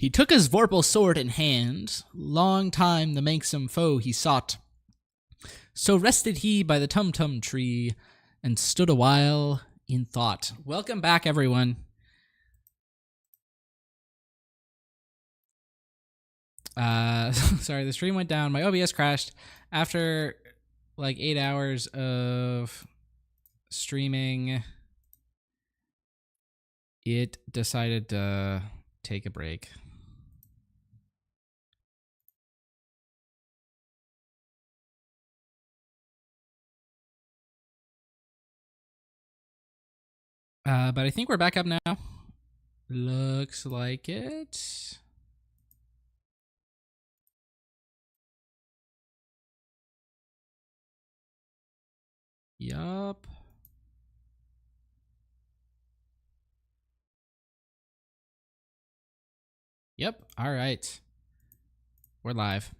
He took his vorpal sword in hand, long time the manxome foe he sought. So rested he by the tum-tum tree, and stood a while in thought. Welcome back, everyone. Sorry, the stream went down. My OBS crashed after like 8 hours of streaming. It decided to take a break. But I think we're back up now. Looks like it. Yup. Yep. All right. We're live.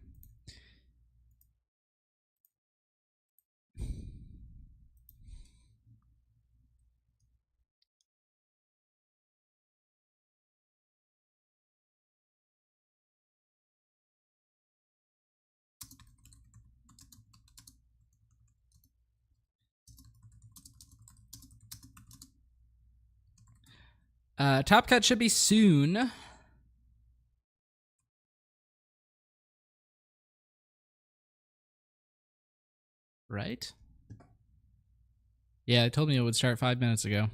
Top cut should be soon. Right? Yeah, it told me it would start 5 minutes ago.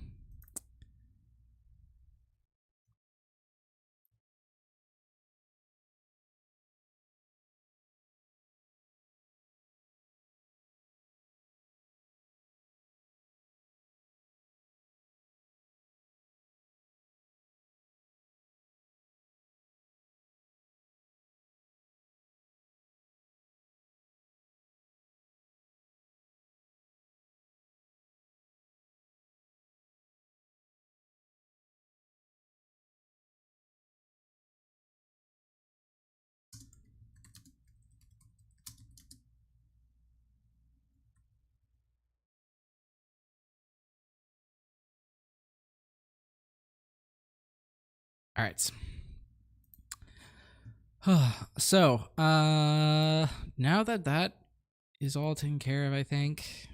All right. So, now that is all taken care of, I think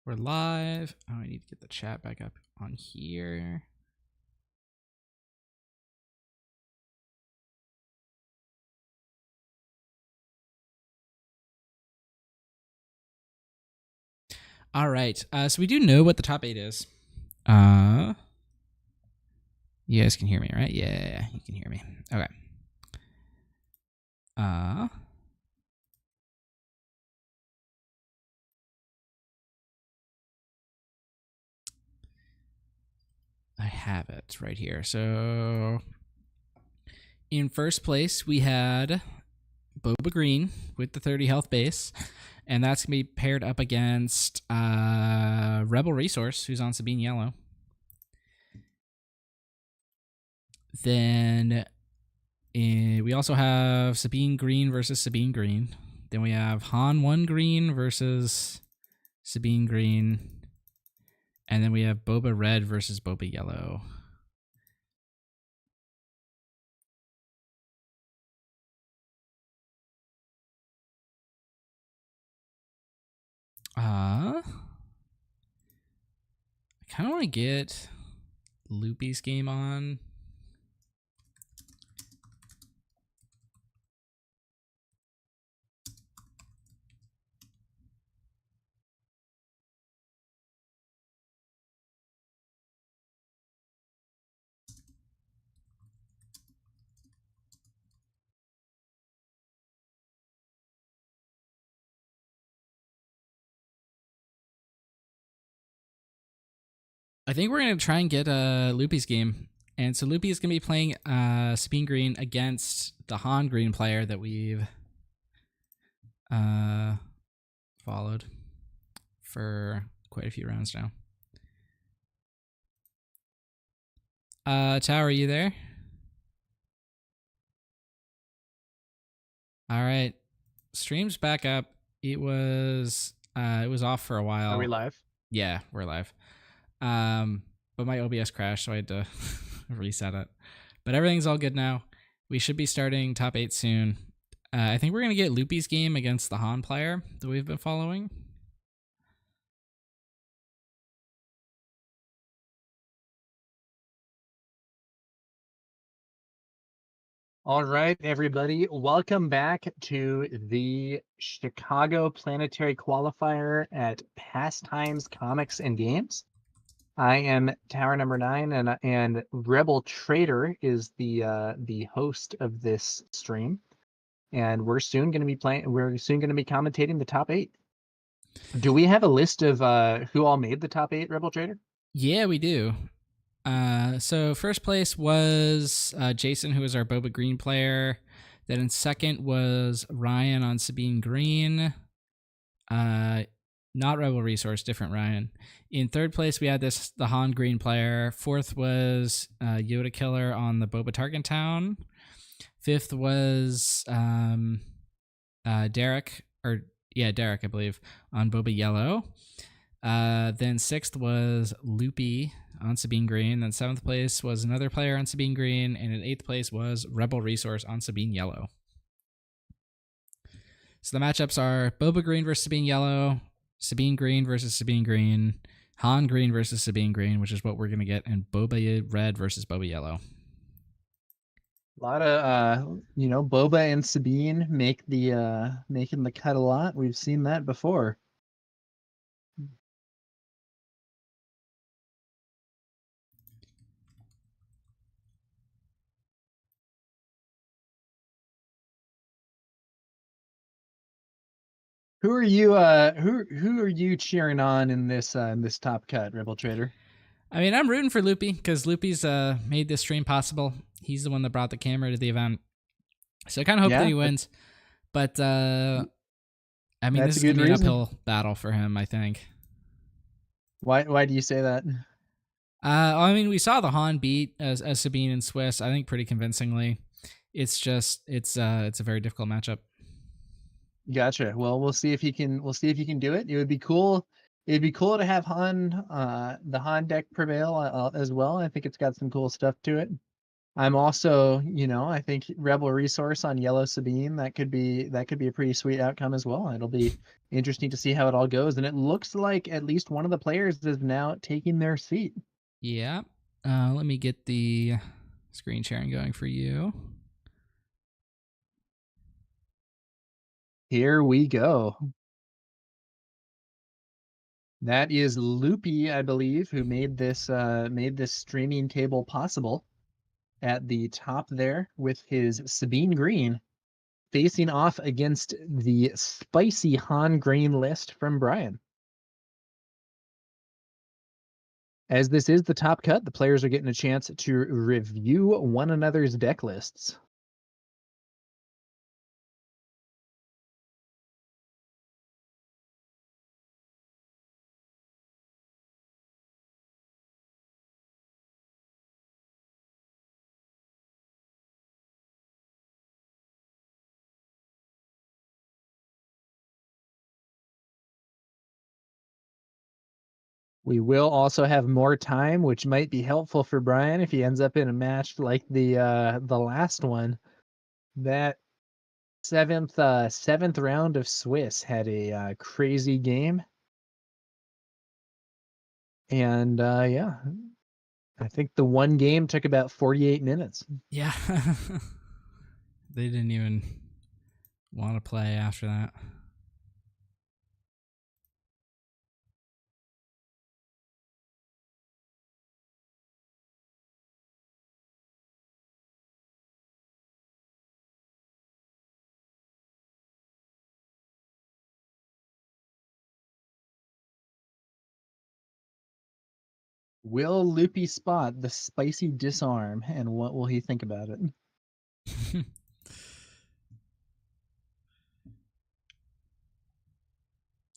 we're live. Oh, I need to get the chat back up on here. All right. So we do know what the top 8 is. You guys can hear me, right? Yeah, you can hear me. Okay. I have it right here. So in first place, we had Boba Green with the 30 health base, and that's going to be paired up against Rebel Resource, who's on Sabine Yellow. Then we also have Sabine Green versus Sabine Green. Then we have Han 1 Green versus Sabine Green. And then we have Boba Red versus Boba Yellow. I kind of want to get Loopy's game on. I think we're going to try and get Loopy's game. And so Loopy is going to be playing Sabine Green against the Han Green player that we've followed for quite a few rounds now. Tao, are you there? All right. Stream's back up. It was off for a while. Are we live? Yeah, we're live. But my OBS crashed, so I had to reset it. But everything's all good now. We should be starting top 8 soon. I think we're going to get Loopy's game against the Han player that we've been following. All right, everybody, welcome back to the Chicago Planetary Qualifier at Pastimes Comics and Games. I am Tower Number 9, and Rebel Trader is the host of this stream, and we're soon going to be commentating the top 8. Do we have a list of who all made the top 8, Rebel Trader? Yeah, we do. So first place was Jason, who was our Boba Green player. Then in second was Ryan on Sabine Green. Not Rebel Resource, different Ryan. In third place, we had the Han Green player. Fourth was Yoda Killer on the Boba Tarkin Town. Fifth was Derek, I believe, on Boba Yellow. Then sixth was Loopy on Sabine Green. Then seventh place was another player on Sabine Green. And in eighth place was Rebel Resource on Sabine Yellow. So the matchups are Boba Green versus Sabine Yellow, Sabine Green versus Sabine Green, Han Green versus Sabine Green, which is what we're going to get, and Boba Red versus Boba Yellow. A lot of Boba and Sabine making the cut a lot. We've seen that before. Who are you cheering on in this top cut, Rebel Trader? I mean, I'm rooting for Loopy because Loopy's made this stream possible. He's the one that brought the camera to the event. So I kind of hope that he wins. But I mean, this is going to be an uphill battle for him, I think. Why do you say that? I mean, we saw the Han beat as Sabine and Swiss, I think, pretty convincingly. It's just it's a very difficult matchup. Gotcha. Well, we'll see if he can do it. It would be cool. It'd be cool to have the Han deck prevail as well. I think it's got some cool stuff to it. I'm also, I think Rebel Resource on Yellow Sabine, that could be a pretty sweet outcome as well. It'll be interesting to see how it all goes. And it looks like at least one of the players is now taking their seat. Yeah. Let me get the screen sharing going for you. Here we go. That is Loopy, I believe, who made this streaming table possible. At the top there with his Sabine Green, facing off against the spicy Han Green list from Brian. As this is the top cut, the players are getting a chance to review one another's deck lists. We will also have more time, which might be helpful for Brian if he ends up in a match like the last one. That seventh round of Swiss had a crazy game, and yeah, I think the one game took about 48 minutes. Yeah, they didn't even want to play after that. Will Loopy spot the spicy disarm, and what will he think about it?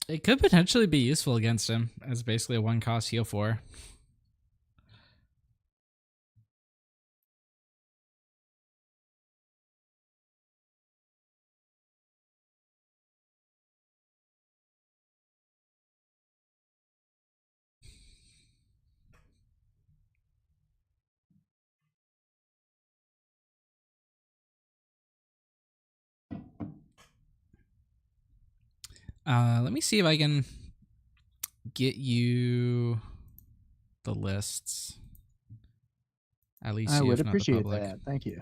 It could potentially be useful against him as basically a one-cost heal 4. Let me see if I can get you the lists. At least I you, would if not the appreciate public. that. Thank you.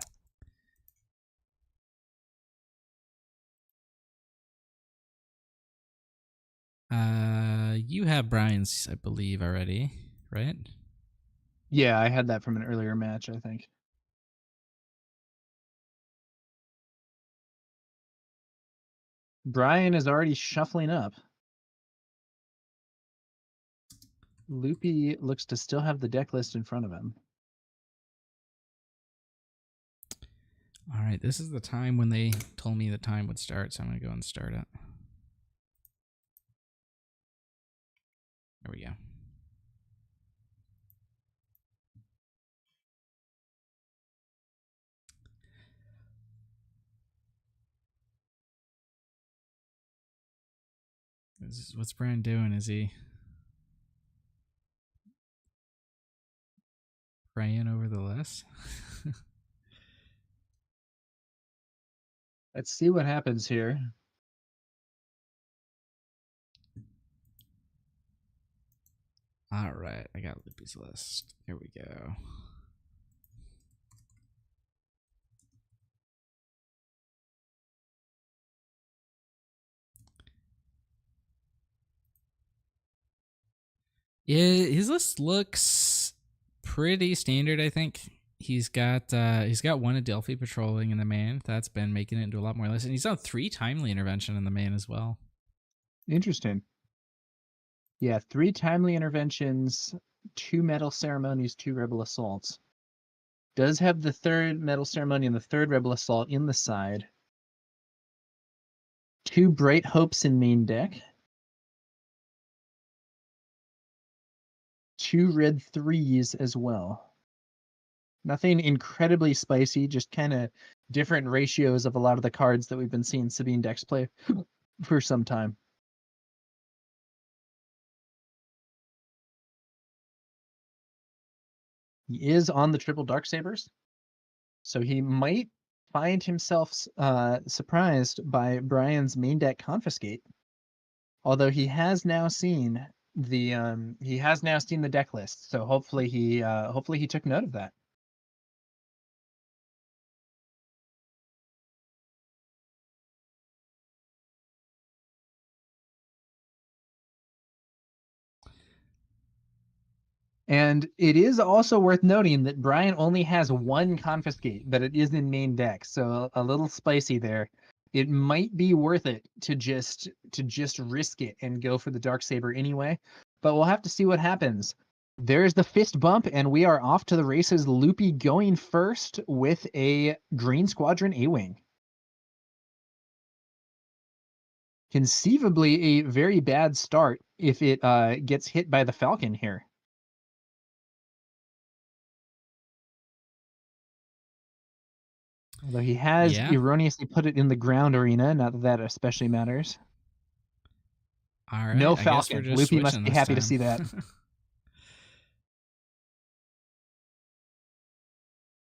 You have Brian's, I believe, already, right? Yeah, I had that from an earlier match, I think. Brian is already shuffling up. Loopy looks to still have the deck list in front of him. All right, this is the time when they told me the time would start, so I'm going to go and start it. There we go. What's Brian doing? Is he praying over the list? Let's see what happens here. All right, I got Loopy's list. Here we go. Yeah, his list looks pretty standard, I think. He's got one Adelphi patrolling in the main. That's been making it into a lot more lists. And he's done 3 timely intervention in the main as well. Interesting. Yeah, 3 timely interventions, 2 metal ceremonies, 2 rebel assaults. Does have the 3rd metal ceremony and the 3rd rebel assault in the side. 2 bright hopes in main deck. 2 red 3s as well. Nothing incredibly spicy, just kind of different ratios of a lot of the cards that we've been seeing Sabine decks play for some time. He is on the triple Darksabers, so he might find himself surprised by Brian's main deck Confiscate. Although he has now seen the deck list, so hopefully he took note of that. And it is also worth noting that Brian only has 1 Confiscate, but it is in main deck, so a little spicy there. It might be worth it to just risk it and go for the Darksaber anyway, but we'll have to see what happens. There's the fist bump, and we are off to the races. Loopy going first with a Green Squadron A-Wing. Conceivably a very bad start if it gets hit by the Falcon here. Although he has erroneously put it in the ground arena, not that that especially matters. All right. No Falcon. Loopy must be happy to see that.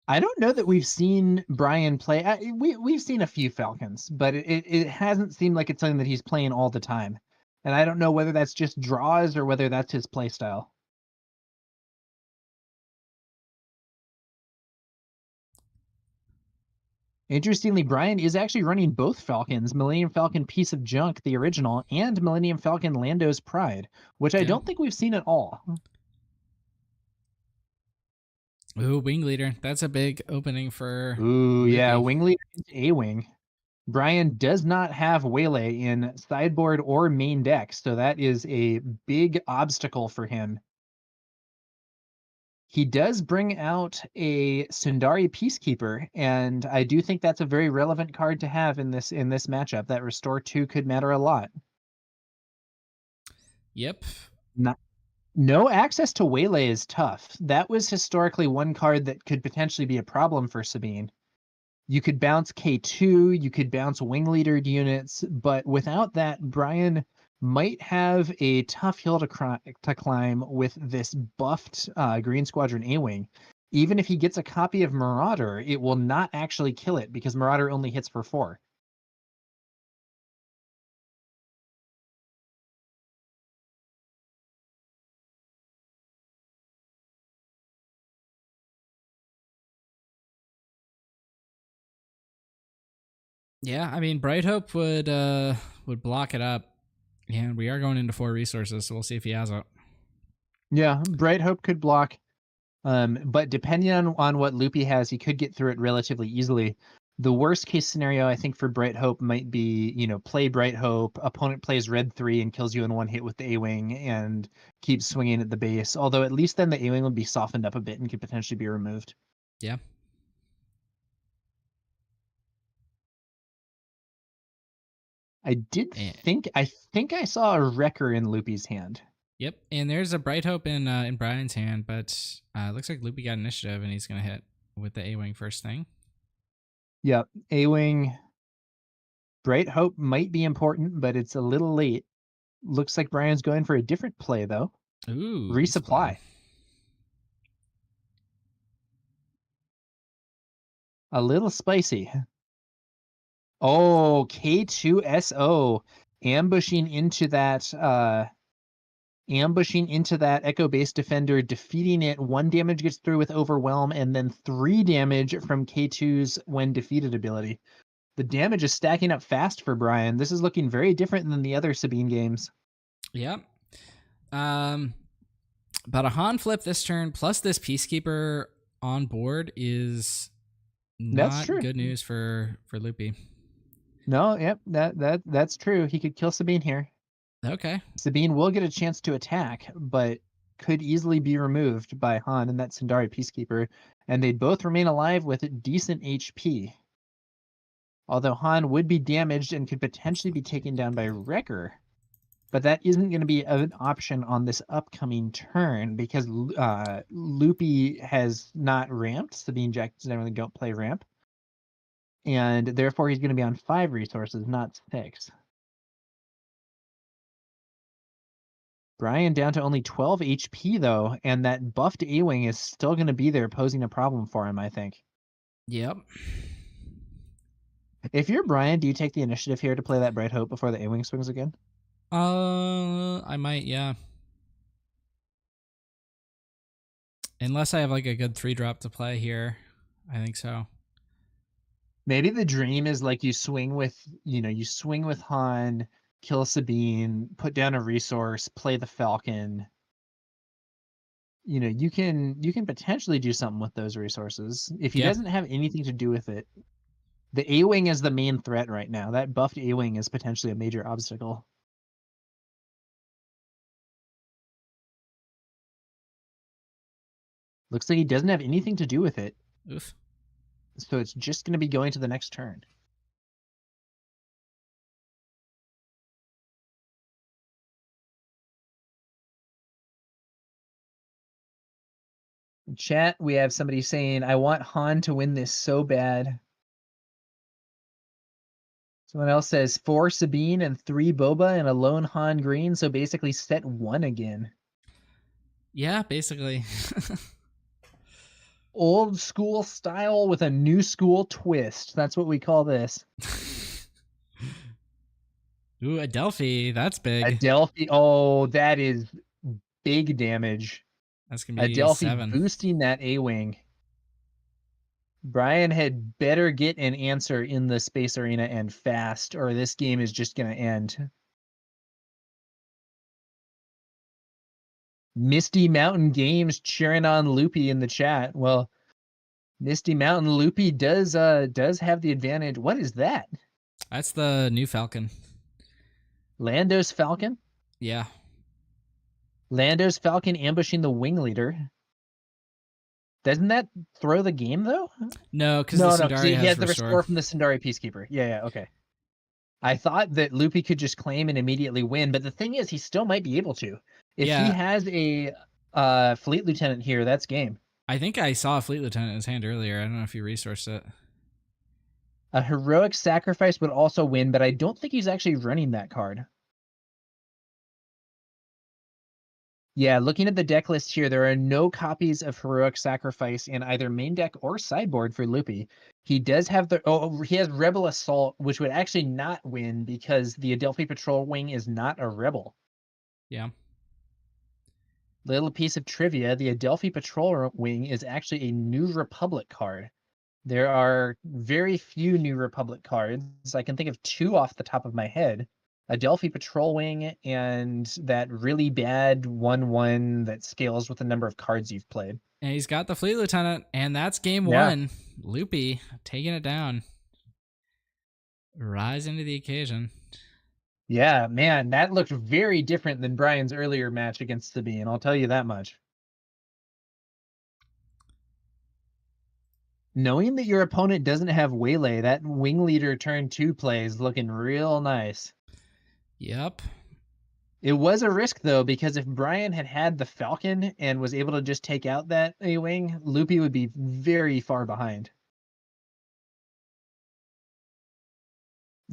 I don't know that we've seen Brian play. We've seen a few Falcons, but it hasn't seemed like it's something that he's playing all the time. And I don't know whether that's just draws or whether that's his play style. Interestingly, Brian is actually running both Falcons, Millennium Falcon Piece of Junk, the original, and Millennium Falcon Lando's Pride, which I don't think we've seen at all. Ooh, Wing Leader. That's a big opening for Ooh, Loopy. yeah, Wing Leader into A-Wing. Brian does not have Waylay in sideboard or main deck, so that is a big obstacle for him. He does bring out a Sundari Peacekeeper, and I do think that's a very relevant card to have in this matchup. That Restore 2 could matter a lot. Yep. No access to Waylay is tough. That was historically one card that could potentially be a problem for Sabine. You could bounce K2, you could bounce Wing Leader units, but without that, Brian might have a tough hill to climb with this buffed Green Squadron A-Wing. Even if he gets a copy of Marauder, it will not actually kill it because Marauder only hits for 4. Yeah, I mean, Bright Hope would block it up. And we are going into 4 resources, so we'll see if he has it. Yeah, Bright Hope could block. But depending on what Loopy has, he could get through it relatively easily. The worst case scenario, I think, for Bright Hope might be, play Bright Hope, opponent plays Red 3 and kills you in one hit with the A-Wing and keeps swinging at the base. Although at least then the A-Wing would be softened up a bit and could potentially be removed. Yeah. I think I saw a Wrecker in Loopy's hand. Yep, and there's a Bright Hope in Brian's hand, but it looks like Loopy got initiative, and he's going to hit with the A-Wing first thing. Yep, A-Wing. Bright Hope might be important, but it's a little late. Looks like Brian's going for a different play, though. Ooh. Resupply. A little spicy. Oh, K2SO ambushing into that Echo Base Defender, defeating it. 1 damage gets through with Overwhelm, and then 3 damage from K2's when defeated ability. The damage is stacking up fast for Brian. This is looking very different than the other Sabine games. Yep. But a Han flip this turn plus this Peacekeeper on board is not good news for Loopy. No, yep, that's true. He could kill Sabine here. Okay. Sabine will get a chance to attack, but could easily be removed by Han and that Sundari Peacekeeper, and they'd both remain alive with decent HP. Although Han would be damaged and could potentially be taken down by Wrecker. But that isn't going to be an option on this upcoming turn because Loopy has not ramped. Sabine Jacks generally don't play ramp. And therefore he's going to be on 5 resources, not 6. Brian down to only 12 HP, though, and that buffed A-Wing is still going to be there posing a problem for him, I think. Yep. If you're Brian, do you take the initiative here to play that Bright Hope before the A-Wing swings again? I might, yeah. Unless I have like a good 3-drop to play here. I think so. Maybe the dream is like you swing with Han, kill Sabine, put down a resource, play the Falcon. You can potentially do something with those resources. If he doesn't have anything to do with it, the A-Wing is the main threat right now. That buffed A-Wing is potentially a major obstacle. Looks like he doesn't have anything to do with it. Oof. So it's just going to be going to the next turn. In chat, we have somebody saying, I want Han to win this so bad. Someone else says 4 Sabine and 3 Boba and a lone Han green. So basically set 1 again. Yeah, basically. Old school style with a new school twist. That's what we call this. Ooh, Adelphi. That's big. Adelphi. Oh, that is big damage. That's going to be Adelphi 7. boosting that A-Wing. Brian had better get an answer in the space arena and fast, or this game is just going to end. Misty Mountain Games cheering on Loopy in the chat. Well, Misty Mountain Loopy does have the advantage. What is that? That's the new Falcon. Lando's Falcon? Yeah. Lando's Falcon ambushing the wing leader. Doesn't that throw the game, though? No, because the Sundari he has the restore from the Sundari Peacekeeper. Yeah, okay. I thought that Loopy could just claim and immediately win, but the thing is, he still might be able to. If he has a Fleet Lieutenant here, that's game. I think I saw a Fleet Lieutenant in his hand earlier. I don't know if you resourced it. A Heroic Sacrifice would also win, but I don't think he's actually running that card. Yeah, looking at the deck list here, there are no copies of Heroic Sacrifice in either main deck or sideboard for Loopy. He does have he has Rebel Assault, which would actually not win because the Adelphi Patrol Wing is not a Rebel. Yeah. Little piece of trivia, the Adelphi Patrol Wing is actually a New Republic card. There are very few New Republic cards. I can think of two off the top of my head. A Delphi Patrol Wing and that really bad 1/1 that scales with the number of cards you've played. And he's got the Fleet Lieutenant, and that's game Yeah. one. Loopy taking it down. Rising to the occasion. Yeah, man, that looked very different than Brian's earlier match against Sabine, I'll tell you that much. Knowing that your opponent doesn't have Waylay, that Wing Leader turn 2 play is looking real nice. Yep. It was a risk, though, because if Brian had had the Falcon and was able to just take out that A-Wing, Loopy would be very far behind.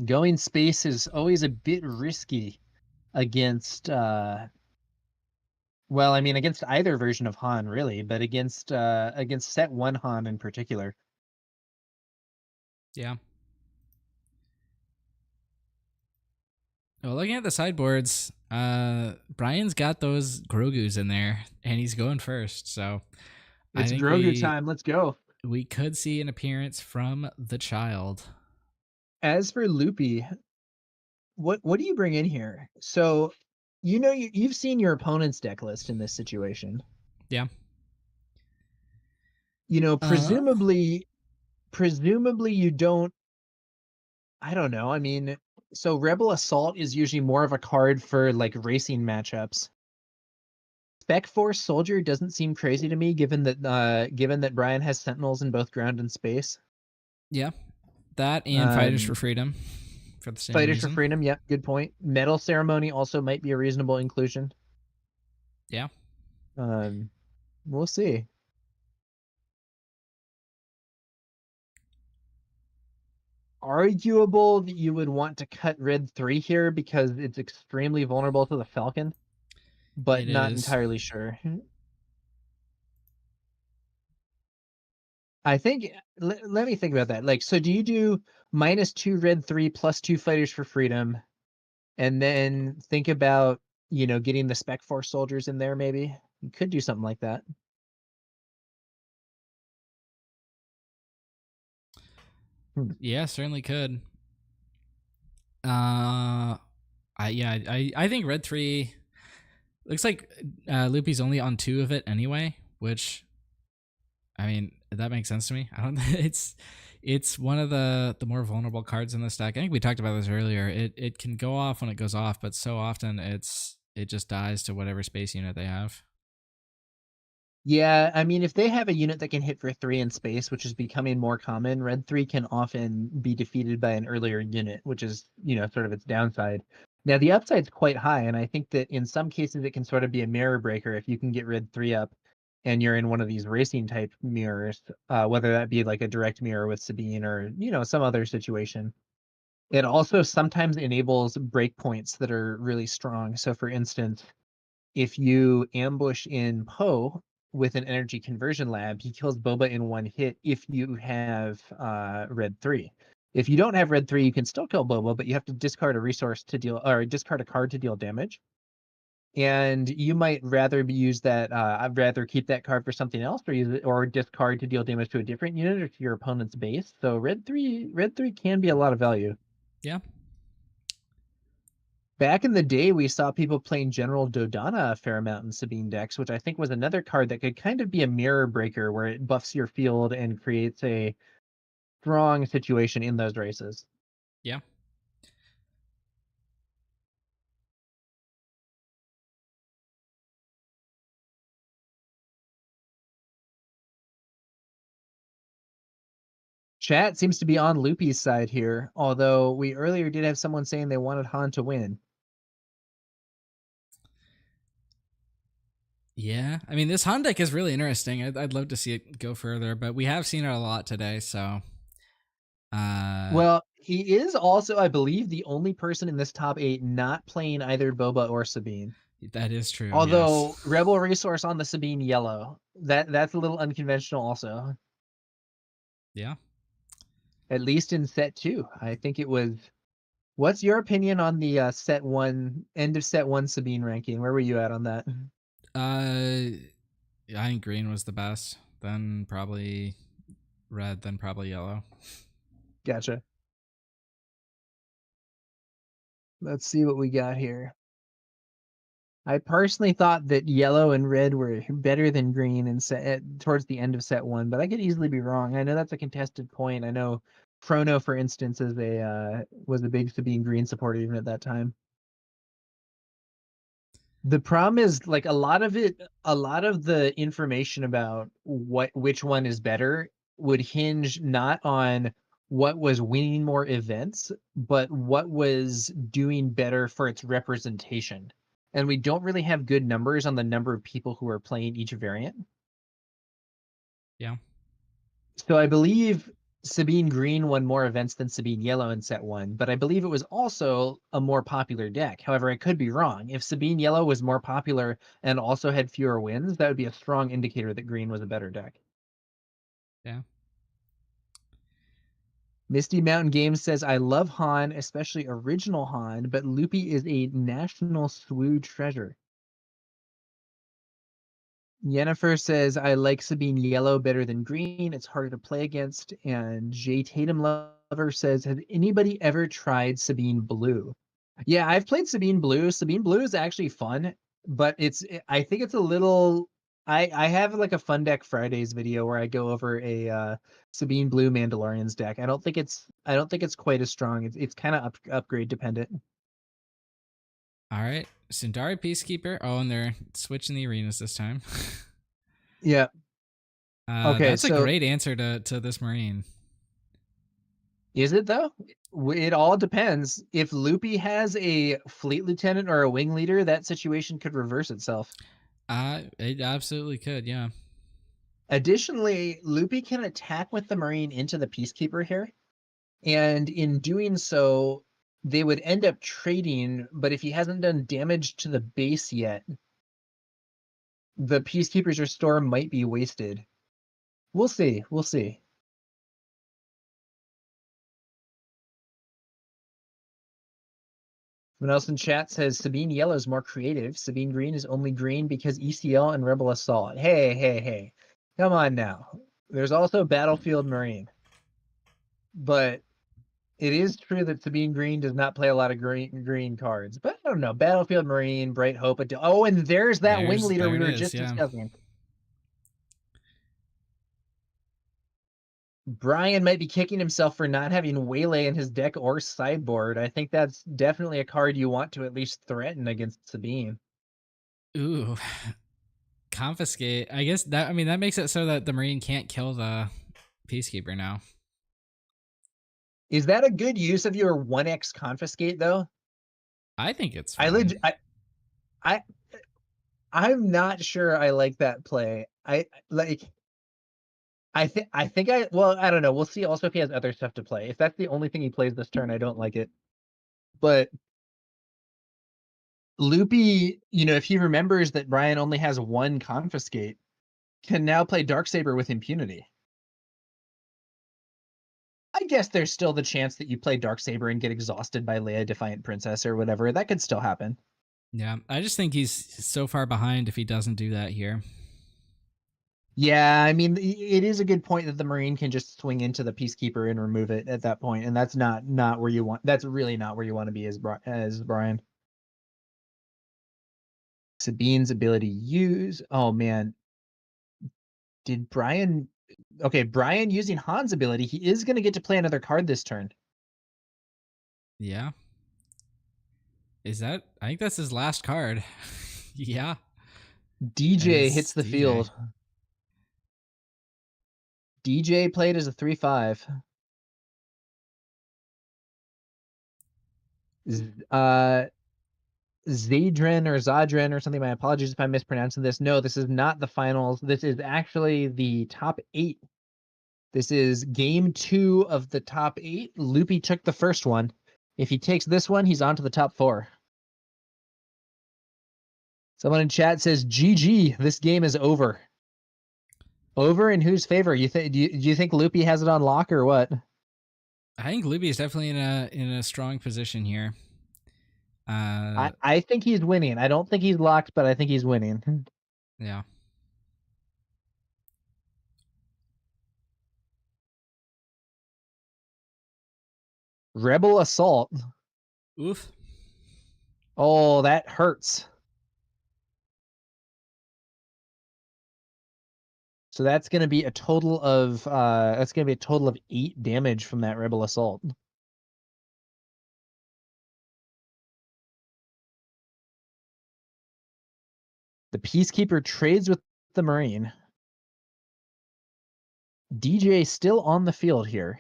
Going space is always a bit risky against, well, I mean, against either version of Han, really, but against set 1 Han in particular. Yeah. Well, looking at the sideboards, Brian's got those Grogu's in there, and he's going first. So It's Grogu time. Let's go. We could see an appearance from the child. As for Loopy, what do you bring in here? So, you've seen your opponent's deck list in this situation. Yeah. Presumably you don't. I don't know. I mean, so Rebel Assault is usually more of a card for like racing matchups. Spec Force Soldier doesn't seem crazy to me, given that Brian has Sentinels in both ground and space. Yeah, that and Fighters for Freedom, for the same Fighters reason. for Freedom. Yeah, good point. Medal Ceremony also might be a reasonable inclusion. Yeah. We'll see. Arguable that you would want to cut Red 3 here because it's extremely vulnerable to the Falcon, but not entirely sure. I think, let me think about that. Like, so do you do -2 Red 3 +2 Fighters for Freedom, and then think about, getting the Spec Force soldiers in there maybe? You could do something like that. Yeah, certainly could. I think Red 3 looks like Loopy's only on 2 of it anyway, which, I mean, that makes sense to me. I don't. It's one of the more vulnerable cards in this deck. I think we talked about this earlier. It can go off when it goes off, but so often it just dies to whatever space unit they have. Yeah, I mean, if they have a unit that can hit for 3 in space, which is becoming more common, Red 3 can often be defeated by an earlier unit, which is, sort of its downside. Now, the upside's quite high, and I think that in some cases it can sort of be a mirror breaker if you can get Red 3 up and you're in one of these racing type mirrors, whether that be like a direct mirror with Sabine or, some other situation. It also sometimes enables breakpoints that are really strong. So, for instance, if you ambush in Poe with an energy conversion lab, he kills Boba in 1 hit if you have Red 3. If you don't have Red 3, you can still kill Boba, but you have to discard a resource to deal, or discard a card to deal damage. And you might rather use that. I'd rather keep that card for something else, or use it, or discard to deal damage to a different unit or to your opponent's base. So Red 3 can be a lot of value. Yeah. Back in the day, we saw people playing General Dodonna a fair amount in Sabine decks, which I think was another card that could kind of be a mirror breaker where it buffs your field and creates a strong situation in those races. Yeah. Chat seems to be on Loopy's side here, although we earlier did have someone saying they wanted Han to win. Yeah, I mean, this Han deck is really interesting. I'd love to see it go further, but we have seen it a lot today, so. Well, he is also, I believe, the only person in this top 8 not playing either Boba or Sabine. That is true. Although yes. Rebel Resource on the Sabine yellow, that's a little unconventional also. Yeah. At least in set 2. I think it was. What's your opinion on the end of set 1 Sabine ranking? Where were you at on that? I think green was the best. Then probably red, then probably yellow. Gotcha. Let's see what we got here. I personally thought that yellow and red were better than green in towards the end of set 1, but I could easily be wrong. I know that's a contested point. I know Chrono, for instance, was a big Sabine Green supporter even at that time. The problem is, like, a lot of the information about which one is better would hinge not on what was winning more events, but what was doing better for its representation. And we don't really have good numbers on the number of people who are playing each variant. Yeah. So I believe Sabine Green won more events than Sabine Yellow in set 1, but I believe it was also a more popular deck. However, I could be wrong. If Sabine Yellow was more popular and also had fewer wins, that would be a strong indicator that Green was a better deck. Yeah. Misty Mountain Games says, I love Han, especially original Han, but Loopy is a national SWU treasure. Yennefer says, I like Sabine Yellow better than Green. It's harder to play against. And J Tatum Lover says, has anybody ever tried Sabine Blue? Yeah, I've played Sabine Blue. Sabine Blue is actually fun, but I think it's a little... I have like a Fun Deck Fridays video where I go over a Sabine Blue Mandalorian's deck. I don't think it's quite as strong. It's kind of upgrade dependent. All right. Sundari Peacekeeper. Oh, and they're switching the arenas this time. Yeah. Okay, that's so a great answer to this Marine. Is it though? It all depends. If Loopy has a fleet lieutenant or a wing leader, that situation could reverse itself. It absolutely could, yeah. Additionally, Loopy can attack with the Marine into the Peacekeeper here. And in doing so, they would end up trading, but if he hasn't done damage to the base yet, the Peacekeeper's restore might be wasted. We'll see. We'll see. Someone else in chat says Sabine Yellow is more creative. Sabine Green is only green because ECL and Rebel Assault. Hey. Come on now. There's also Battlefield Marine. But it is true that Sabine Green does not play a lot of green cards. But I don't know. Battlefield Marine, Bright Hope. Oh, and there's that wing leader there we it were is, just yeah. discussing. Brian might be kicking himself for not having Waylay in his deck or sideboard. I think that's definitely a card you want to at least threaten against Sabine. Ooh. Confiscate. I guess that makes it so that the Marine can't kill the Peacekeeper now. Is that a good use of your 1x confiscate though? I think it's fine. I'm not sure I like that play. I don't know. We'll see also if he has other stuff to play. If that's the only thing he plays this turn, I don't like it. But Loopy, if he remembers that Brian only has one confiscate, can now play Darksaber with impunity. I guess there's still the chance that you play Darksaber and get exhausted by Leia Defiant Princess or whatever. That could still happen. Yeah, I just think he's so far behind if he doesn't do that here. Yeah, I mean, it is a good point that the Marine can just swing into the Peacekeeper and remove it at that point, and that's not where you want. That's really not where you want to be as Brian. Sabine's ability use. Oh man, did Brian? Okay, Brian using Han's ability. He is going to get to play another card this turn. Yeah. Is that? I think that's his last card. Yeah. DJ hits the field. DJ played as a 3/5. Zadrin or Zadrin or something. My apologies if I'm mispronouncing this. No, this is not the finals. This is actually the top 8. This is game 2 of the top 8. Loopy took the first one. If he takes this one, he's on to the top 4. Someone in chat says, GG, this game is over. Over in whose favor? Do you think Loopy has it on lock or what? I think Loopy is definitely in a strong position here. I think he's winning. I don't think he's locked, but I think he's winning. Yeah. Rebel Assault. Oof. Oh, that hurts. So that's going to be a total of 8 damage from that Rebel Assault. The Peacekeeper trades with the Marine. DJ still on the field here.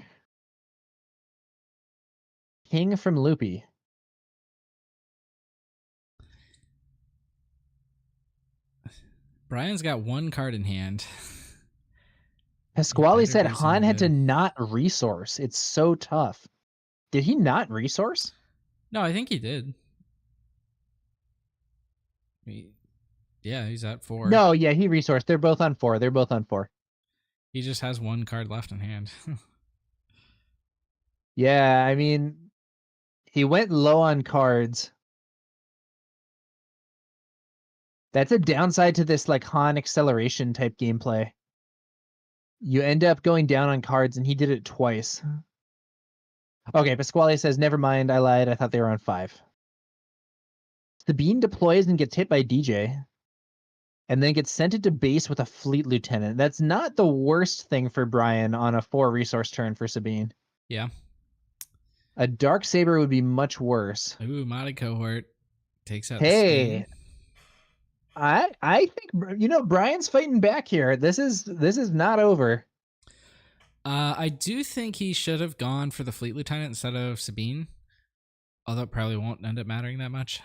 King from Loopy. Brian's got one card in hand. Pasquale said do Han something had to good. not resource. It's so tough. Did he not resource? No, I think he did. Yeah, he's at 4. No, yeah, he resourced. They're both on 4. He just has one card left in hand. Yeah, I mean, he went low on cards. That's a downside to this like Han acceleration type gameplay. You end up going down on cards, and he did it twice. Okay, Pasquale says, never mind, I lied. I thought they were on 5. Sabine deploys and gets hit by DJ, and then gets sent into base with a fleet lieutenant. That's not the worst thing for Brian on a 4 resource turn for Sabine. Yeah. A Dark Saber would be much worse. Ooh, modded cohort takes out the Hey, Sabine. I think Brian's fighting back here. This is not over. I do think he should have gone for the fleet lieutenant instead of Sabine, although it probably won't end up mattering that much.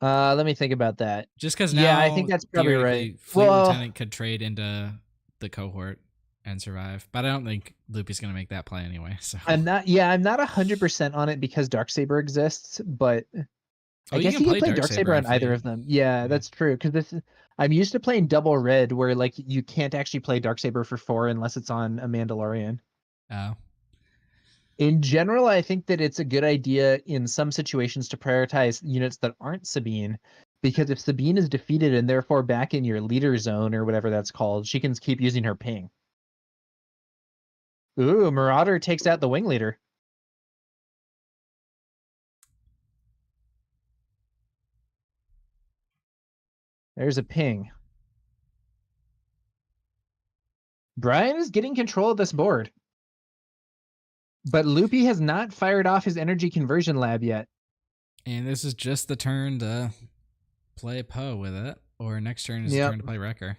Let me think about that. Just because now, yeah, I think that's probably right. Fleet lieutenant could trade into the cohort and survive, but I don't think Loopy's gonna make that play anyway. So I'm not 100% on it because Darksaber exists, but I guess you can play Darksaber on either of them. Yeah, that's true. Because I'm used to playing double red, where like you can't actually play Darksaber for 4 unless it's on a Mandalorian. Oh. In general, I think that it's a good idea in some situations to prioritize units that aren't Sabine, because if Sabine is defeated and therefore back in your leader zone or whatever that's called, she can keep using her ping. Ooh, Marauder takes out the wing leader. There's a ping. Brian is getting control of this board. But Loopy has not fired off his energy conversion lab yet. And this is just the turn to play Poe with it, or next turn is the turn to play Wrecker.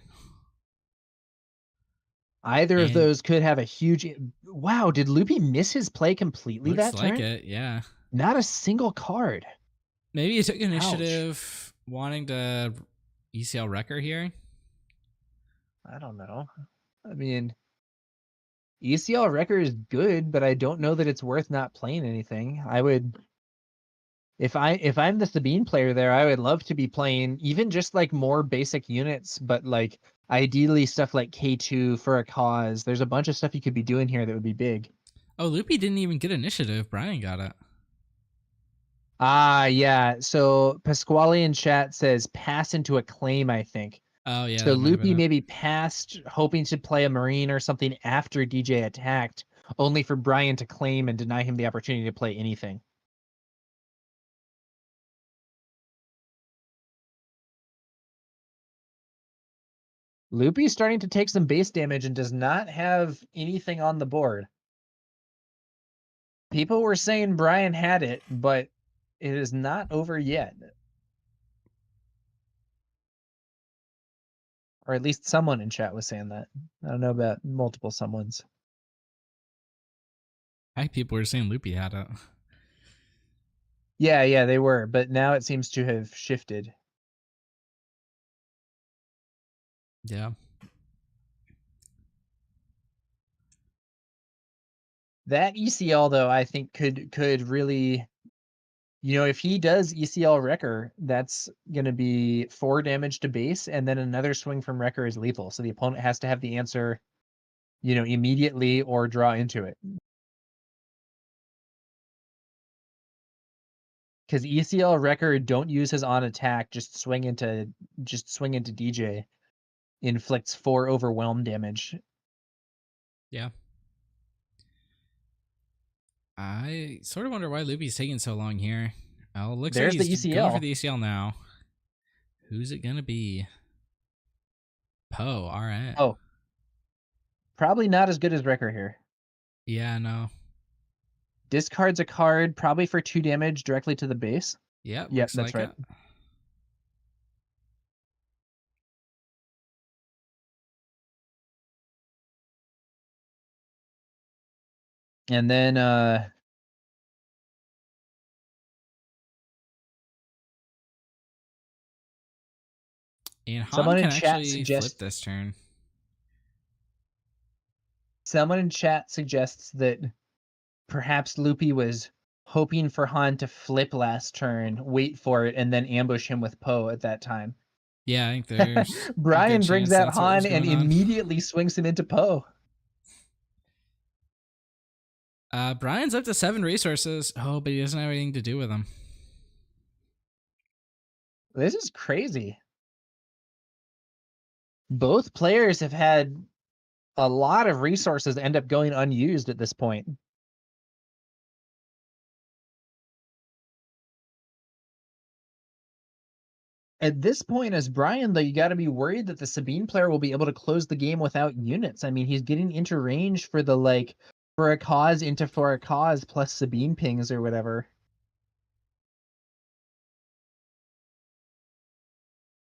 Either of those could have a huge... Wow, did Loopy miss his play completely that turn? Looks like it, yeah. Not a single card. Maybe he took initiative wanting to ECL Wrecker here? I don't know. I mean, ECL Wrecker is good, but I don't know that it's worth not playing anything. I would... If I'm the Sabine player there, I would love to be playing even just like more basic units, but like ideally stuff like K2 for a cause. There's a bunch of stuff you could be doing here that would be big. Oh, Loopy didn't even get initiative. Brian got it. Ah, yeah. So Pasquale in chat says pass into a claim, I think. Oh, yeah. So Loopy maybe passed, hoping to play a Marine or something after DJ attacked, only for Brian to claim and deny him the opportunity to play anything. Loopy's starting to take some base damage and does not have anything on the board. People were saying Brian had it, but it is not over yet. Or at least someone in chat was saying that. I don't know about multiple someones. I think people were saying Loopy had it. Yeah, they were, but now it seems to have shifted. Yeah. That ECL though, I think could really, if he does ECL Wrecker, that's gonna be 4 damage to base, and then another swing from Wrecker is lethal. So the opponent has to have the answer, immediately or draw into it. Because ECL Wrecker don't use his on attack, just swing into DJ, inflicts 4 overwhelm damage. Yeah. I sort of wonder why Loopy's taking so long here. Oh, looks like There's the he's going for ECL. the ECL now. Who's it gonna be? Poe. All right. Oh, probably not as good as Wrecker here. Yeah. No. Discards a card, probably for 2 damage directly to the base. Yep. Yep, Looks that's like right. it. And then And Han someone in can chat actually flip suggests this turn. that perhaps Loopy was hoping for Han to flip last turn, wait for it, and then ambush him with Poe at that time. Yeah, I think there's a good Brian brings chance out that's what was Han and going on. immediately swings him into Poe. Brian's up to 7 resources. Oh, but he doesn't have anything to do with them. This is crazy. Both players have had a lot of resources end up going unused at this point. At this point, as Brian, though, you got to be worried that the Sabine player will be able to close the game without units. I mean, he's getting into range for the, like, for a cause into for a cause plus Sabine pings or whatever.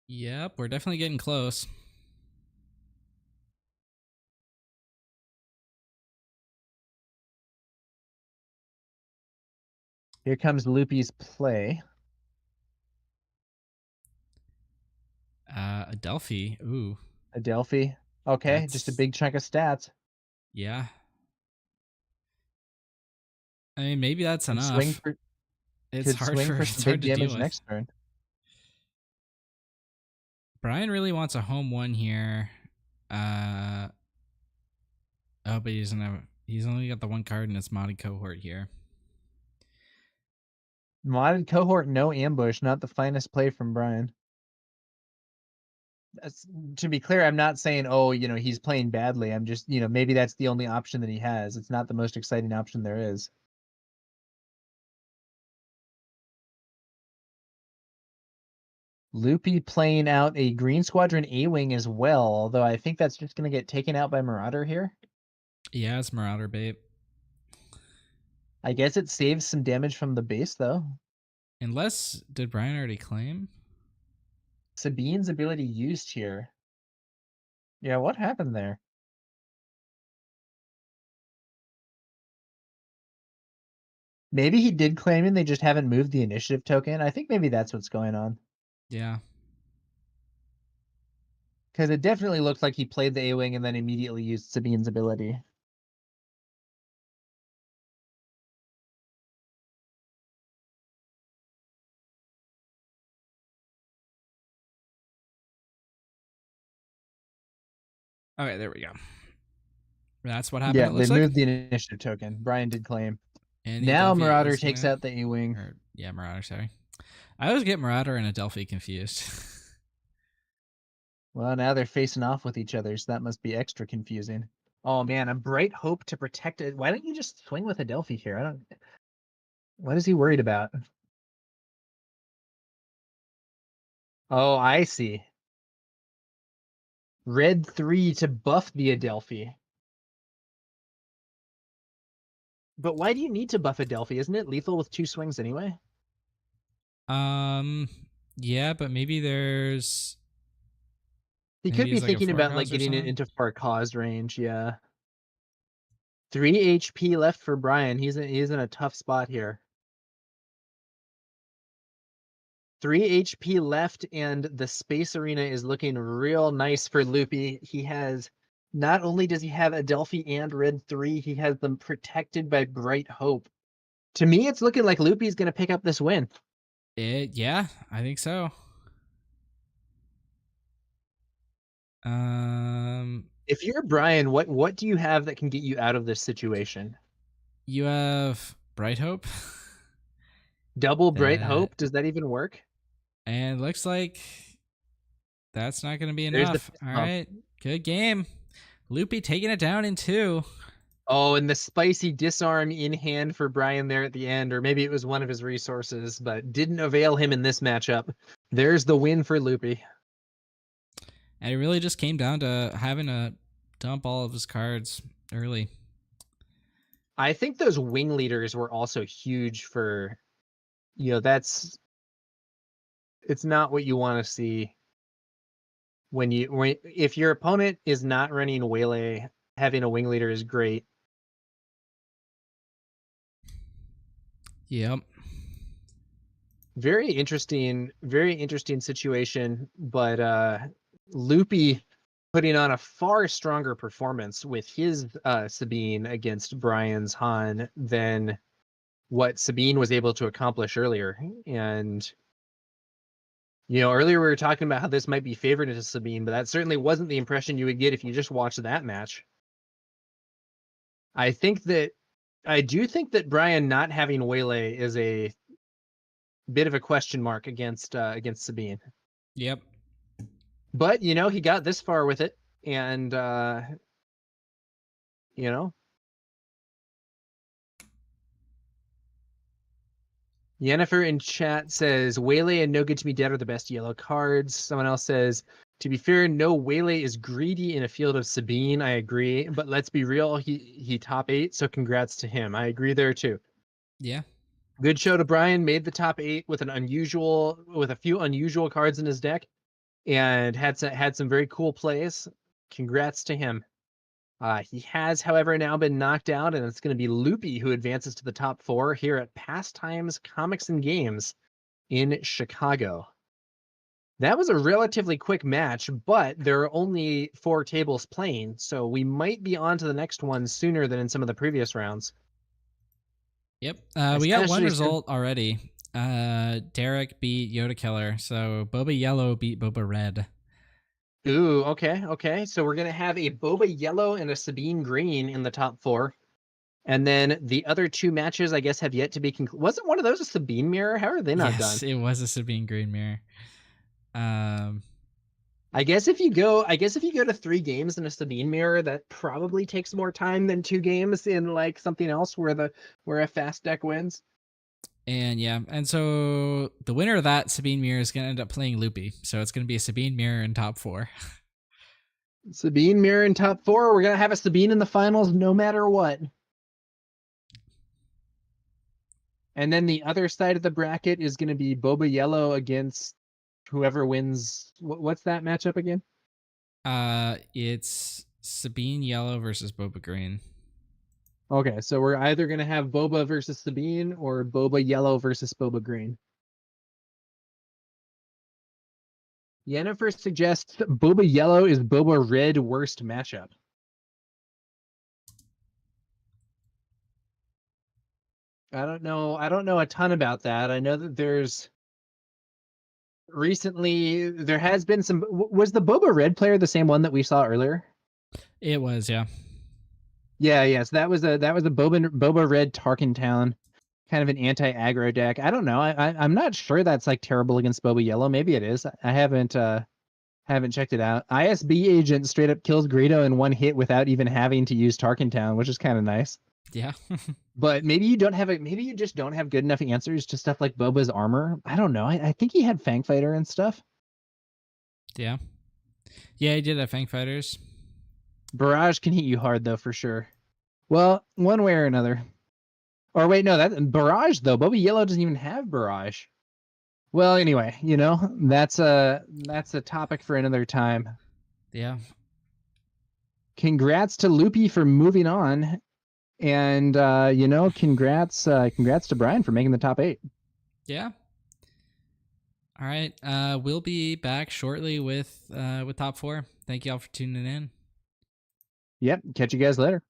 Yep, we're definitely getting close. Here comes Loopy's play. Adelphi. Ooh. Adelphi. Okay, just a big chunk of stats. Yeah. I mean, maybe that's Could enough. swing for It's could hard swing for for it's some hard big to deal damage with. next turn. Brian really wants a home 1 here. Oh, but he doesn't have. He's only got the 1 card in his modded cohort here. Modded cohort, no ambush, not the finest play from Brian. To be clear, I'm not saying, oh, he's playing badly. I'm just, maybe that's the only option that he has. It's not the most exciting option there is. Loopy playing out a Green Squadron A-Wing as well, although I think that's just going to get taken out by Marauder here. Yeah, it's Marauder bait. I guess it saves some damage from the base, though. Unless, did Brian already claim? Sabine's ability used here. Yeah, what happened there? Maybe he did claim and they just haven't moved the initiative token. I think maybe that's what's going on. Yeah. Because it definitely looked like he played the A-Wing and then immediately used Sabine's ability. Okay, there we go. That's what happened. Yeah, It they looks like. moved the initiative token. Brian did claim. And the Now Adelphi Marauder is takes gonna, out the A-Wing. yeah, Marauder. Sorry, I always get Marauder and Adelphi confused. Well, now they're facing off with each other, so that must be extra confusing. Oh man, a Bright Hope to protect it. Why don't you just swing with Adelphi here? I don't. What is he worried about? Oh, I see. Red 3 to buff the Adelphi. But why do you need to buff Adelphi? Isn't it lethal with 2 swings anyway? Yeah, but maybe there's. He Maybe could be it's like a thinking about like forecast or getting it something. into for a cause range. Yeah. 3 HP left for Brian. He's in a tough spot here. 3 HP left, and the Space Arena is looking real nice for Loopy. He has, not only does he have Adelphi and Red 3, he has them protected by Bright Hope. To me, it's looking like Loopy's going to pick up this win. Yeah, I think so. If you're Brian, what do you have that can get you out of this situation? You have Bright Hope. Double Bright Hope? Does that even work? And looks like that's not going to be There's enough. the All right, good game. Loopy taking it down in 2. Oh, and the spicy disarm in hand for Brian there at the end, or maybe it was one of his resources, but didn't avail him in this matchup. There's the win for Loopy. And it really just came down to having to dump all of his cards early. I think those wing leaders were also huge for, it's not what you want to see if your opponent is not running Waylay, having a wing leader is great. Yep. Very interesting situation, but Loopy putting on a far stronger performance with his Sabine against Brian's Han than what Sabine was able to accomplish earlier. And earlier we were talking about how this might be favored to Sabine, but that certainly wasn't the impression you would get if you just watched that match. I do think that Brian not having Waylay is a bit of a question mark against Sabine. Yep. But he got this far with it, and Yennefer in chat says Waylay and No Good to Be Dead are the best yellow cards. Someone else says, to be fair, no, Waylay is greedy in a field of Sabine. I agree, but let's be real, he top 8, so congrats to him. I agree there too. Yeah. Good show to Brian, made the top 8 with a few unusual cards in his deck, and had some very cool plays. Congrats to him. He has, however, now been knocked out, and it's going to be Loopy who advances to the top 4 here at Pastimes Comics and Games in Chicago. That was a relatively quick match, but there are only 4 tables playing, so we might be on to the next one sooner than in some of the previous rounds. Yep. We got one result already. Derek beat Yoda Killer, so Boba Yellow beat Boba Red. Ooh, okay. So we're going to have a Boba Yellow and a Sabine Green in the top 4. And then the other 2 matches, I guess, have yet to be concluded. Wasn't one of those a Sabine Mirror? How are they not done? Yes, it was a Sabine Green Mirror. I guess if you go to 3 games in a Sabine Mirror, that probably takes more time than 2 games in like something else where a fast deck wins. And so the winner of that Sabine Mirror is going to end up playing Loopy. So it's going to be a Sabine Mirror in top 4. Sabine Mirror in top 4. We're going to have a Sabine in the finals no matter what. And then the other side of the bracket is going to be Boba Yellow against whoever wins. What's that matchup again? It's Sabine Yellow versus Boba Green. Okay, so we're either going to have Boba versus Sabine or Boba Yellow versus Boba Green. Yennefer suggests Boba Yellow is Boba Red worst matchup. I don't know a ton about that. I know that there has been some. Was the Boba Red player the same one that we saw earlier? It was, yeah. Yeah. So that was a Boba Red Tarkin Town, kind of an anti-aggro deck. I don't know. I'm not sure that's like terrible against Boba Yellow. Maybe it is. I haven't checked it out. ISB agent straight up kills Greedo in one hit without even having to use Tarkin Town, which is kind of nice. Yeah. But maybe you just don't have good enough answers to stuff like Boba's armor. I don't know. I think he had Fang Fighter and stuff. Yeah. Yeah, he did have Fang Fighters. Barrage can hit you hard though, for sure. Well, one way or another. Or wait, no, that Barrage though. Boba Yellow doesn't even have Barrage. Well, anyway, that's a topic for another time. Yeah. Congrats to Loopy for moving on. And congrats to Brian for making the top 8. Yeah. All right. We'll be back shortly with top 4. Thank you all for tuning in. Yep. Catch you guys later.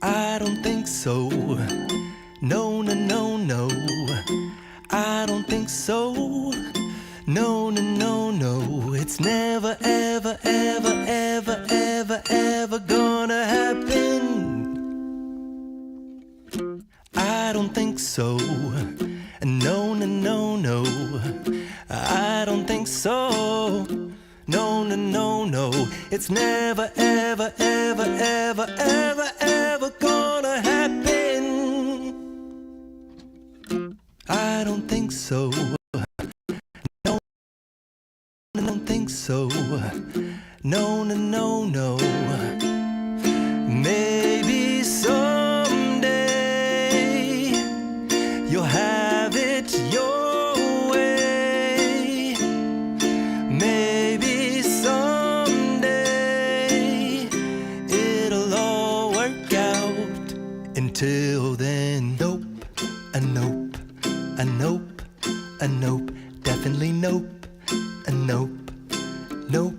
I don't think so. No, no, no, no. I don't think so. No, no, no, no. It's never, ever, ever, ever, ever, ever gonna happen. I don't think so. No, no, no, no. I don't think so. No, no, no, no. It's never, ever, ever, ever, ever, ever gonna happen. I don't think so. No, I don't think so. No, no, no, no. Maybe someday you'll have it your way. Maybe someday it'll all work out. Until then, nope, a nope, a nope, a nope, definitely nope, a nope, nope,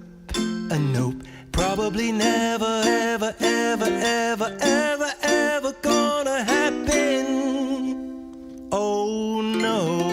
a nope. Probably never, ever, ever, ever, ever, ever gonna happen. Oh no.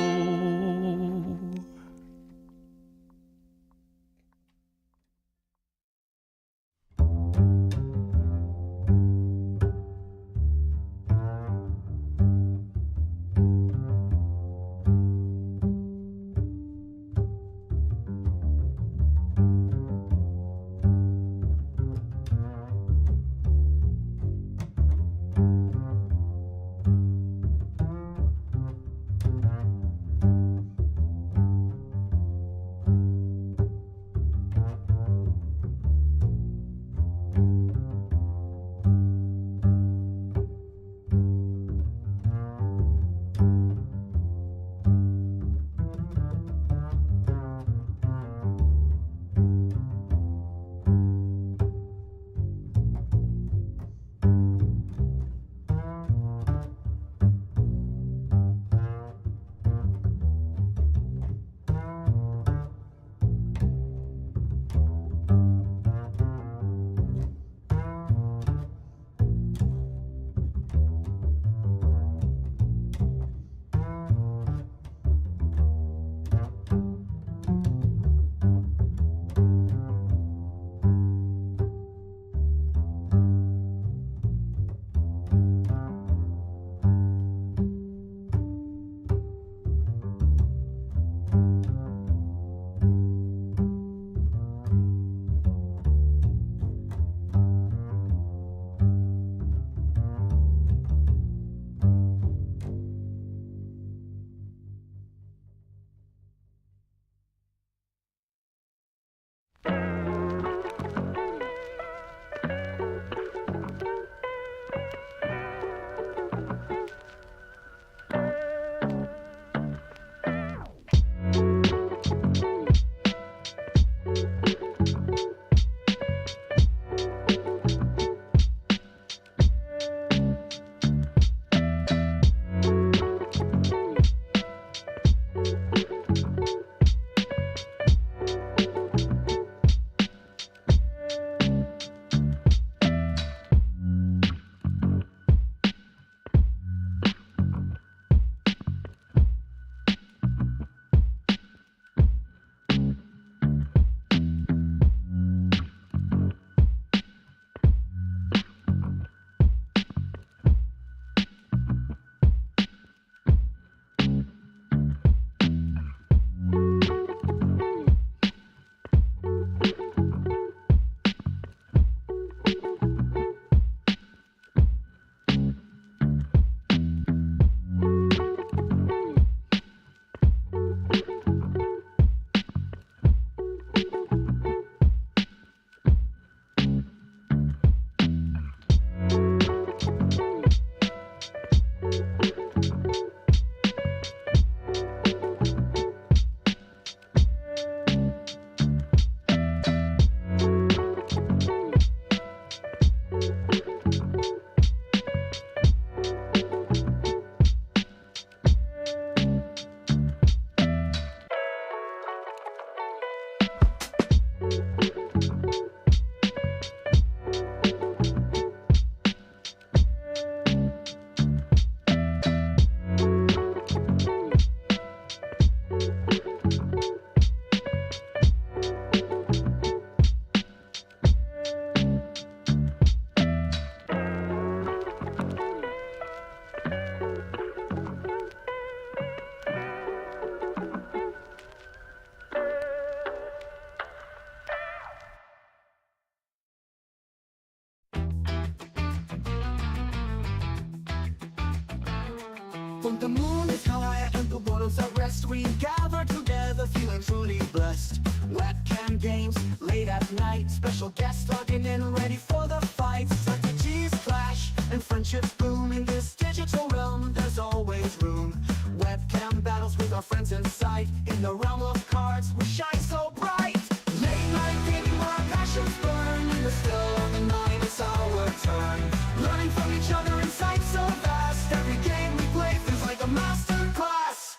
When the moon is high and the world's at rest, we gather together feeling truly blessed. Webcam games late at night, special guests logging in ready for the fight. Strategies clash and friendships bloom. In this digital realm there's always room. Webcam battles with our friends inside. In the realm of cards we shine so bright. Late night gaming where our passions burn. In the still of the night it's our turn. Learning from each other inside so vast. Every game we play feels like a master class.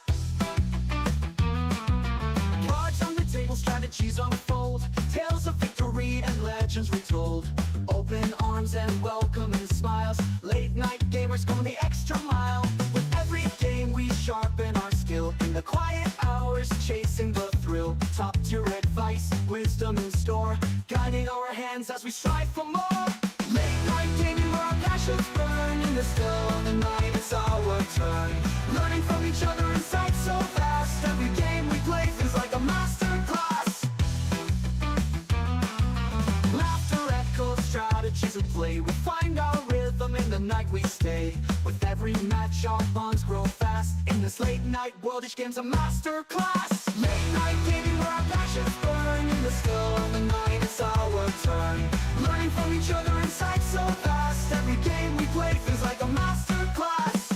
Cards on the table, strategies unfold. Tales of victory and legends retold. Open arms and welcoming smiles. Late night gamers going the extra mile. With every game we sharpen our skill. In the quiet hours chasing the thrill. Top tier advice, wisdom in store. Guiding our hands as we strive for more. Late night gaming where our passions burn. In the still of the night it's our turn. Learning from each other inside so fast. Every game we play feels like a master class. Laughter echoes, strategies at play. We find our rhythm in the night we stay. With every match our bonds grow fast. In this late night world each game's a master class. Late night gaming where our passions burn. In the still of the night it's our turn. Learning from each other inside so fast. Every game we play feels like a master class.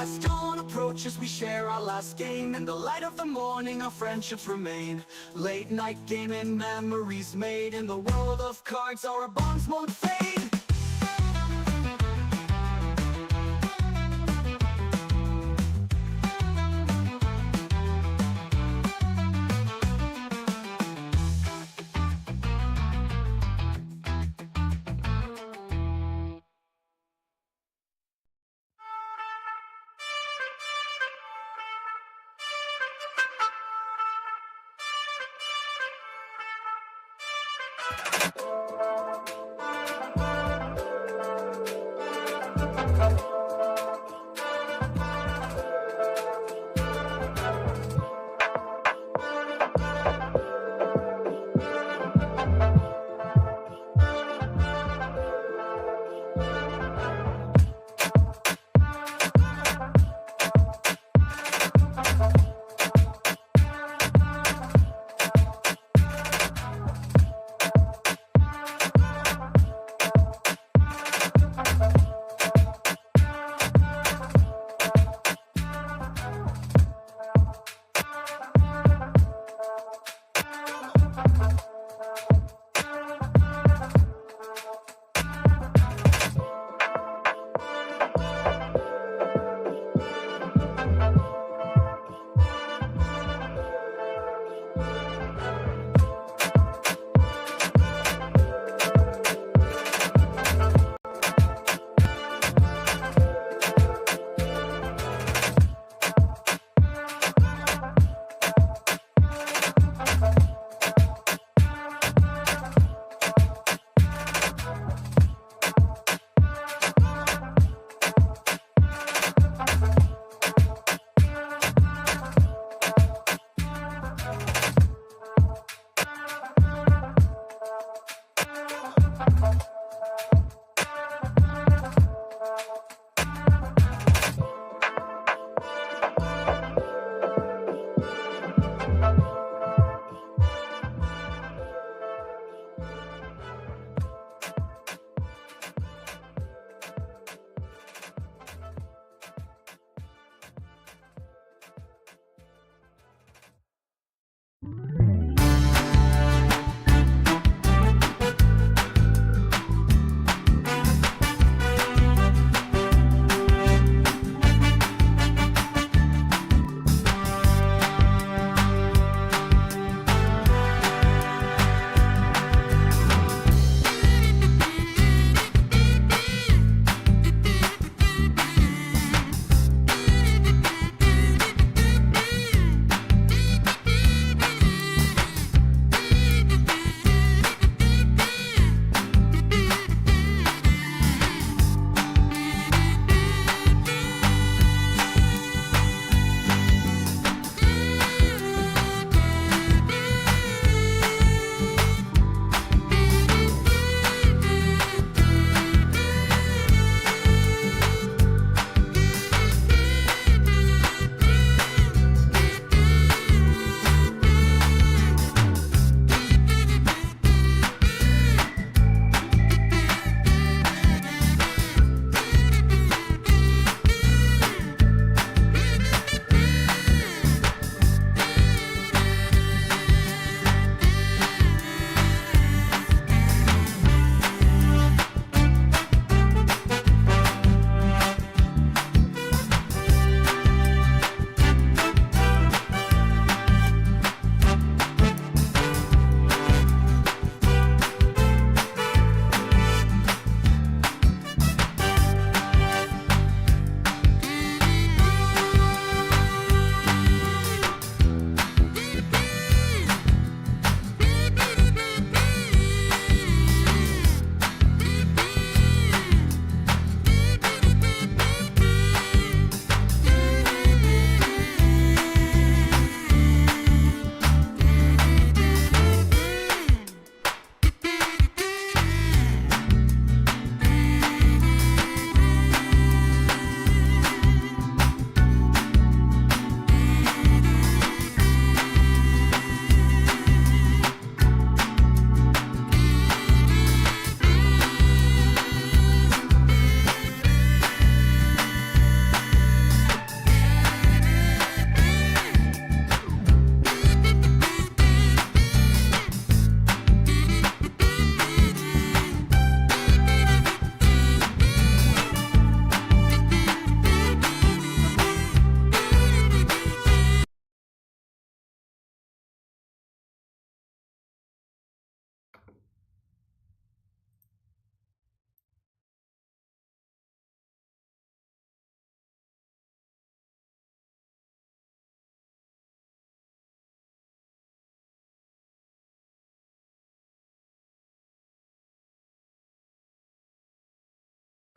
As dawn approaches we share our last game. In the light of the morning our friendships remain. Late night gaming memories made. In the world of cards our bonds won't fade.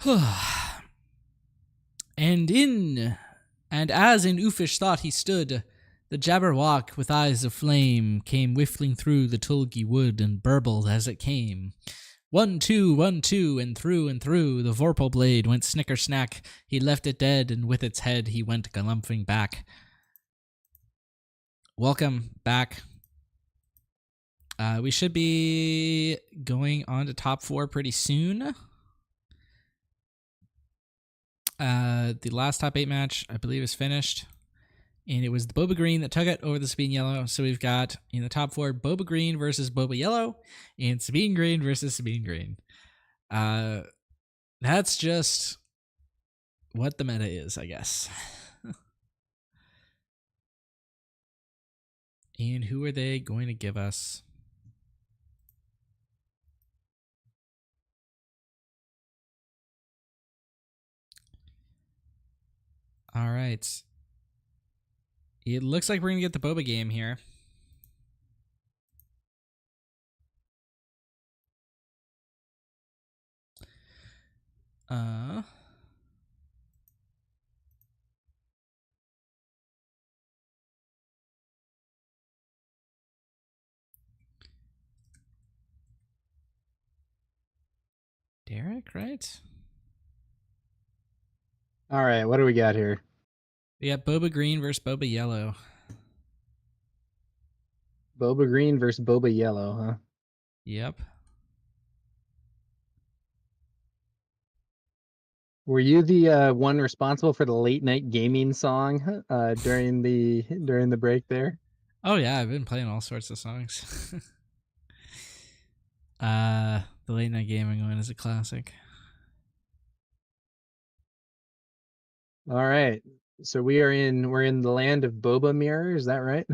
And as in uffish thought he stood, the Jabberwock with eyes of flame came whiffling through the tulgey wood and burbled as it came. 1, 2, 1, 2, and through the Vorpal blade went snicker snack. He left it dead, and with its head he went galumphing back. Welcome back. We should be going on to top 4 pretty soon. The last top 8 match, I believe, is finished. And it was the Boba Green that took it over the Sabine Yellow. So we've got in the top 4, Boba Green versus Boba Yellow, and Sabine Green versus Sabine Green. That's just what the meta is, I guess. And who are they going to give us? All right. It looks like we're going to get the Boba game here. Derek, right? All right, what do we got here? We got Boba Green versus Boba Yellow. Boba Green versus Boba Yellow, huh? Yep. Were you the one responsible for the late night gaming song during the break there? Oh yeah, I've been playing all sorts of songs. The late night gaming one is a classic. All right. So we're in the land of Boba Mirror, is that right?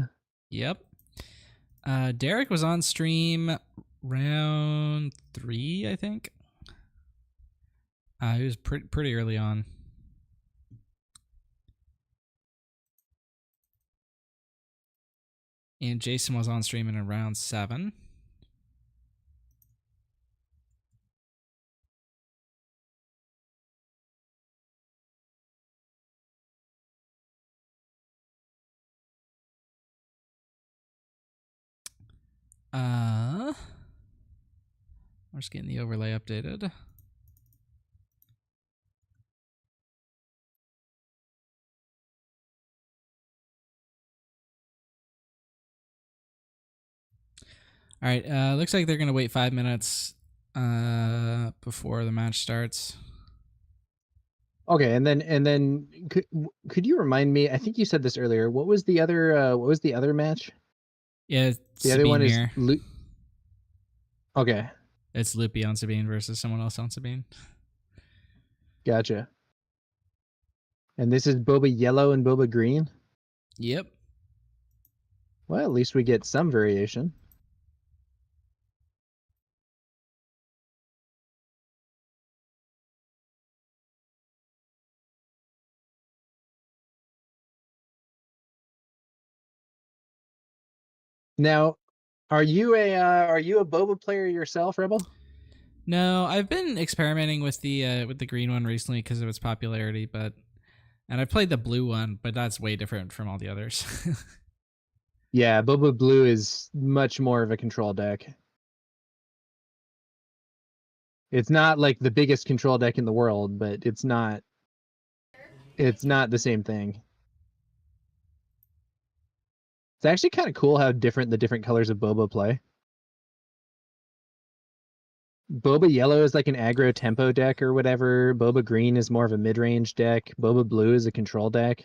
Yep. Derek was on stream round 3, I think. He was pretty early on. And Jason was on stream in round 7. We're just getting the overlay updated. All right, looks like they're going to wait 5 minutes before the match starts. Okay, and then could you remind me? I think you said this earlier. What was the other match? Yeah, The Sabine other one here. is Okay, It's Loopy on Sabine versus someone else on Sabine. gotcha. And this is Boba Yellow and Boba Green? Yep. Well, at least we get some variation. Now, are you a Boba player yourself, Rebel? No, I've been experimenting with the green one recently because of its popularity, and I played the blue one, but that's way different from all the others. Yeah, Boba Blue is much more of a control deck. It's not like the biggest control deck in the world, but it's not the same thing. It's actually kind of cool how different the different colors of Boba play. Boba Yellow is like an aggro tempo deck or whatever. Boba Green is more of a mid-range deck. Boba Blue is a control deck.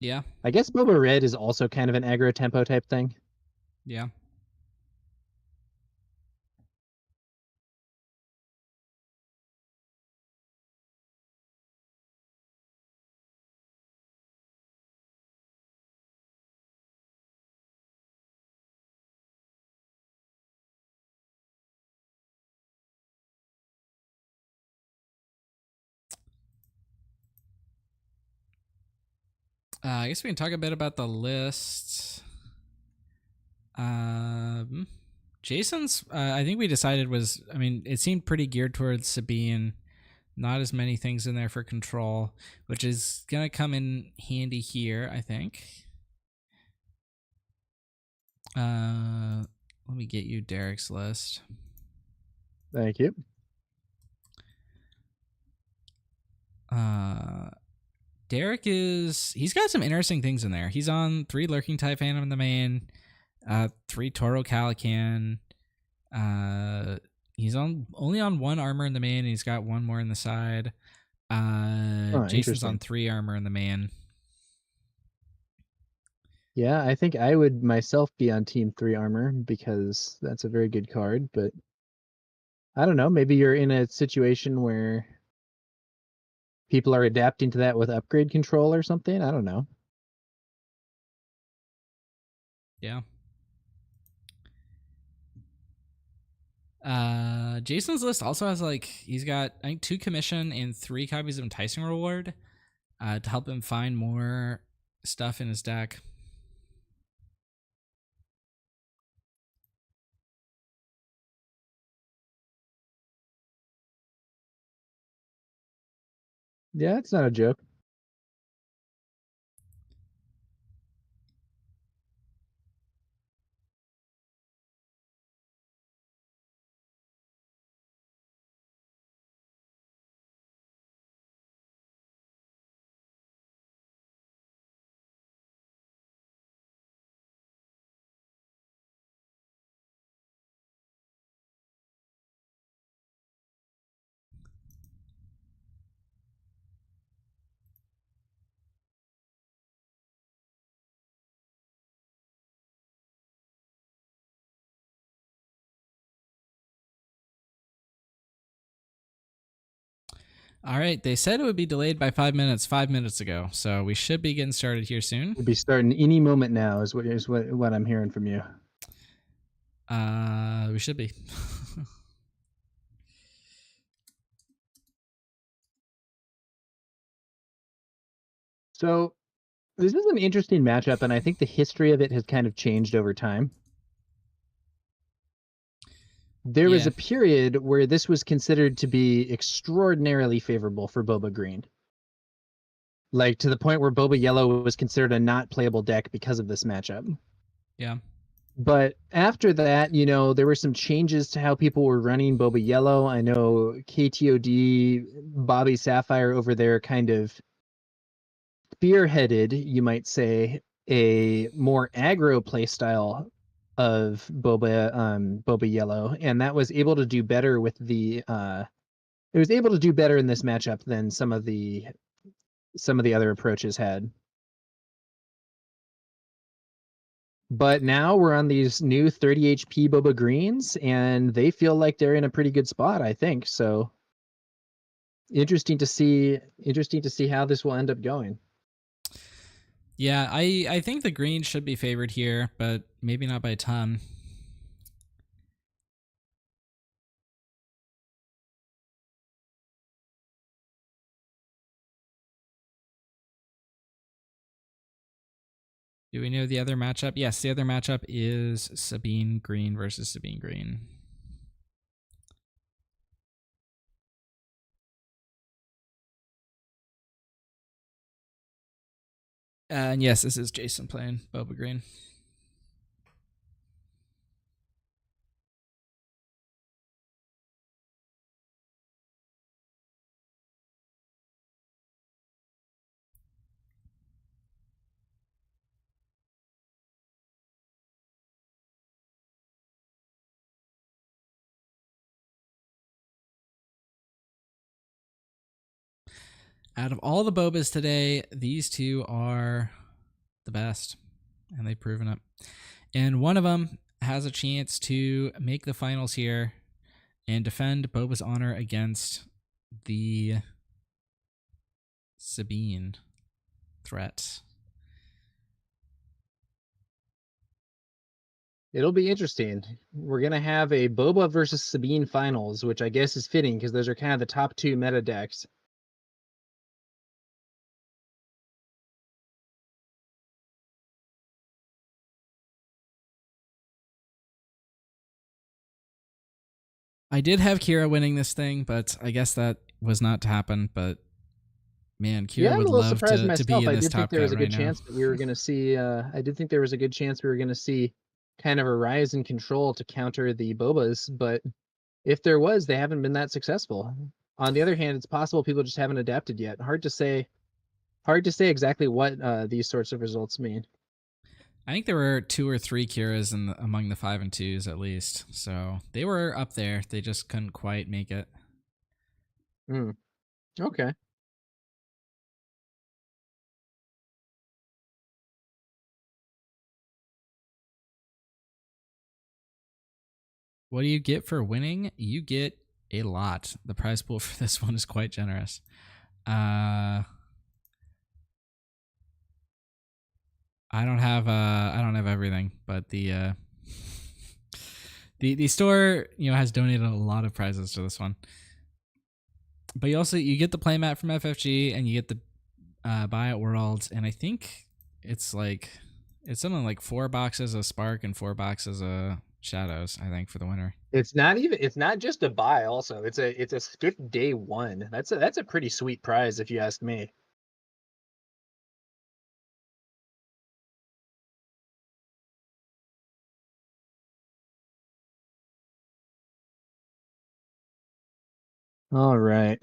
Yeah. I guess Boba Red is also kind of an aggro tempo type thing. Yeah. I guess we can talk a bit about the list. Jason's, I think we decided it seemed pretty geared towards Sabine. Not as many things in there for control, which is going to come in handy here, I think. Let me get you Derek's list. Thank you. Derek he's got some interesting things in there. He's on 3 Lurking Type Phantom in the main, 3 Toro Calican. He's only on 1 armor in the main, and he's got 1 more in the side. Jason's on 3 armor in the main. Yeah, I think I would myself be on team 3 armor because that's a very good card, but I don't know, maybe you're in a situation where people are adapting to that with upgrade control or something. I don't know. Yeah. Jason's list also has he's got I think 2 commission and 3 copies of Enticing Reward to help him find more stuff in his deck. Yeah, it's not a joke. All right, they said it would be delayed by 5 minutes 5 minutes ago, so we should be getting started here soon. We'll be starting any moment now is what I'm hearing from you. We should be. So this is an interesting matchup, and I think the history of it has kind of changed over time. There was a period where this was considered to be extraordinarily favorable for Boba Green. Like to the point where Boba Yellow was considered a not playable deck because of this matchup. Yeah. But after that, there were some changes to how people were running Boba Yellow. I know KTOD, Bobby Sapphire over there kind of spearheaded, you might say, a more aggro playstyle of Boba Yellow, and that was able to do better with it was able to do better in this matchup than some of the other approaches had. But now we're on these new 30 HP Boba Greens, and they feel like they're in a pretty good spot, I think. So interesting to see how this will end up going. Yeah, I think the green should be favored here, but maybe not by a ton. Do we know the other matchup? Yes, the other matchup is Sabine Green versus Sabine Green. And yes, this is Jason playing Boba Green. Out of all the Bobas today, these 2 are the best, and they've proven it. And one of them has a chance to make the finals here and defend Boba's honor against the Sabine threat. It'll be interesting. We're going to have a Boba versus Sabine finals, which I guess is fitting because those are kind of the top 2 meta decks. I did have Kira winning this thing, but I guess that was not to happen, but man, Kira Yeah, I'm would a little love surprised to be myself. in I this did think top there was cut a right good now. chance that we were going to see. I did think there was a good chance we were going to see kind of a rise in control to counter the Bobas, but if there was, they haven't been that successful. On the other hand, it's possible people just haven't adapted yet. Hard to say. Hard to say exactly what these sorts of results mean. I think there were 2 or 3 Kiras among the 5 and 2s at least, so they were up there. They just couldn't quite make it. Okay. What do you get for winning? You get a lot. The prize pool for this one is quite generous. I don't have everything, but the the store, has donated a lot of prizes to this one. But you get the playmat from FFG, and you get the buyout worlds, and I think it's something like 4 boxes of Spark and 4 boxes of Shadows, I think, for the winner. It's not just a buy. Also, it's a strict day one. That's a pretty sweet prize if you ask me. All right.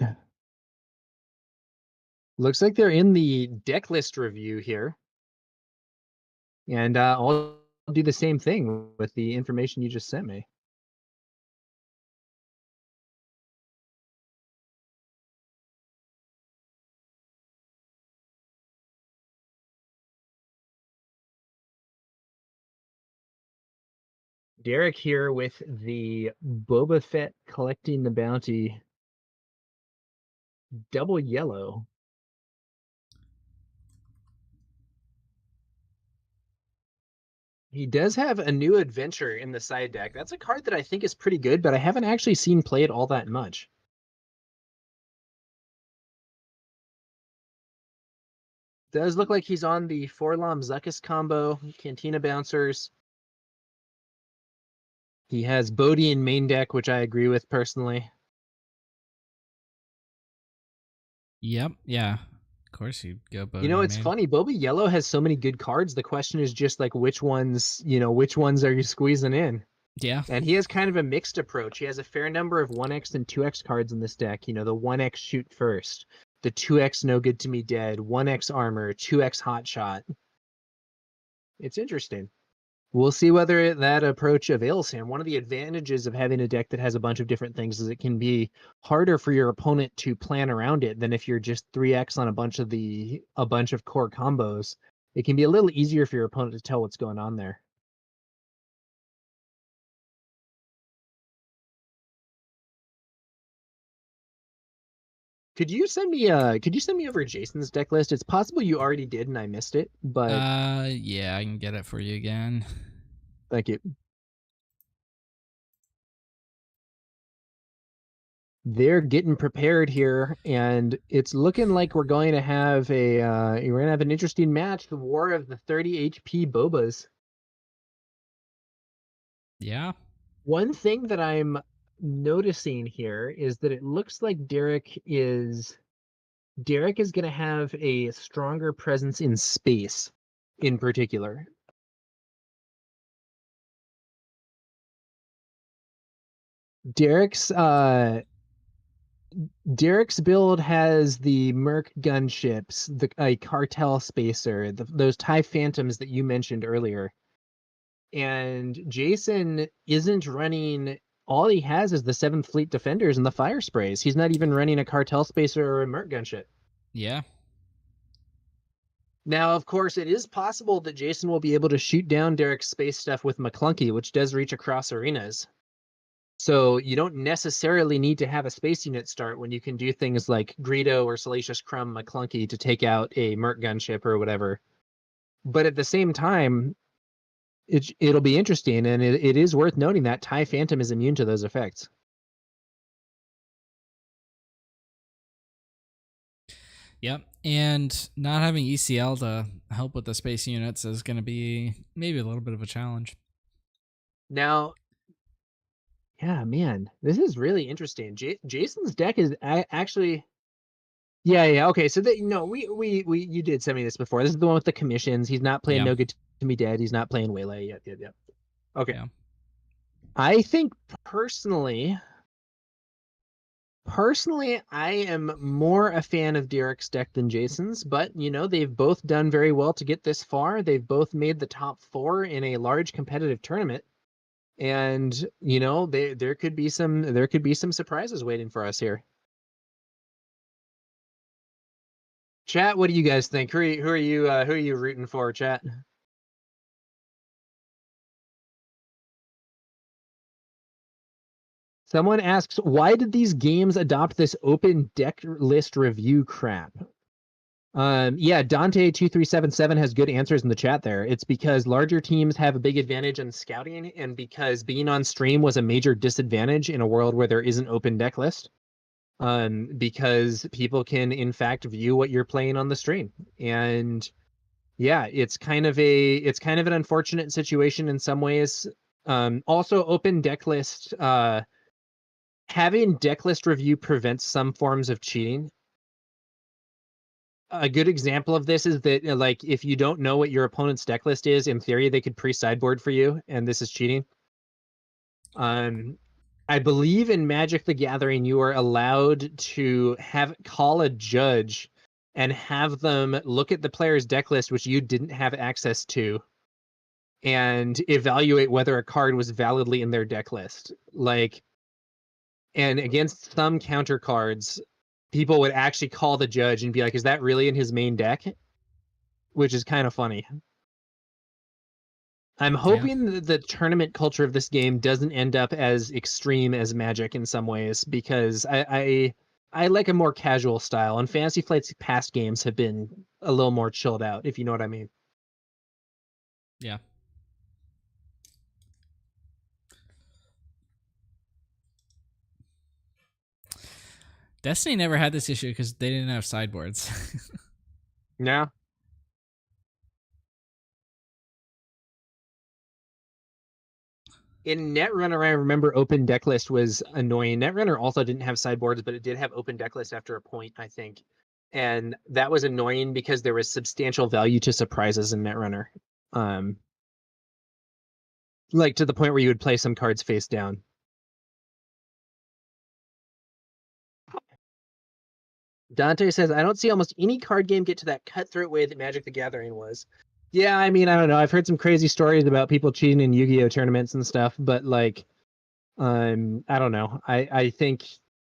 Looks like they're in the deck list review here. And I'll do the same thing with the information you just sent me. Derek here with the Boba Fett collecting the bounty double yellow. He does have a new adventure in the side deck. That's a card that I think is pretty good, but I haven't actually seen played all that much. Does look like he's on the Forlom Zuckus combo, Cantina Bouncers. He has Bodhi in main deck, which I agree with personally. Yep, yeah. Of course you'd go Bodhi. It's funny. Boba Yellow has so many good cards. The question is just like which ones are you squeezing in? Yeah. And he has kind of a mixed approach. He has a fair number of 1x and 2x cards in this deck. The 1x shoot first, the 2x no good to me dead, 1x armor, 2x hot shot. It's interesting. We'll see whether that approach avails him. One of the advantages of having a deck that has a bunch of different things is it can be harder for your opponent to plan around it than if you're just 3x on a bunch of core combos. It can be a little easier for your opponent to tell what's going on there. Could you send me over Jason's deck list? It's possible you already did and I missed it, but yeah, I can get it for you again. Thank you. They're getting prepared here, and it's looking like we're going to have an interesting match, the War of the 30 HP Bobas. Yeah. One thing that I'm noticing here is that it looks like Derek is going to have a stronger presence in space in particular. Derek's build has the Merc gunships, a cartel spacer, those TIE Phantoms that you mentioned earlier. And Jason isn't running. All he has is the 7th Fleet Defenders and the fire sprays. He's not even running a cartel spacer or a Merc gunship. Yeah. Now, of course, it is possible that Jason will be able to shoot down Derek's space stuff with McClunky, which does reach across arenas. So you don't necessarily need to have a space unit start when you can do things like Greedo or Salacious Crumb McClunky to take out a Merc gunship or whatever. But at the same time, it'll be interesting, and it is worth noting that TIE Phantom is immune to those effects. Yep, and not having ECL to help with the space units is going to be maybe a little bit of a challenge. Now, Yeah, man, this is really interesting. Jason's deck is actually. Yeah. Okay, so that we you did send me this before. This is the one with the commissions. He's not playing Yeah. No Good to Me Dead. He's not playing Waylay yet. Yeah. Okay. Yeah. I think personally, I am more a fan of Derek's deck than Jason's, but they've both done very well to get this far. They've both made the top 4 in a large competitive tournament. And there could be some surprises waiting for us here. Chat, what do you guys think? Who are you rooting for, chat? Someone asks, why did these games adopt this open deck list review crap? Yeah, Dante2377 has good answers in the chat there. It's because larger teams have a big advantage in scouting, and because being on stream was a major disadvantage in a world where there isn't open deck list. Because people can in fact view what you're playing on the stream. And yeah, it's kind of an unfortunate situation in some ways. Also open deck list, having deck list review prevents some forms of cheating. A good example of this is that like if you don't know what your opponent's deck list is, in theory they could pre-sideboard for you, and this is cheating. I believe in Magic the Gathering, you are allowed to call a judge and have them look at the player's deck list, which you didn't have access to, and evaluate whether a card was validly in their deck list. And against some counter cards, people would actually call the judge and be like, is that really in his main deck? Which is kind of funny. I'm hoping that the tournament culture of this game doesn't end up as extreme as Magic in some ways, because I like a more casual style, and Fantasy Flight's past games have been a little more chilled out, if you know what I mean. Yeah. Destiny never had this issue because they didn't have sideboards. Yeah. In Netrunner, I remember open deck list was annoying. Netrunner also didn't have sideboards, but it did have open deck list after a point, I think. And that was annoying because there was substantial value to surprises in Netrunner. Like to the point where you would play some cards face down. Dante says, I don't see almost any card game get to that cutthroat way that Magic the Gathering was. Yeah, I mean, I don't know. I've heard some crazy stories about people cheating in Yu-Gi-Oh tournaments and stuff, but like, I don't know. I think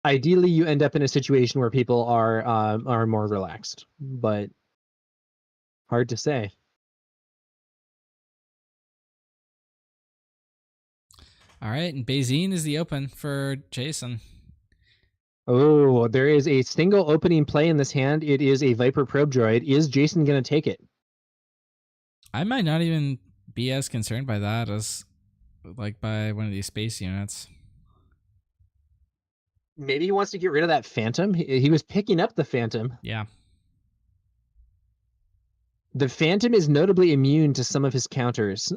ideally you end up in a situation where people are more relaxed, but hard to say. All right, and Bayzine is the open for Jason. Oh, there is a single opening play in this hand. It is a Viper Probe Droid. Is Jason going to take it? I might not even be as concerned by that as like by one of these space units. Maybe he wants to get rid of that Phantom. He was picking up the Phantom. Yeah. The Phantom is notably immune to some of his counters.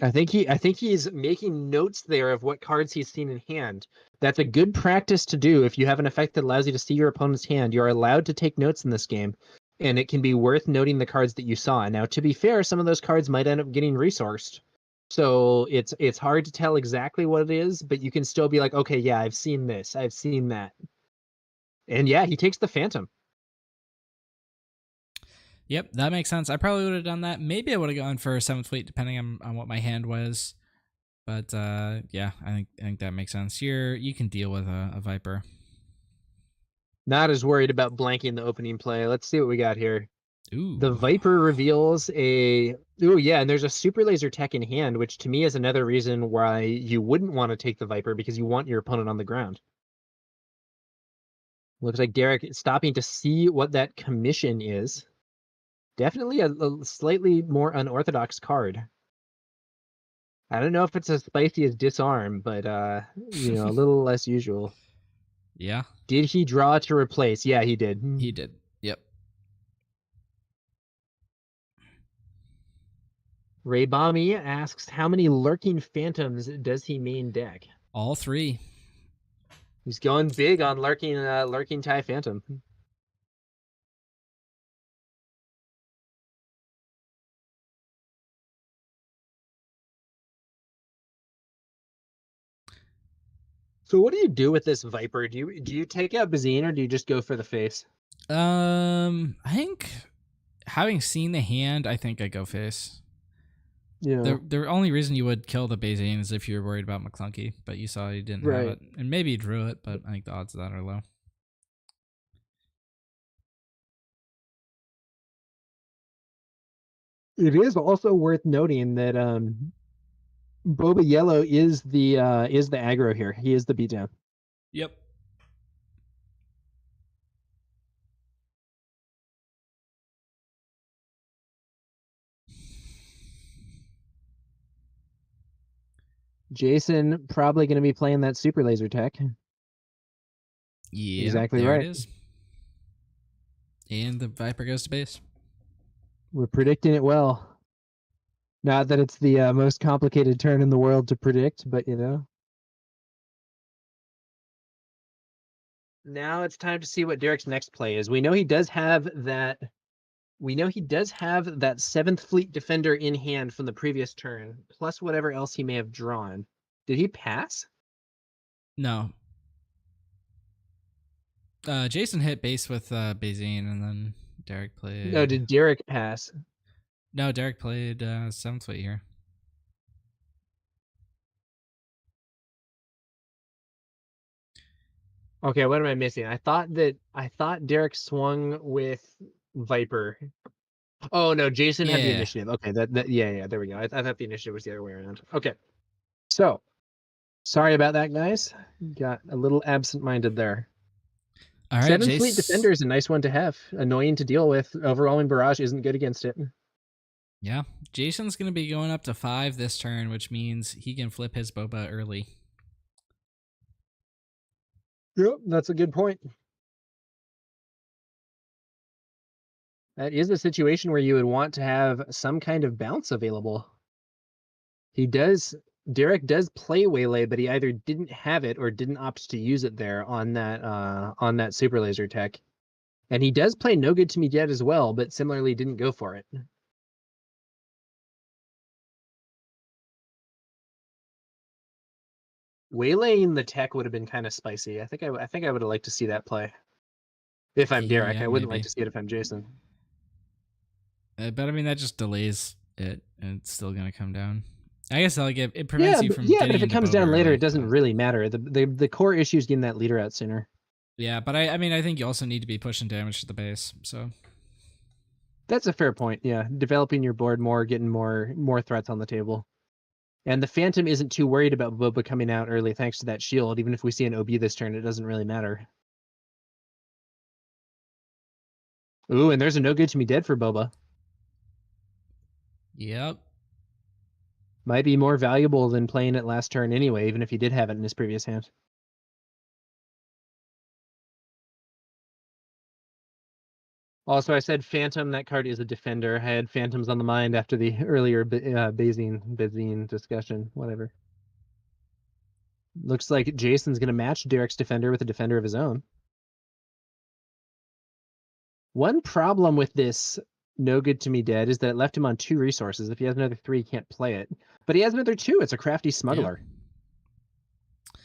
I think he's making notes there of what cards he's seen in hand. That's a good practice to do. If you have an effect that allows you to see your opponent's hand, you're allowed to take notes in this game, and it can be worth noting the cards that you saw. Now, to be fair, some of those cards might end up getting resourced, so it's hard to tell exactly what it is, but you can still be like, okay, yeah, I've seen this, I've seen that. And yeah, he takes the Phantom. Yep, that makes sense. I probably would have done that. Maybe I would have gone for 7th Fleet, depending on what my hand was. But yeah, I think that makes sense. You can deal with a Viper. Not as worried about blanking the opening play. Let's see what we got here. Ooh. The Viper reveals a... Ooh, yeah, and there's a Super Laser Tech in hand, which to me is another reason why you wouldn't want to take the Viper, because you want your opponent on the ground. Looks like Derek is stopping to see what that commission is. Definitely a slightly more unorthodox card. I don't know if it's as spicy as Disarm, but a little less usual. Yeah. Did he draw to replace? Yeah, he did. He did. Yep. Ray Bommy asks, how many lurking phantoms does he main deck? All 3. He's going big on lurking TIE Phantom. So what do you do with this Viper? Do you take out Bazine or do you just go for the face? I think having seen the hand, I think I go face. Yeah. The only reason you would kill the Bazine is if you're worried about McClunky, but you saw he didn't have it. And maybe he drew it, but I think the odds of that are low. It is also worth noting that Boba Yellow is the aggro here. He is the beatdown. Yep. Jason probably going to be playing that super laser tech. Yeah, exactly there right. It is. And the Viper goes to base. We're predicting it well. Not that it's the most complicated turn in the world to predict, but you know. Now it's time to see what Derek's next play is. We know he does have that. We know he does have that 7th Fleet Defender in hand from the previous turn, plus whatever else he may have drawn. Did he pass? No. Jason hit base with Bazine, and then Derek played. No, did Derek pass? No, Derek played 7th Fleet here. Okay, what am I missing? I thought Derek swung with Viper. Oh no, Jason had the initiative. Okay, yeah, there we go. I thought the initiative was the other way around. Okay, so sorry about that, guys. Got a little absent-minded there. All right, 7th Fleet Defender is a nice one to have. Annoying to deal with. Overwhelming Barrage isn't good against it. Yeah, Jason's going to be going up to 5 this turn, which means he can flip his Boba early. Yep, that's a good point. That is a situation where you would want to have some kind of bounce available. Derek does play Waylay, but he either didn't have it or didn't opt to use it there on that super laser tech. And he does play No Good to Me Dead as well, but similarly didn't go for it. Waylaying the tech would have been kind of spicy. I think I would have liked to see that play. If I'm Derek, Yeah, I wouldn't maybe. like to see it if I'm Jason. But I mean, that just delays it, and it's still going to come down. I guess it prevents you from getting but if it comes Boba down later, early, it doesn't really matter. The core issue is getting that leader out sooner. Yeah, but I mean, I think you also need to be pushing damage to the base. So that's a fair point. Yeah, developing your board more, getting more threats on the table. And the Phantom isn't too worried about Boba coming out early thanks to that shield. Even if we see an OB this turn, it doesn't really matter. Ooh, and there's a No Good to Me Dead for Boba. Yep. Might be more valuable than playing it last turn anyway, even if he did have it in his previous hand. Also, I said Phantom. That card is a defender. I had Phantoms on the mind after the earlier Bazine discussion. Whatever. Looks like Jason's going to match Derek's defender with a defender of his own. One problem with this No Good to Me Dead is that it left him on 2 resources. If he has another 3, he can't play it. But he has another 2. It's a Crafty Smuggler. Yeah.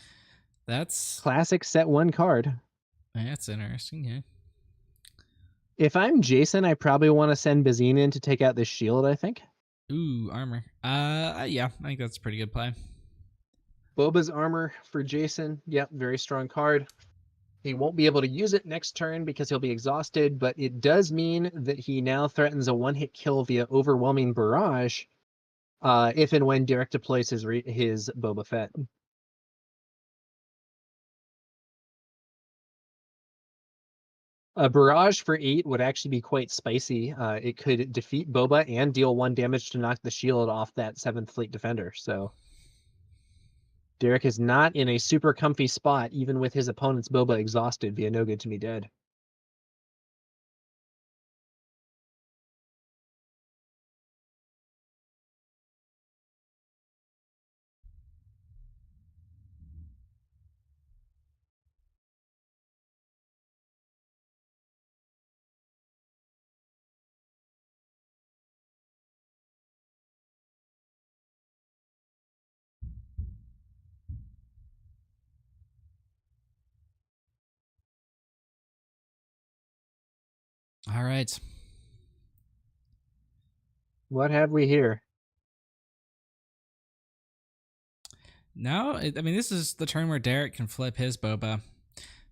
That's classic set 1 card. That's interesting, yeah. If I'm Jason, I probably want to send Bazine in to take out this shield, I think. Ooh, armor. Yeah, I think that's a pretty good play. Boba's armor for Jason. Yep, very strong card. He won't be able to use it next turn because he'll be exhausted, but it does mean that he now threatens a 1-hit kill via Overwhelming Barrage if and when Derek deploys his Boba Fett. A Barrage for 8 would actually be quite spicy. It could defeat Boba and deal 1 damage to knock the shield off that 7th Fleet Defender. So Derek is not in a super comfy spot, even with his opponent's Boba exhausted via No Good to Me Dead. All right. What have we here? Now, I mean, this is the turn where Derek can flip his Boba,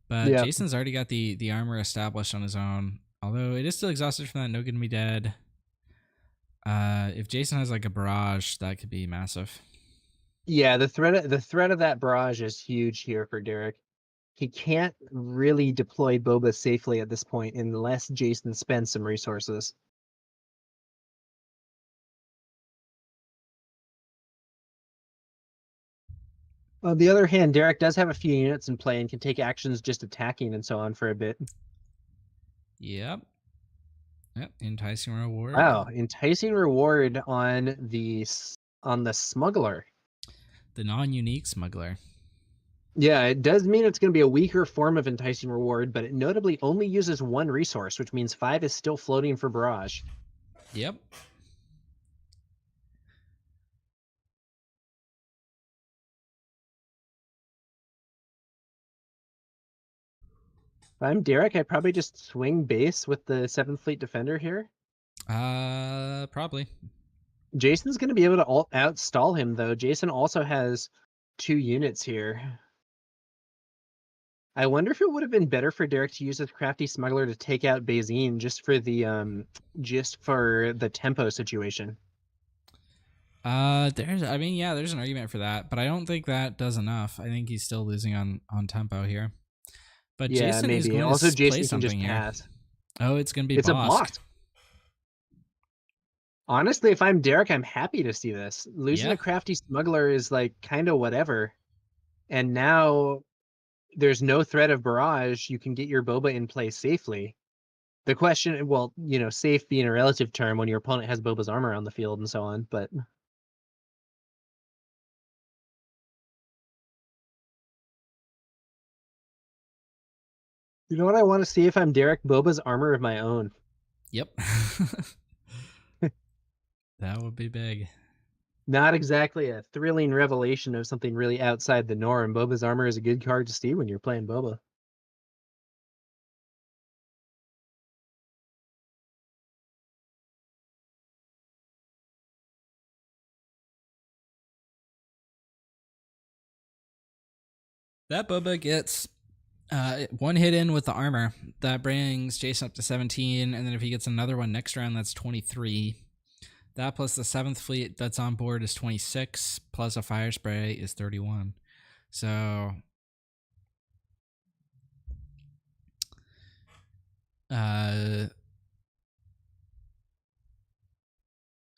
but Yeah. Jason's already got the armor established on his own. Although it is still exhausted from that No Good Me Dead. If Jason has like a barrage, that could be massive. Yeah, the threat of that barrage is huge here for Derek. He can't really deploy Boba safely at this point unless Jason spends some resources. On the other hand, Derek does have a few units in play and can take actions just attacking and so on for a bit. Yep. Enticing reward. Wow, enticing reward on the smuggler. The non-unique smuggler. Yeah, it does mean it's going to be a weaker form of enticing reward, but it notably only uses one resource, which means 5 is still floating for barrage. Yep. If I'm Derek, I probably just swing base with the 7th Fleet Defender here. Probably. Jason's going to be able to outstall him, though. Jason also has 2 units here. I wonder if it would have been better for Derek to use his crafty smuggler to take out Bazine just for the tempo situation. There's an argument for that, but I don't think that does enough. I think he's still losing on tempo here. But Yeah, Jason maybe. is going Also, to Jason play can something just here. pass. Oh, it's going to be It's Bosk. a Bosk. Honestly, if I'm Derek, I'm happy to see this. Losing a crafty smuggler is like kind of whatever. And now there's no threat of barrage. You can get your Boba in place safely. The question, well, safe being a relative term when your opponent has Boba's armor on the field and so on, but you know what I want to see if I'm Derek? Boba's armor of my own. Yep. That would be big. Not exactly a thrilling revelation of something really outside the norm. Boba's armor is a good card to see when you're playing Boba. That Boba gets one hit in with the armor. That brings Jason up to 17, and then if he gets another one next round, that's 23. That plus the 7th fleet that's on board is 26, plus a fire spray is 31. So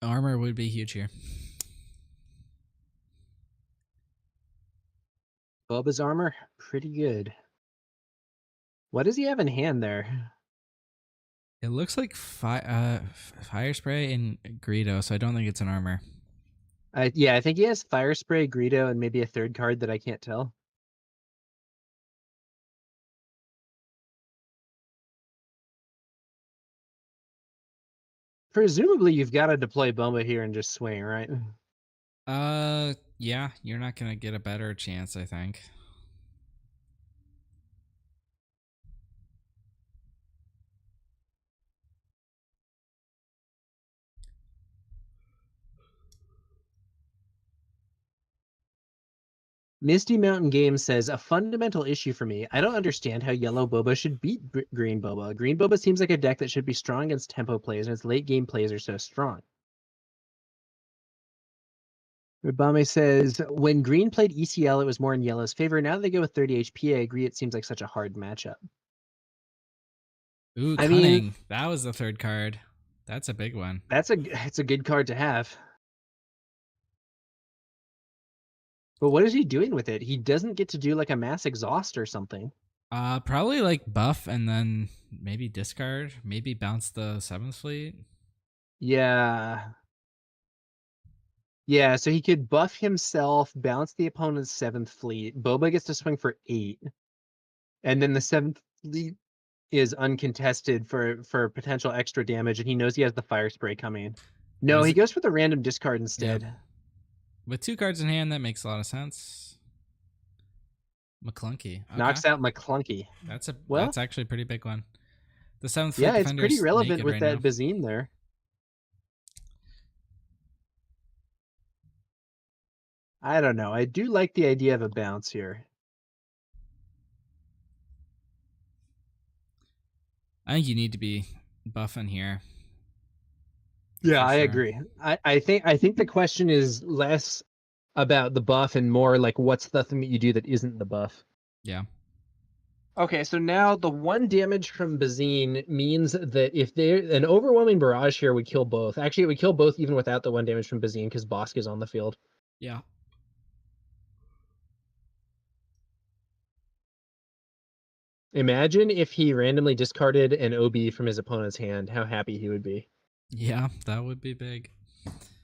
armor would be huge here. Boba's armor, pretty good. What does he have in hand there? It looks like fire spray and Greedo, so I don't think it's an armor. Yeah, I think he has fire spray, Greedo, and maybe a third card that I can't tell. Presumably, you've got to deploy Boba here and just swing, right? Yeah, you're not gonna get a better chance, I think. Misty Mountain Games says, a fundamental issue for me. I don't understand how yellow Boba should beat green Boba. Green Boba seems like a deck that should be strong against tempo plays, and its late game plays are so strong. Ribame says, when green played ECL, it was more in yellow's favor. Now that they go with 30 HP, I agree it seems like such a hard matchup. Ooh, I Cunning. mean, that was the third card. That's a big one. It's a good card to have. But what is he doing with it? He doesn't get to do like a mass exhaust or something. Probably like buff and then maybe discard, maybe bounce the 7th fleet. Yeah. Yeah, so he could buff himself, bounce the opponent's 7th fleet. Boba gets to swing for 8. And then the 7th fleet is uncontested for potential extra damage, and he knows he has the fire spray coming. No, he goes for the random discard instead. Yep. With 2 cards in hand, that makes a lot of sense. McClunky. Okay. Knocks out McClunky. That's actually a pretty big one. The 7th Yeah, foot it's pretty defender's relevant naked with right that now. Bazine there. I don't know. I do like the idea of a bounce here. I think you need to be buffing here. Yeah, for I sure. agree. I think the question is less about the buff and more like what's the thing that you do that isn't the buff. Yeah. Okay, so now the 1 damage from Bazine means that if an overwhelming barrage here would kill both. Actually, it would kill both even without the 1 damage from Bazine because Bosk is on the field. Yeah. Imagine if he randomly discarded an OB from his opponent's hand, how happy he would be. Yeah, that would be big.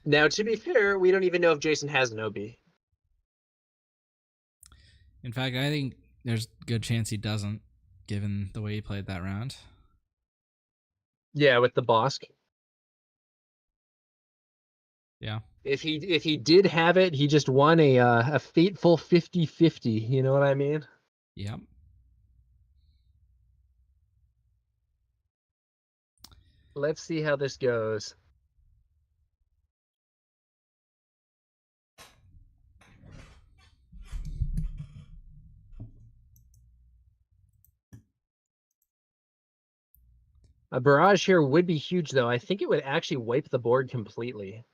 Now, to be fair, we don't even know if Jason has an OB. In fact, I think there's a good chance he doesn't, given the way he played that round. Yeah, with the Bosk. Yeah. If he did have it, he just won a fateful 50-50. You know what I mean? Yep. Let's see how this goes. A barrage here would be huge, though. I think it would actually wipe the board completely.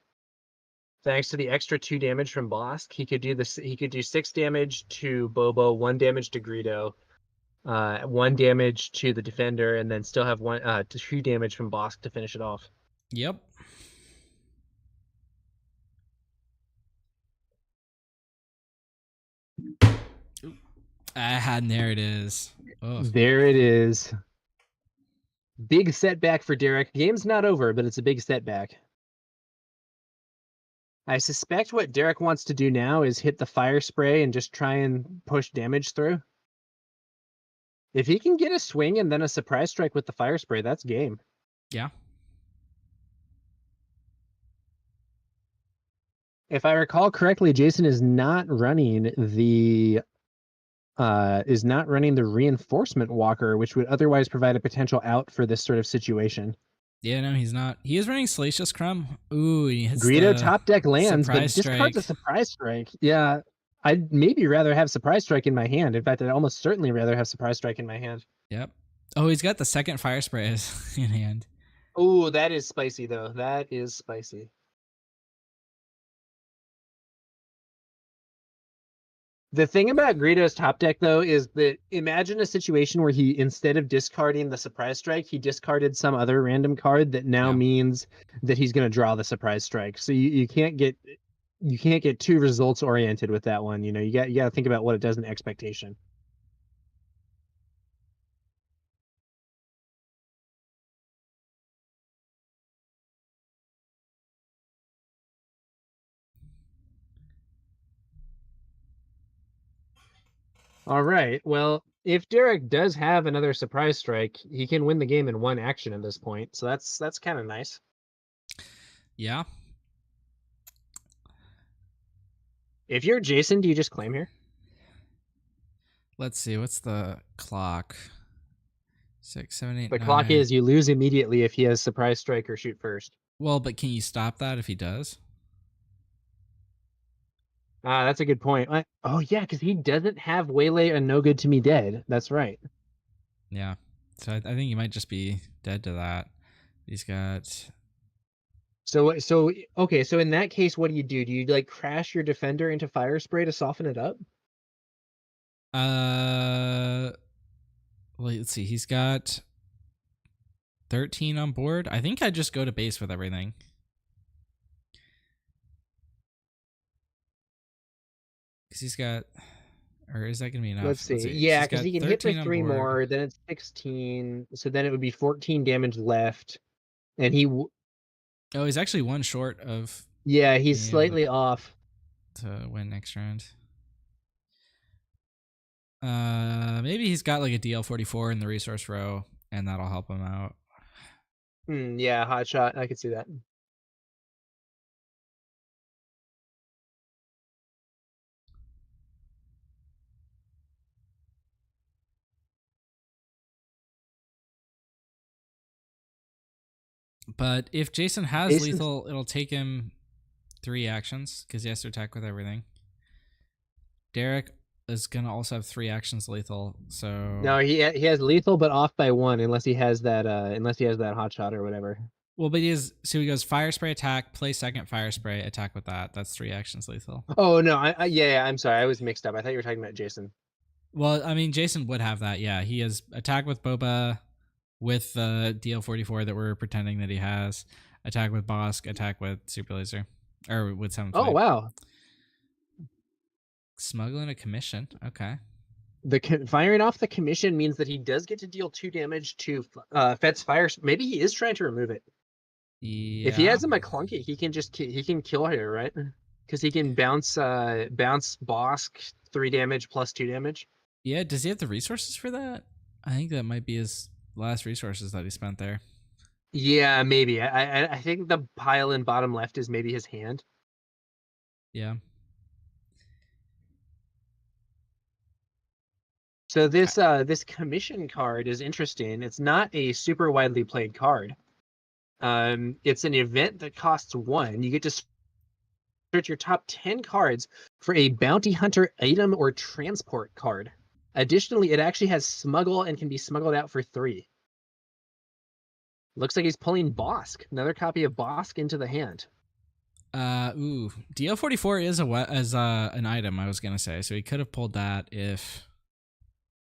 Thanks to the extra 2 damage from Bosk, he could do this. He could do 6 damage to Bobo, 1 damage to Greedo, 1 damage to the defender, and then still have 2 damage from Bosk to finish it off. Yep. And there it is. Ugh. There it is. Big setback for Derek. Game's not over, but it's a big setback. I suspect what Derek wants to do now is hit the fire spray and just try and push damage through. If he can get a swing and then a surprise strike with the fire spray, that's game. Yeah. If I recall correctly, Jason is not running the reinforcement walker, which would otherwise provide a potential out for this sort of situation. Yeah, no, he's not. He is running Salacious Crumb. Ooh, he hits Greedo the top deck lands, but surprise discards a strike. surprise strike. Yeah, I'd maybe rather have surprise strike in my hand. In fact, I'd almost certainly rather have surprise strike in my hand. Yep. Oh, he's got the second fire spray in hand. Oh, that is spicy, though. That is spicy. The thing about Greedo's top deck, though, is that imagine a situation where he, instead of discarding the surprise strike, he discarded some other random card that now means that he's going to draw the surprise strike. So you can't get too results oriented with that one. You know, you got to think about what it does in expectation. All right. Well, if Derek does have another surprise strike, he can win the game in 1 action at this point. So that's kind of nice. Yeah. If you're Jason, do you just claim here? Let's see. What's the clock? 6, 7, 8, The 9. clock is you lose immediately if he has surprise strike or shoot first. Well, but can you stop that if he does? That's a good point. Oh yeah, because he doesn't have Waylay and No Good to Me Dead. That's right. Yeah. So I think he might just be dead to that. He's got. So okay. So in that case, what do? Do you like crash your defender into fire spray to soften it up? Let's see. He's got 13 on board. I think I'd just go to base with everything. Because he's got. Or is that going to be enough? Let's see. Yeah, because he can hit for 3 board. more. Then it's 16. So then it would be 14 damage left. And Oh, he's actually 1 short of. Yeah, he's slightly off to win next round. Maybe he's got like a DL44 in the resource row, and that'll help him out. Yeah, hot shot. I could see that. But if Jason has Jason's- lethal, it'll take him 3 actions because he has to attack with everything. Derek is gonna also have 3 actions lethal, so No, he has lethal, but off by 1 unless he has that hot shot or whatever. well, but he goes fire spray attack, play second fire spray attack with that. That's 3 actions lethal. Oh no, yeah, I'm sorry, I was mixed up. I thought you were talking about Jason. Well, I mean, Jason would have that. Yeah, he has attack with Boba, with the DL44 that we're pretending that he has. Attack with Bosk, attack with Super Laser, or with 7 Oh wow, Smuggling a commission. Okay. firing off the commission means that he does get to deal 2 damage to Fet's fire. Maybe he is trying to remove it. Yeah. If he has him a clunky, he can kill her, right? Because he can bounce Bosk 3 damage plus 2 damage. Yeah. Does he have the resources for that? I think that might be his last resources that he spent there. Yeah, maybe. I think the pile in bottom left is maybe his hand. Yeah. So this commission card is interesting. It's not a super widely played card. It's an event that costs 1. You get to search your top 10 cards for a bounty hunter item or transport card. Additionally, it actually has smuggle and can be smuggled out for 3. Looks like he's pulling Bosk, another copy of Bosk into the hand. Ooh, DL44 is an item, I was gonna say, so he could have pulled that if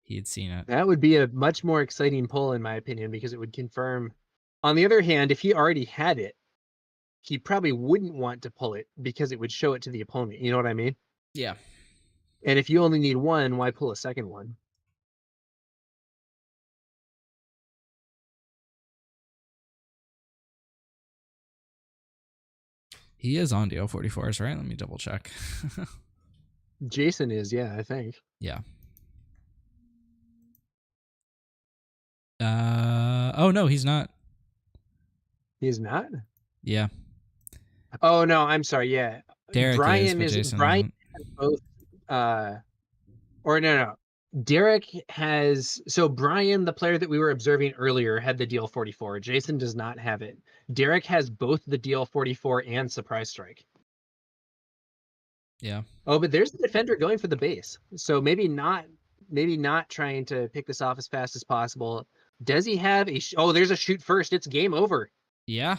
he had seen it. That would be a much more exciting pull, in my opinion, because it would confirm. On the other hand, if he already had it, he probably wouldn't want to pull it because it would show it to the opponent. You know what I mean? Yeah. And if you only need 1, why pull a second one? He is on DL44s, right? Let me double check. Jason is, yeah, I think. Yeah. Oh no, he's not. He's not? Yeah. Oh no, I'm sorry, yeah. Derek Brian is, but Jason Brian isn't. has both or no. Derek has, so Brian, the player that we were observing earlier, had the DL44. Jason does not have it. Derek has both the DL44 and Surprise Strike. Yeah. Oh, but there's the defender going for the base. So maybe not trying to pick this off as fast as possible. Does he have a there's a shoot first. It's game over. Yeah.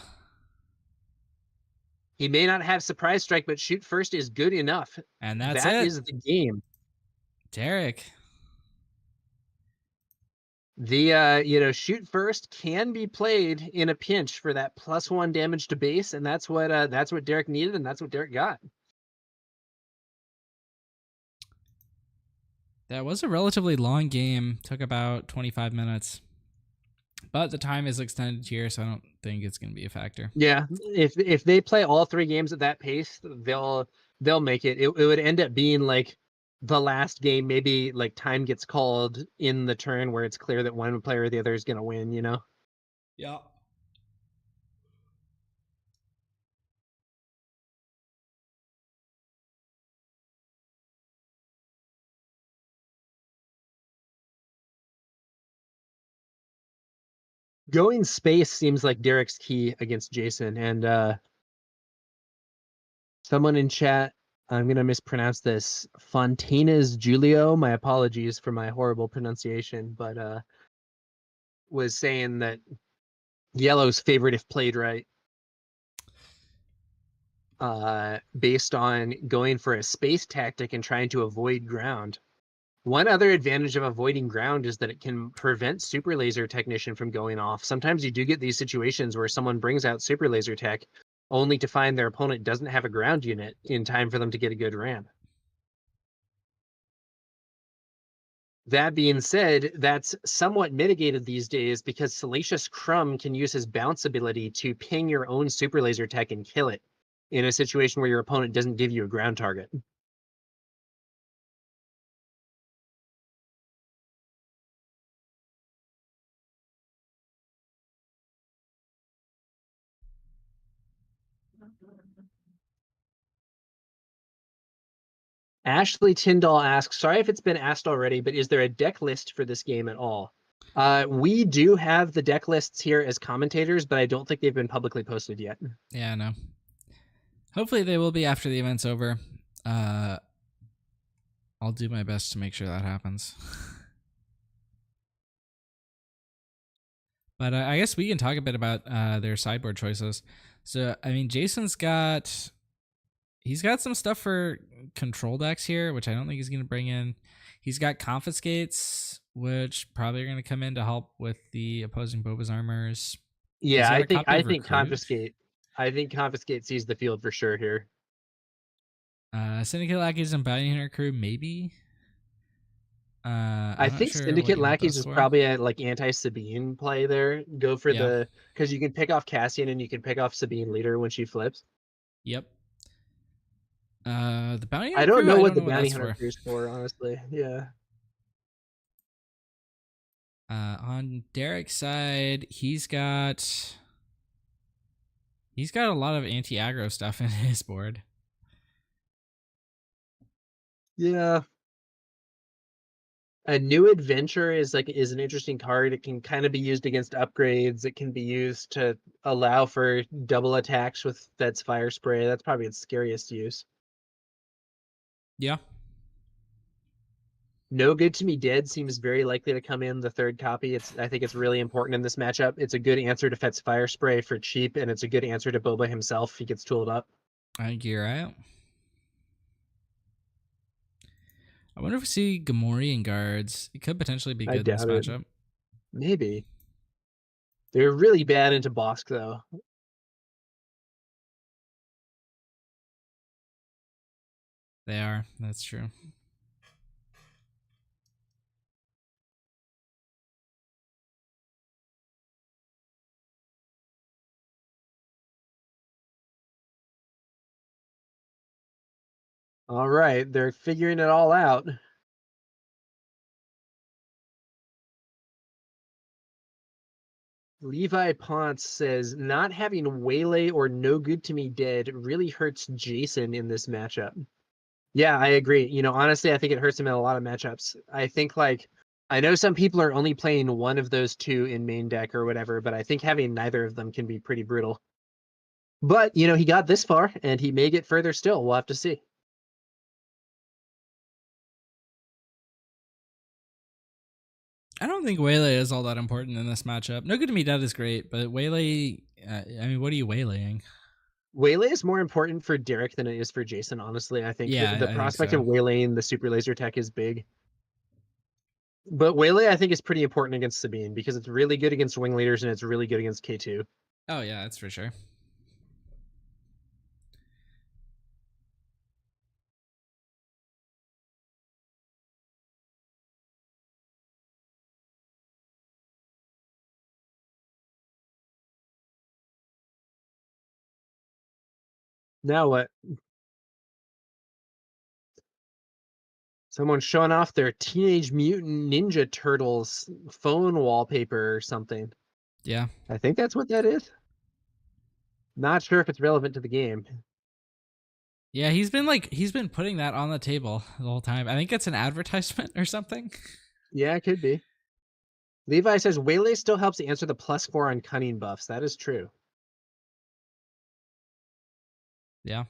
He may not have Surprise Strike, but shoot first is good enough. And that's That it. is the game. Derek. The shoot first can be played in a pinch for that +1 damage to base, and that's what Derek needed, and that's what Derek got. That was a relatively long game. Took about 25 minutes. But the time is extended here, so I don't think it's going to be a factor. Yeah, if they play all 3 games at that pace, they'll make it. It would end up being like the last game, maybe like time gets called in the turn where it's clear that one player or the other is going to win, you know? Yeah. Going space seems like Derek's key against Jason, and someone in chat, I'm going to mispronounce this, Fontaines Julio, my apologies for my horrible pronunciation, but was saying that yellow's favorite if played right, based on going for a space tactic and trying to avoid ground. One other advantage of avoiding ground is that it can prevent Super Laser Technician from going off. Sometimes you do get these situations where someone brings out Super Laser Tech only to find their opponent doesn't have a ground unit in time for them to get a good ramp. That being said, that's somewhat mitigated these days because Salacious Crumb can use his bounce ability to ping your own Super Laser Tech and kill it in a situation where your opponent doesn't give you a ground target. Ashley Tyndall asks, sorry if it's been asked already, but is there a deck list for this game at all? We do have the deck lists here as commentators, but I don't think they've been publicly posted yet. Yeah, no. Hopefully they will be after the event's over. I'll do my best to make sure that happens. But I guess we can talk a bit about their sideboard choices. So, I mean, Jason's got... He's got some stuff for control decks here, which I don't think he's going to bring in. He's got Confiscates, which probably are going to come in to help with the opposing Boba's armors. Yeah, I think Recruit? Confiscate. I think Confiscate sees the field for sure here. Syndicate Lackeys and Bounty Hunter Crew, maybe. I think Syndicate Lackeys is probably a like anti-Sabine play there. Go for the because you can pick off Cassian and you can pick off Sabine Leader when she flips. Yep. The Bounty Hunter I don't Crew, know what the Bounty Hunter Crew is for, honestly. Yeah. On Derek's side, he's got a lot of anti-aggro stuff in his board. Yeah. A New Adventure is an interesting card. It can kind of be used against upgrades. It can be used to allow for double attacks with Fed's Fire Spray. That's probably its scariest use. Yeah. No Good to Me Dead seems very likely to come in the third copy. I think it's really important in this matchup. It's a good answer to Fet's Fire Spray for cheap, and it's a good answer to Boba himself if he gets tooled up. I think you're right. I wonder if we see Gamorrean guards. It could potentially be good in this matchup. Maybe. They're really bad into Bosk, though. They are. That's true. All right, they're figuring it all out. Levi Ponce says, not having Waylay or No Good to Me Dead really hurts Jason in this matchup. Yeah, I agree. You know, honestly, I think it hurts him in a lot of matchups. I think, I know some people are only playing one of those two in main deck or whatever, but I think having neither of them can be pretty brutal. But, you know, he got this far, and he may get further still. We'll have to see. I don't think Waylay is all that important in this matchup. No Good to Me Dead is great, but Waylay, I mean, what are you waylaying? Waylay is more important for Derek than it is for Jason, honestly. I think the prospect of waylaying the super laser tech is big. But Waylay, I think, is pretty important against Sabine because it's really good against wing leaders and it's really good against K2. Oh, yeah, that's for sure. Now what? Someone's showing off their Teenage Mutant Ninja Turtles phone wallpaper or something. Yeah. I think that's what that is. Not sure if it's relevant to the game. Yeah, he's been putting that on the table the whole time. I think it's an advertisement or something. Yeah, it could be. Levi says Waylay still helps answer the +4 on cunning buffs. That is true. Yeah.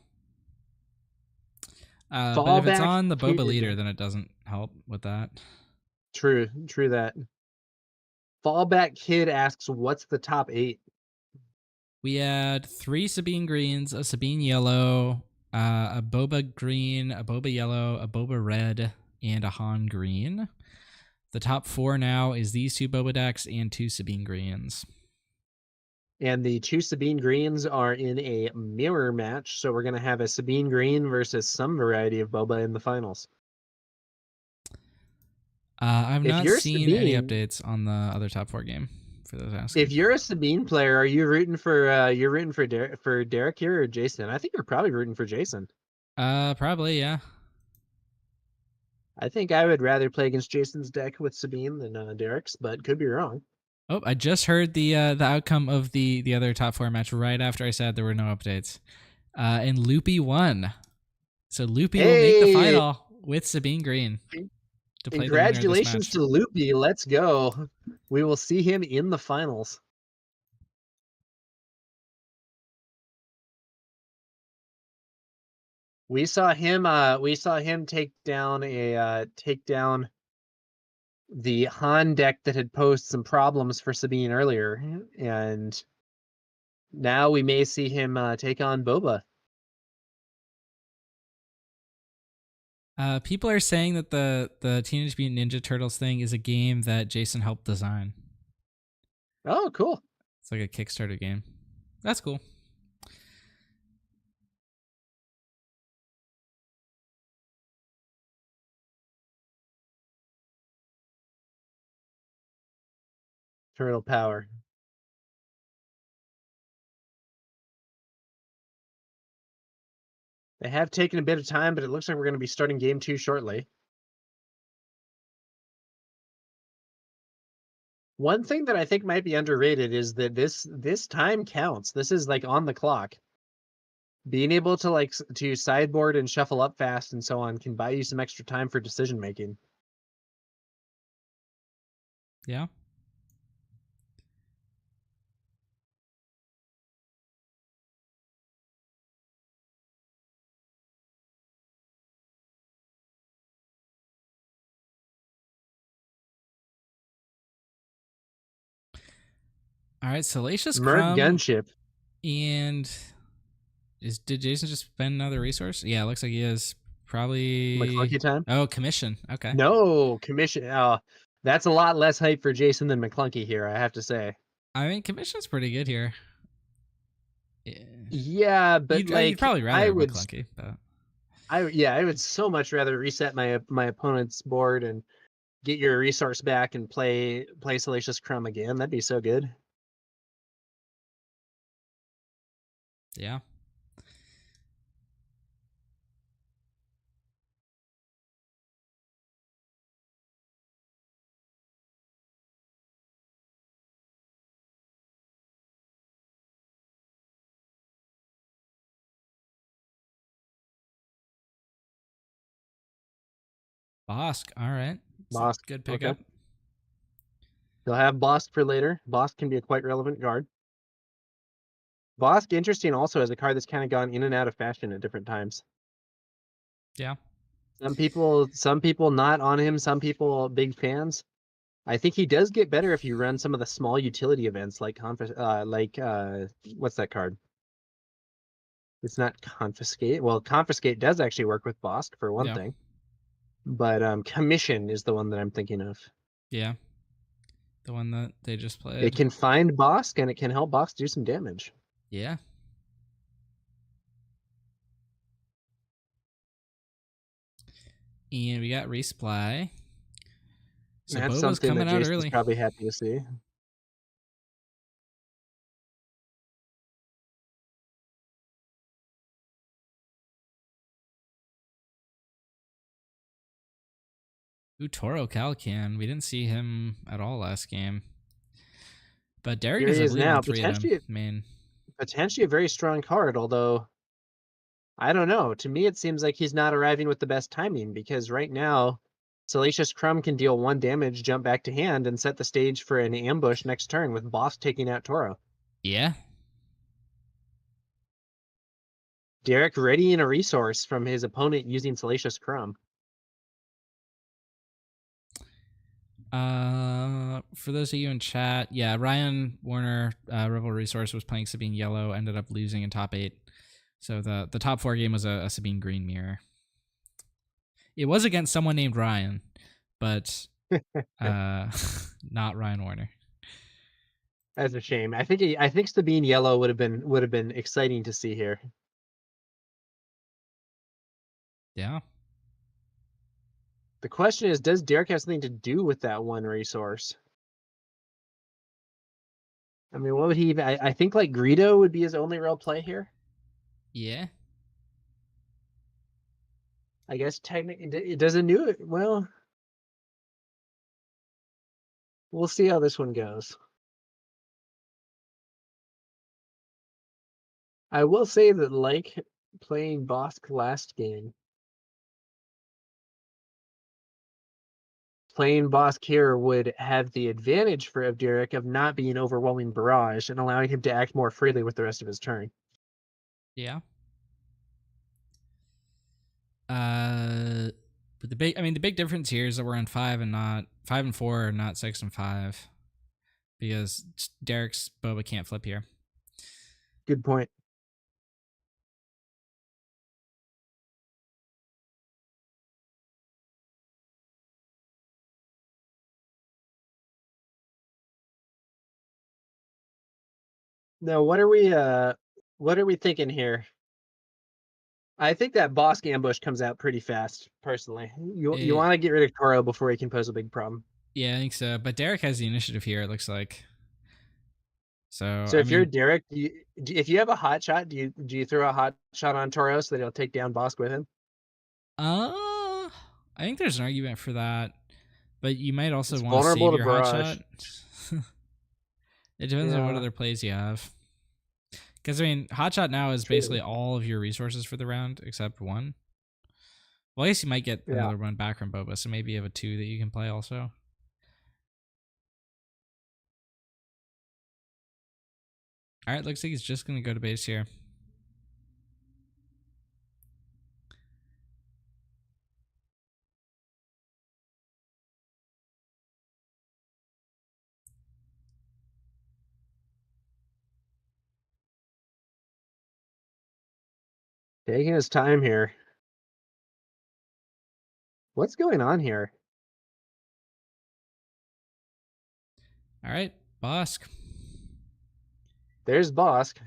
But if it's on the Boba leader, then it doesn't help with that. True that. Fallback Kid asks, what's the top 8? We had 3 Sabine greens, a Sabine yellow, a Boba green, a Boba yellow, a Boba red, and a Han green. The top 4 now is these 2 Boba decks and 2 Sabine greens. And the 2 Sabine greens are in a mirror match, so we're going to have a Sabine green versus some variety of Boba in the finals. I've not seen any updates on the other top 4 game for those asking. If you're a Sabine player, are you rooting for Derek here or Jason? I think you're probably rooting for Jason. Probably, yeah. I think I would rather play against Jason's deck with Sabine than Derek's, but could be wrong. Oh, I just heard the outcome of the other top 4 match right after I said there were no updates. And Loopy won. So Loopy will make the final with Sabine Green. to play the winner of this Congratulations match. to Loopy. Let's go. We will see him in the finals. We saw him take down the Han deck that had posed some problems for Sabine earlier, and now we may see him take on Boba. People are saying that the Teenage Mutant Ninja Turtles thing is a game that Jason helped design. Oh, cool. It's like a Kickstarter game. That's cool. Turtle power. They have taken a bit of time, but it looks like we're going to be starting game 2 shortly. One thing that I think might be underrated is that this time counts. This is like on the clock. Being able to to sideboard and shuffle up fast and so on can buy you some extra time for decision making. Yeah. All right, Salacious Merc Crumb Gunship. and did Jason just spend another resource? Yeah, it looks like he is. Probably McClunky time? Oh, commission. Okay. No, commission. That's a lot less hype for Jason than McClunky here, I have to say. I mean, commission's pretty good here. Yeah, but you'd probably rather would McClunky, but I would so much rather reset my opponent's board and get your resource back and play Salacious Crumb again. That'd be so good. yeah. Bosk. All right. Bosk. Good pickup. Okay. They'll have Bosk for later. Bosk can be a quite relevant card. Bosk, interesting also as a card that's kind of gone in and out of fashion at different times. Yeah. Some people not on him, some people big fans. I think he does get better if you run some of the small utility events like what's that card? It's not Confiscate. Well, Confiscate does actually work with Bosk for one thing. But Commission is the one that I'm thinking of. Yeah. The one that they just played. It can find Bosk and it can help Bosk do some damage. Yeah. And we got resupply. So that's Boba's something coming that out Jason's early. probably happy to see. Ooh, Toro Calcan. We didn't see him at all last game. But Derek Here is, he I is believe, now. on 3 of them. Man. Potentially a very strong card, although I don't know. To me, it seems like he's not arriving with the best timing because right now, Salacious Crumb can deal 1 damage, jump back to hand, and set the stage for an ambush next turn with Bosk taking out Toro. Yeah. Derek readying a resource from his opponent using Salacious Crumb. For those of you in chat, yeah, Ryan Warner, Rebel Resource was playing Sabine Yellow, ended up losing in top 8. So the top 4 game was a Sabine Green mirror. It was against someone named Ryan, but not Ryan Warner. That's a shame. I think Sabine Yellow would have been exciting to see here. Yeah. The question is, does Derek have something to do with that 1 resource? I mean, what would he? I think like Greedo would be his only real play here. Yeah. I guess technically it doesn't do it. Well, we'll see how this one goes. I will say that like playing Bosk last game, playing Bosk here would have the advantage for Derek of not being overwhelming barrage and allowing him to act more freely with the rest of his turn. Yeah. But the big difference here is that we're on 5 and 4, and not 6 and 5, because Derek's Boba can't flip here. Good point. Now, what are we thinking here? I think that Bosk ambush comes out pretty fast, personally. You want to get rid of Toro before he can pose a big problem. Yeah, I think so. But Derek has the initiative here, it looks like. So if you're Derek, if you have a hot shot, do you throw a hot shot on Toro so that he'll take down Bosk with him? I think there's an argument for that, but you might also want to vulnerable save to your hot barrage. shot. It depends on what other plays you have. Because, Hotshot now is basically all of your resources for the round, except one. Well, I guess you might get another one back from Boba, so maybe you have a 2 that you can play also. Alright, looks like he's just going to go to base here. Taking his time here. What's going on here? All right, Bosk. There's Bosk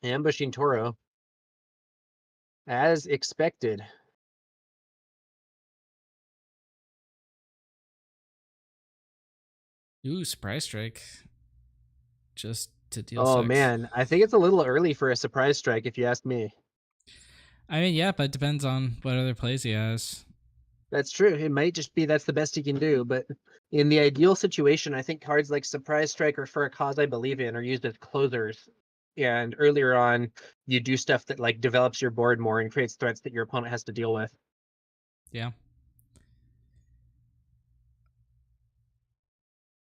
ambushing Toro. As expected. Ooh, surprise strike. Just to deal 6. Oh, man. I think it's a little early for a surprise strike, if you ask me. Yeah, but it depends on what other plays he has. That's true. It might just be that's the best he can do, but in the ideal situation, I think cards like Surprise Strike or For a Cause I Believe In are used as closers. And earlier on, you do stuff that like develops your board more and creates threats that your opponent has to deal with. Yeah.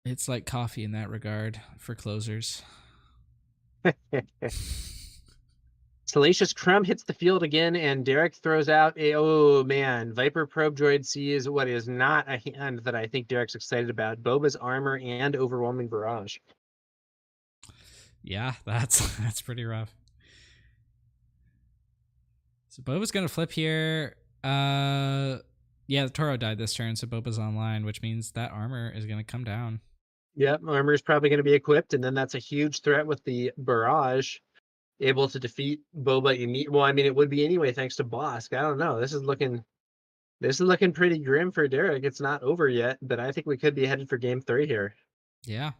It's like coffee in that regard for closers. Salacious Crumb hits the field again, and Derek throws out a, oh man, Viper Probe Droid sees what is not a hand that I think Derek's excited about. Boba's Armor and Overwhelming Barrage. Yeah, that's pretty rough. So Boba's going to flip here. Yeah, the Toro died this turn, so Boba's online, which means that armor is going to come down. Yep, Armor is probably going to be equipped, and then that's a huge threat with the Barrage. Able to defeat Boba immediately. Well, it would be anyway, thanks to Bosk. I don't know. This is looking pretty grim for Derek. It's not over yet, but I think we could be headed for game 3 here. Yeah.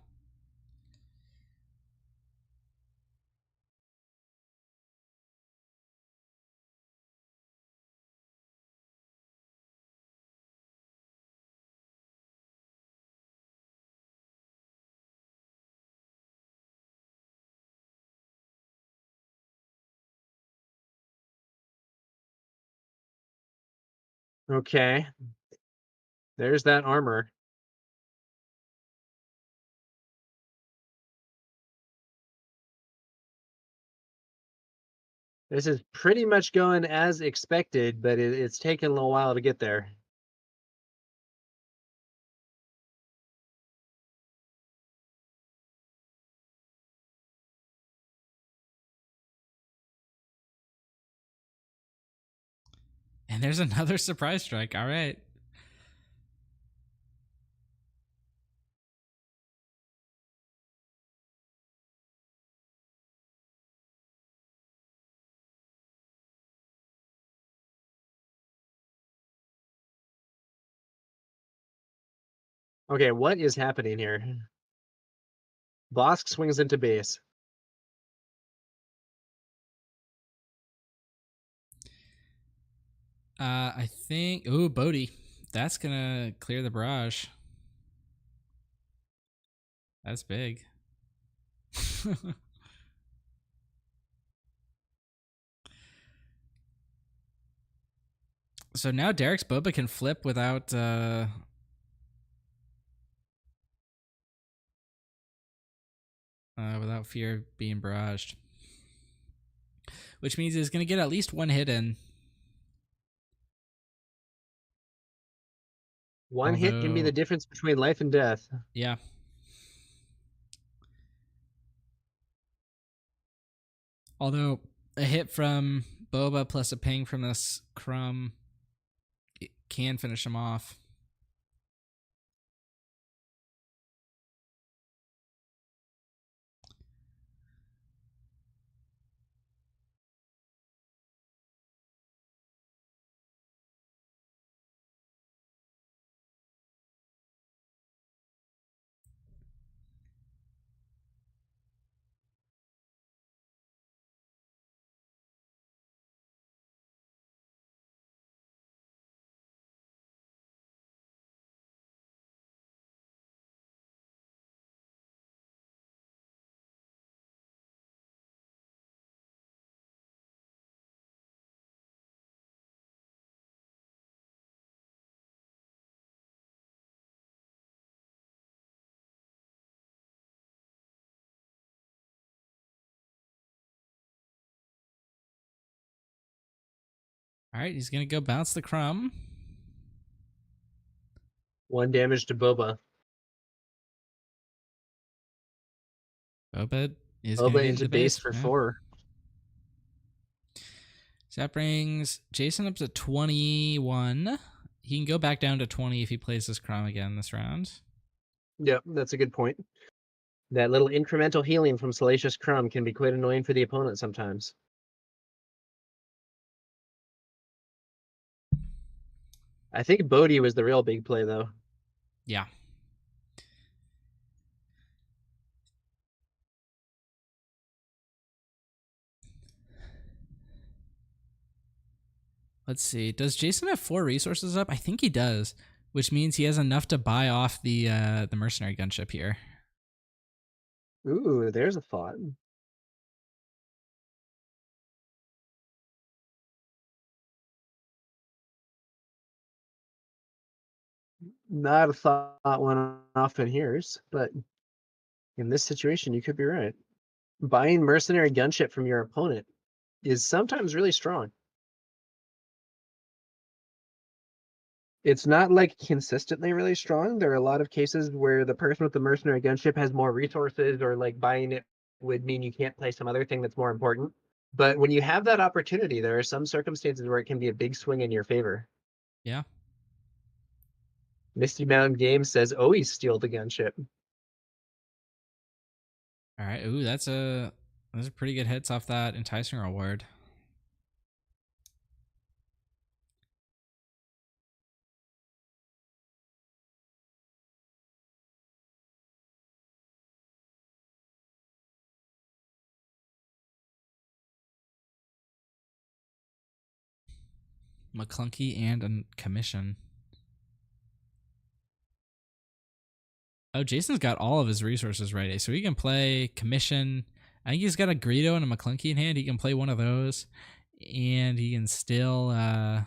Okay. There's that armor. This is pretty much going as expected, but it's taken a little while to get there. And there's another surprise strike. All right. Okay, what is happening here? Bosk swings into base. I think... Ooh, Bodhi. That's going to clear the barrage. That's big. So now Derek's Boba can flip without without fear of being barraged. Which means he's going to get at least one hit in. One hit can be the difference between life and death. Yeah. Although a hit from Boba plus a ping from this Crumb can finish him off. All right, he's going to go bounce the Crumb. 1 damage to Boba. Boba is going to Boba get into base for 4. So that brings Jason up to 21. He can go back down to 20 if he plays this Crumb again this round. Yep, that's a good point. That little incremental healing from Salacious Crumb can be quite annoying for the opponent sometimes. I think Bodhi was the real big play, though. Yeah. Let's see. Does Jason have 4 resources up? I think he does, which means he has enough to buy off the mercenary gunship here. Ooh, there's a thought. Not a thought one often hears, but in this situation, you could be right. Buying mercenary gunship from your opponent is sometimes really strong. It's not like consistently really strong. There are a lot of cases where the person with the mercenary gunship has more resources, or like buying it would mean you can't play some other thing that's more important. But when you have that opportunity, there are some circumstances where it can be a big swing in your favor. Yeah. Misty Mountain Games says always steal the gunship. All right. Ooh, those are pretty good hits off that enticing reward. McClunky and a commission. Oh, Jason's got all of his resources ready, so he can play commission. I think he's got a Greedo and a McClunky in hand. He can play one of those, and he can still buy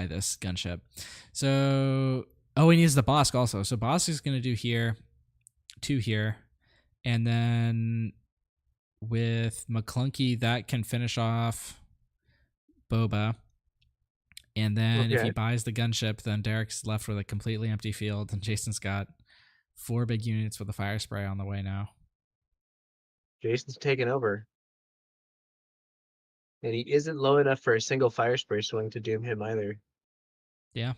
this gunship. So, oh, he needs the Bosk also. So Bosk is going to do here, 2 here, and then with McClunky, that can finish off Boba. And then if he buys the gunship, then Derek's left with a completely empty field, and Jason's got 4 big units with a fire spray on the way now. Jason's taking over. And he isn't low enough for a single fire spray swing to doom him either. Yeah.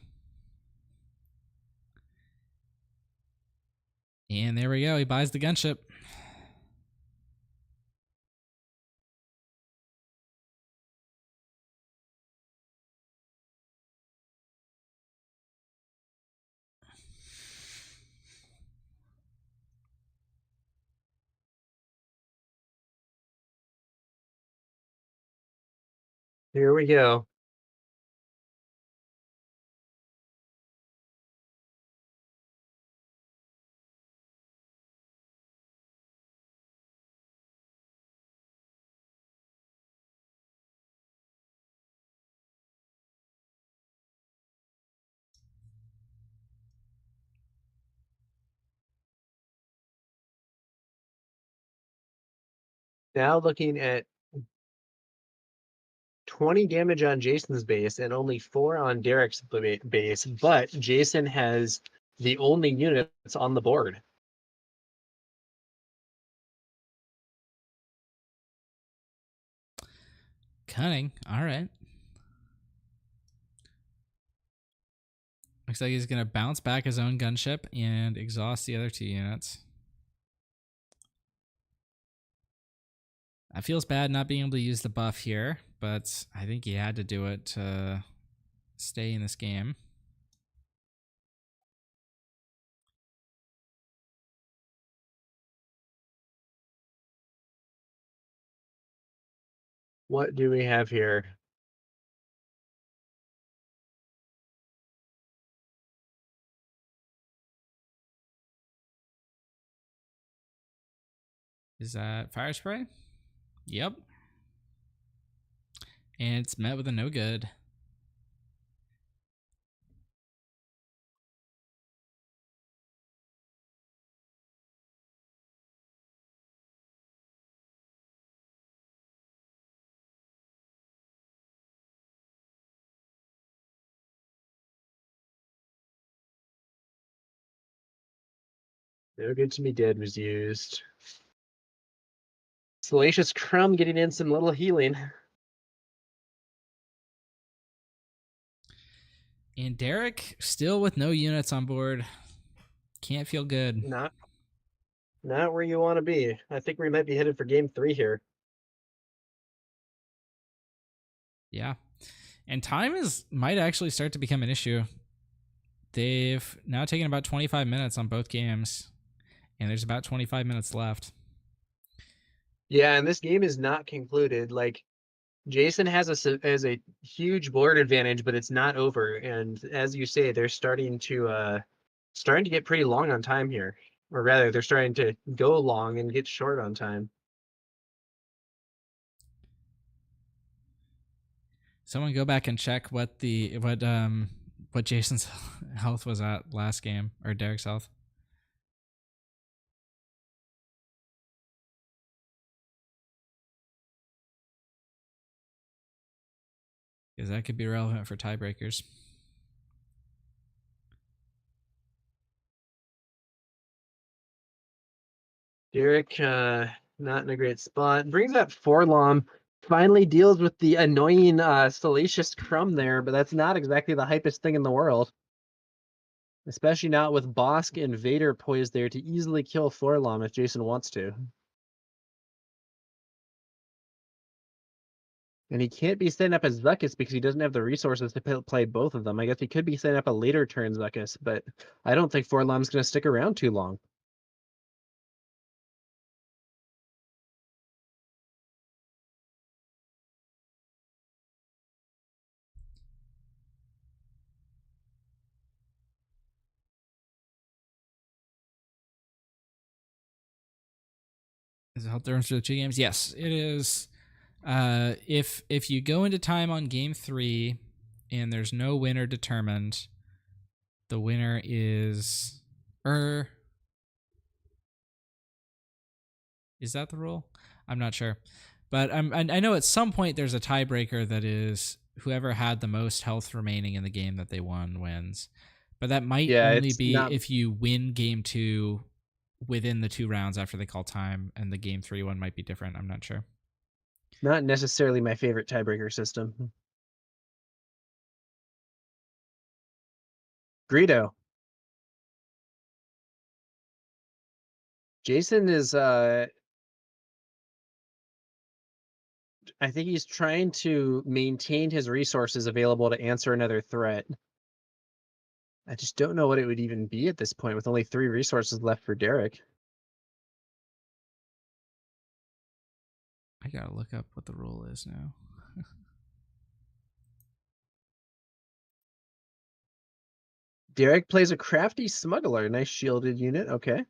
And there we go. He buys the gunship. Here we go. Now looking at 20 damage on Jason's base and only 4 on Derek's base, but Jason has the only units on the board. Cunning. All right. Looks like he's going to bounce back his own gunship and exhaust the other 2 units. That feels bad not being able to use the buff here, but I think he had to do it to stay in this game. What do we have here? Is that fire spray? Yep. And it's met with a no good. No good to be dead was used. Salacious Crumb getting in some little healing. And Derek still with no units on board. Can't feel good. Not where you want to be. I think we might be headed for game 3 here. Yeah. And time might actually start to become an issue. They've now taken about 25 minutes on both games, and there's about 25 minutes left. Yeah, and this game is not concluded. Like, Jason has a huge board advantage, but it's not over. And as you say, they're starting to get pretty long on time here. Or rather, they're starting to go long and get short on time. Someone go back and check what Jason's health was at last game, or Derek's health. Because that could be relevant for tiebreakers. Derek, not in a great spot. Brings up Forlom. Finally deals with the annoying Salacious Crumb there, but that's not exactly the hypest thing in the world. Especially not with Bosk and Vader poised there to easily kill Forlom if Jason wants to. And he can't be setting up as Zuckuss because he doesn't have the resources to play both of them. I guess he could be setting up a later turn Zuckuss, but I don't think Forlom's going to stick around too long. Is it help difference for the 2 games? Yes, it is. If you go into time on game 3 and there's no winner determined, the winner is is that the rule? I'm not sure, but I know at some point there's a tiebreaker that is whoever had the most health remaining in the game that they won wins. But that might only be if you win game 2 within the 2 rounds after they call time, and the game 3 one might be different. I'm not sure. Not necessarily my favorite tiebreaker system. Greedo. Jason is I think he's trying to maintain his resources available to answer another threat. I just don't know what it would even be at this point with only 3 resources left for Derek. I gotta look up what the rule is now. Derek plays a crafty smuggler. Nice shielded unit. Okay.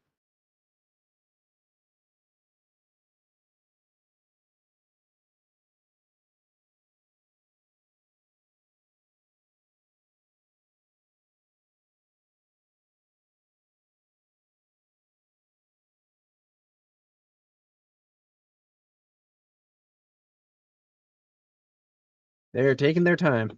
They're taking their time.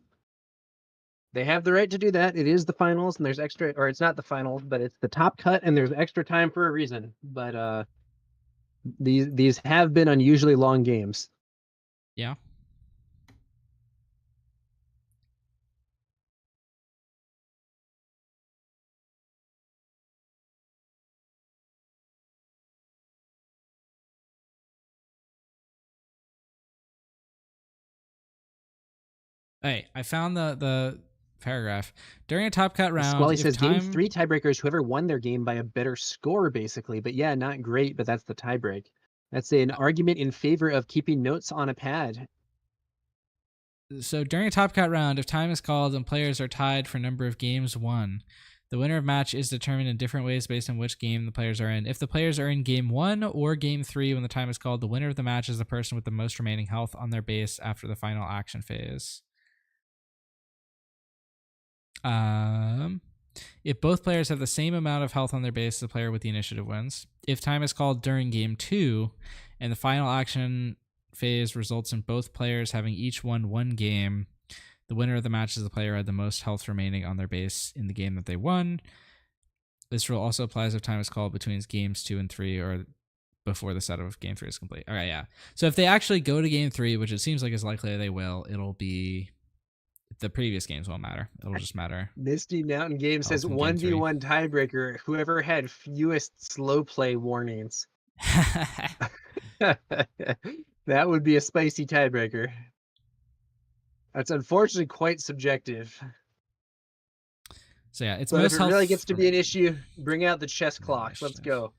They have the right to do that. It is the finals, and there's extra, or it's not the finals, but it's the top cut, and there's extra time for a reason. But these have been unusually long games. Yeah. Hey, I found the paragraph. During a top cut round, Squally if says game time 3 tiebreakers, whoever won their game by a better score, basically. But yeah, not great, but that's the tiebreak. That's an argument in favor of keeping notes on a pad. So during a top cut round, if time is called and players are tied for number of games won, the winner of match is determined in different ways based on which game the players are in. If the players are in game 1 or game 3 when the time is called, the winner of the match is the person with the most remaining health on their base after the final action phase. If both players have the same amount of health on their base, the player with the initiative wins. If time is called during game 2 and the final action phase results in both players having each won one game, the winner of the match is the player who had the most health remaining on their base in the game that they won. This rule also applies if time is called between games 2 and 3 or before the set of game 3 is complete. All right, yeah. So if they actually go to game 3, which it seems like is likely they will, it'll be the previous games won't matter. It'll just matter. Misty Mountain Game says in game 1v1 tiebreaker. Whoever had fewest slow play warnings. That would be a spicy tiebreaker. That's unfortunately quite subjective. So yeah, it's But most if it health really gets to be an remaining. issue, bring out the chess clock. Let's go.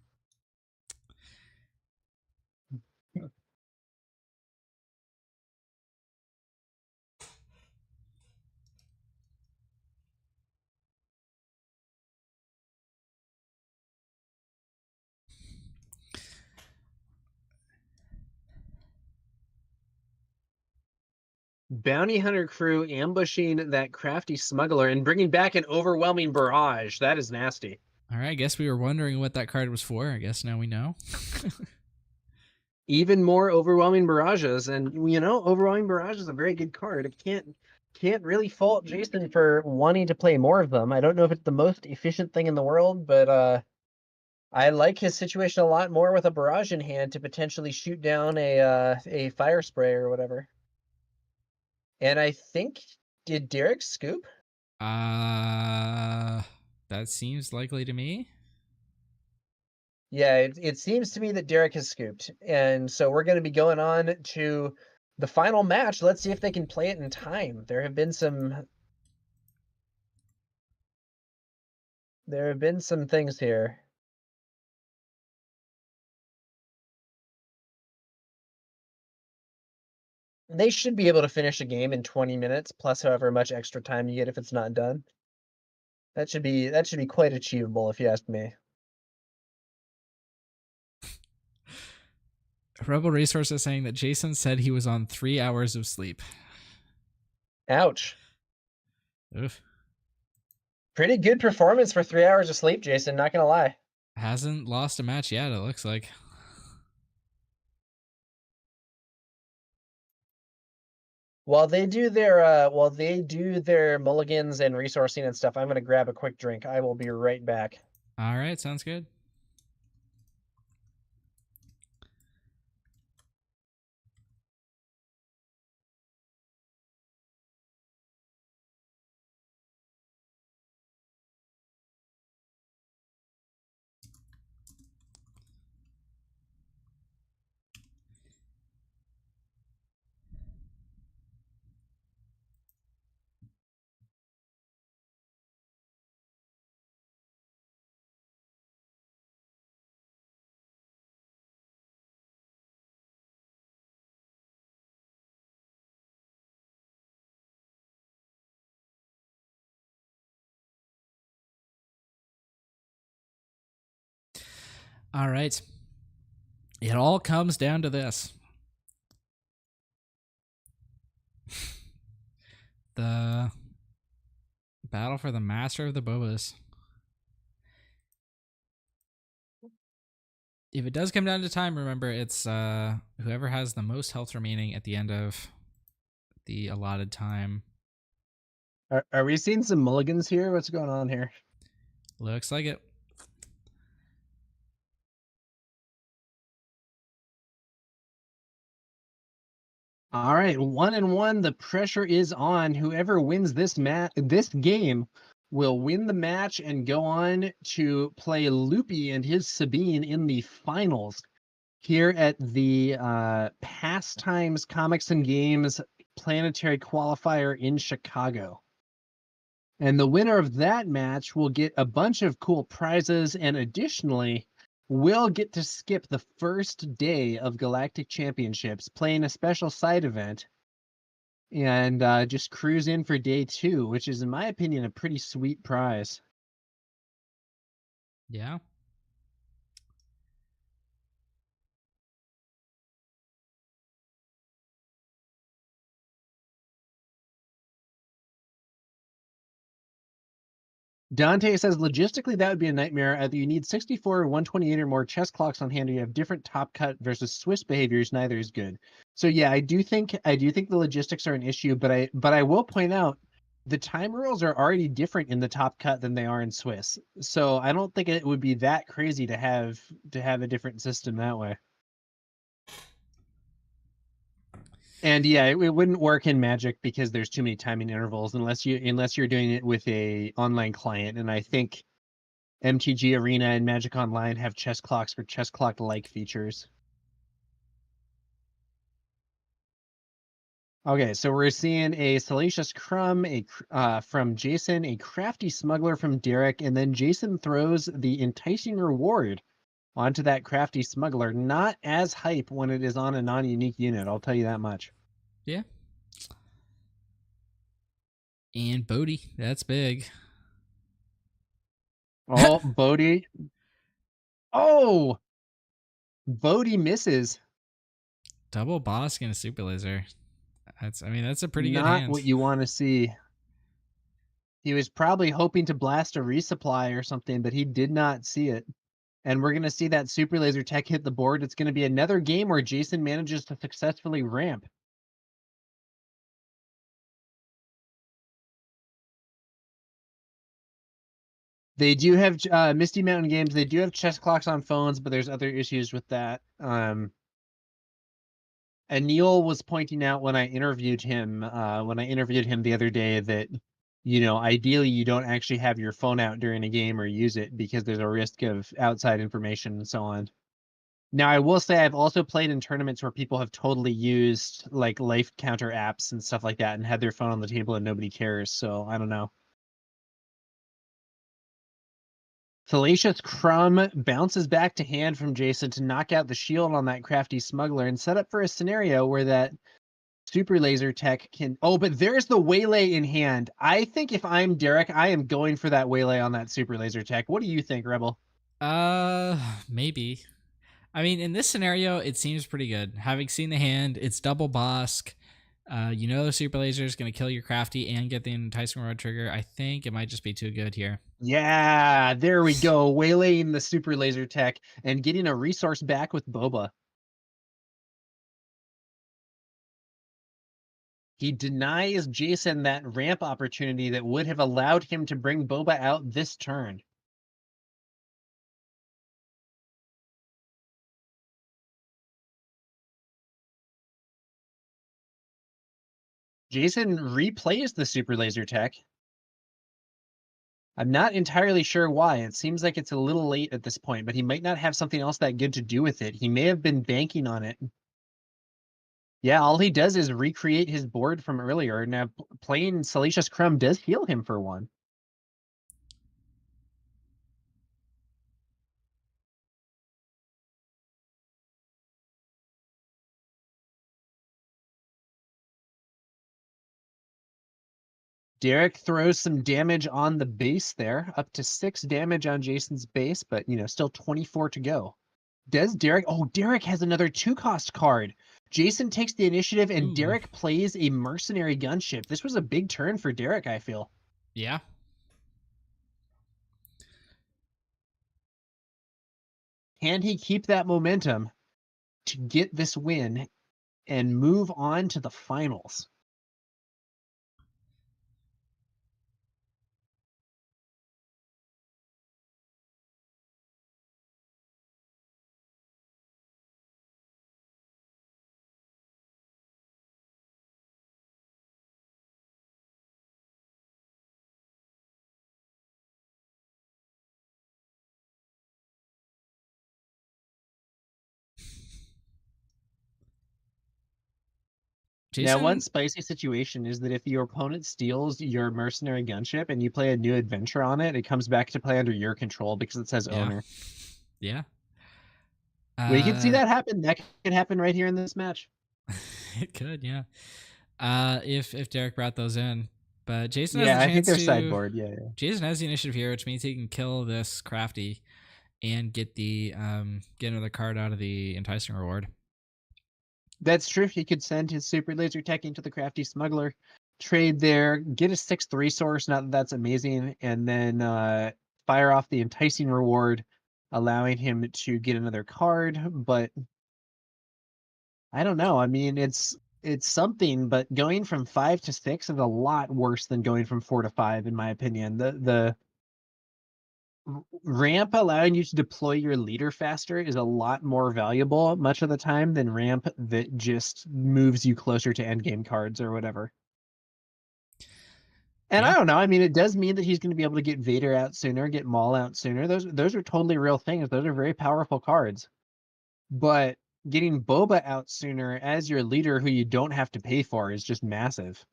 Bounty Hunter crew ambushing that crafty smuggler and bringing back an overwhelming barrage. That is nasty. All right, I guess we were wondering what that card was for. I guess now we know. Even more overwhelming barrages, and overwhelming barrage is a very good card. It can't really fault Jason for wanting to play more of them. I don't know if it's the most efficient thing in the world, but I like his situation a lot more with a barrage in hand to potentially shoot down a fire spray or whatever. And I think, did Derek scoop? That seems likely to me. Yeah, it seems to me that Derek has scooped. And so we're going to be going on to the final match. Let's see if they can play it in time. There have been some things here. They should be able to finish a game in 20 minutes, plus however much extra time you get if it's not done. That should be quite achievable, if you ask me. Rebel Resource is saying that Jason said he was on 3 hours of sleep. Ouch. Oof. Pretty good performance for 3 hours of sleep, Jason, not gonna lie. Hasn't lost a match yet, it looks like. While they do their mulligans and resourcing and stuff, I'm gonna grab a quick drink. I will be right back. All right, sounds good. All right. It all comes down to this. The battle for the master of the Bobas. If it does come down to time, remember it's whoever has the most health remaining at the end of the allotted time. Are we seeing some mulligans here? What's going on here? Looks like it. All right, 1-1. The pressure is on. Whoever wins this game will win the match and go on to play Loopy and his Sabine in the finals here at the Pastimes Comics and Games Planetary Qualifier in Chicago. And the winner of that match will get a bunch of cool prizes, and additionally, will get to skip the first day of Galactic Championships, playing a special side event, and just cruise in for day 2, which is, in my opinion, a pretty sweet prize. Yeah. Dante says, logistically, that would be a nightmare. Either you need 64 or 128 or more chess clocks on hand, or you have different top cut versus Swiss behaviors. Neither is good. So yeah, I do think the logistics are an issue, but I will point out the time rules are already different in the top cut than they are in Swiss. So I don't think it would be that crazy to have a different system that way. And yeah, it wouldn't work in Magic because there's too many timing intervals unless you're doing it with a online client. And I think MTG Arena and Magic Online have chess clocks for chess clock-like features. Okay, so we're seeing a Salacious Crumb from Jason, a Crafty Smuggler from Derek, and then Jason throws the Enticing Reward onto that Crafty Smuggler. Not as hype when it is on a non-unique unit, I'll tell you that much. Yeah. And Bodhi, that's big. Oh, Bodhi. Oh! Bodhi misses. Double Bosk and a Super Laser. That's a pretty good Not hand. what you want to see. He was probably hoping to blast a resupply or something, but he did not see it. And we're going to see that Super Laser Tech hit the board. It's going to be another game where Jason manages to successfully ramp. They do have Misty Mountain Games. They do have chess clocks on phones, but there's other issues with that. Anil was pointing out when I interviewed him the other day that, ideally you don't actually have your phone out during a game or use it because there's a risk of outside information and so on. Now, I will say I've also played in tournaments where people have totally used like life counter apps and stuff like that and had their phone on the table and nobody cares. So I don't know. Salacious Crumb bounces back to hand from Jason to knock out the shield on that Crafty Smuggler and set up for a scenario where that Super Laser Tech can... Oh, but there's the Waylay in hand. I think if I'm Derek, I am going for that Waylay on that Super Laser Tech. What do you think, Rebel? Maybe. I mean, in this scenario, it seems pretty good. Having seen the hand, it's double Bosk. The Super Laser is going to kill your Crafty and get the Enticing Reward trigger. I think it might just be too good here. Yeah, there we go. Waylaying the Super Laser Tech and getting a resource back with Boba. He denies Jason that ramp opportunity that would have allowed him to bring Boba out this turn. Jason replays the Super Laser Tech. I'm not entirely sure why. It seems like it's a little late at this point, but he might not have something else that good to do with it. He may have been banking on it. Yeah, all he does is recreate his board from earlier. Now, playing Salacious Crumb does heal him for one. Derek throws some damage on the base there, up to 6 damage on Jason's base, but, still 24 to go. Does Derek... Oh, Derek has another 2-cost card. Jason takes the initiative, and Derek plays a mercenary gunship. This was a big turn for Derek, I feel. Yeah. Can he keep that momentum to get this win and move on to the finals? Now, Jason, one spicy situation is that if your opponent steals your mercenary gunship and you play a new adventure on it, it comes back to play under your control because it says yeah, owner. yeah. We can see that happen. That could happen right here in this match. It could, yeah. If Derek brought those in, but Jason has Yeah, the I think chance they're to. sideboard. Yeah, yeah. Jason has the initiative here, which means he can kill this crafty and get another card out of the enticing reward. That's true. He could send his super laser tech into the crafty smuggler, trade there, get a 6th resource. Not that that's amazing, and then fire off the enticing reward, allowing him to get another card. But I don't know. I mean, it's something, but going from 5 to 6 is a lot worse than going from 4 to 5, in my opinion. The ramp allowing you to deploy your leader faster is a lot more valuable much of the time than ramp that just moves you closer to endgame cards or whatever. And Yeah. I don't know. I mean, it does mean that he's going to be able to get Vader out sooner, get Maul out sooner. Those are totally real things. Those are very powerful cards. But getting Boba out sooner as your leader who you don't have to pay for is just massive.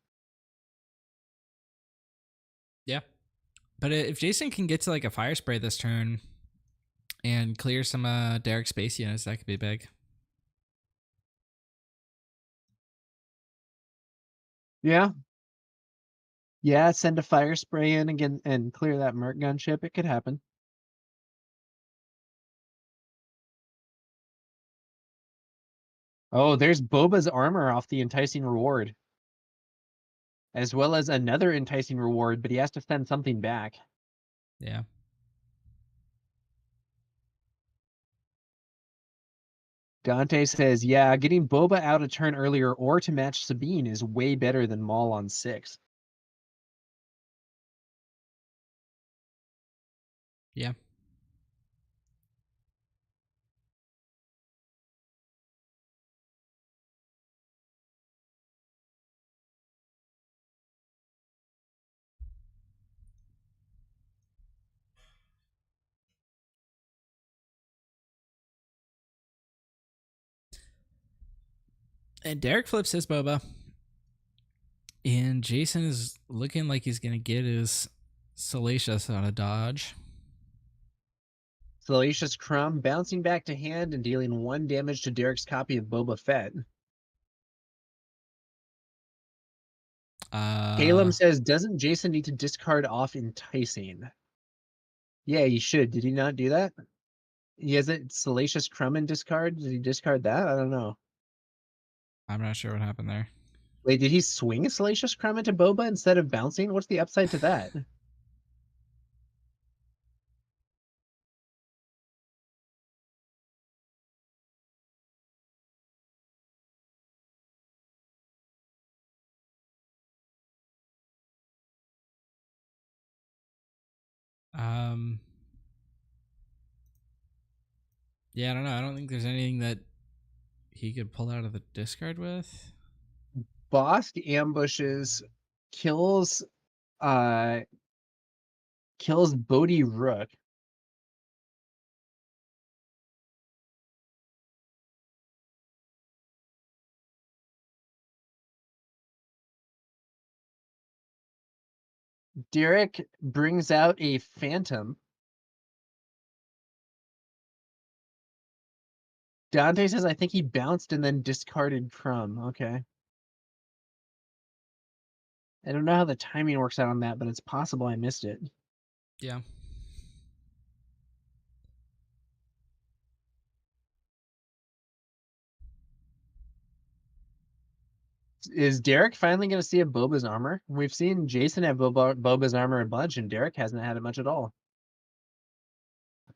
Yeah. But if Jason can get to like a fire spray this turn and clear some Derek space units, that could be big. Yeah. Yeah, send a fire spray in again and clear that Merc gunship. It could happen. Oh, there's Boba's armor off the enticing reward, as well as another enticing reward, but he has to send something back. Yeah. Dante says, yeah, getting Boba out a turn earlier or to match Sabine is way better than Maul on 6. Yeah. And Derek flips his Boba. And Jason is looking like he's going to get his Salacious on a dodge. Salacious Crumb bouncing back to hand and dealing 1 damage to Derek's copy of Boba Fett. Caleb says, doesn't Jason need to discard off Enticing? Yeah, he should. Did he not do that? He has it Salacious Crumb in discard. Did he discard that? I don't know. I'm not sure what happened there. Wait, did he swing a Salacious Crumb into Boba instead of bouncing? What's the upside to that? Yeah, I don't know. I don't think there's anything that he could pull out of the discard with. Bosk ambushes, kills kills Bodhi Rook. Derek brings out a Phantom. Dante says, I think he bounced and then discarded Crumb. Okay. I don't know how the timing works out on that, but it's possible I missed it. Yeah. Is Derek finally going to see a Boba's armor? We've seen Jason have Boba's armor a bunch, and Derek hasn't had it much at all.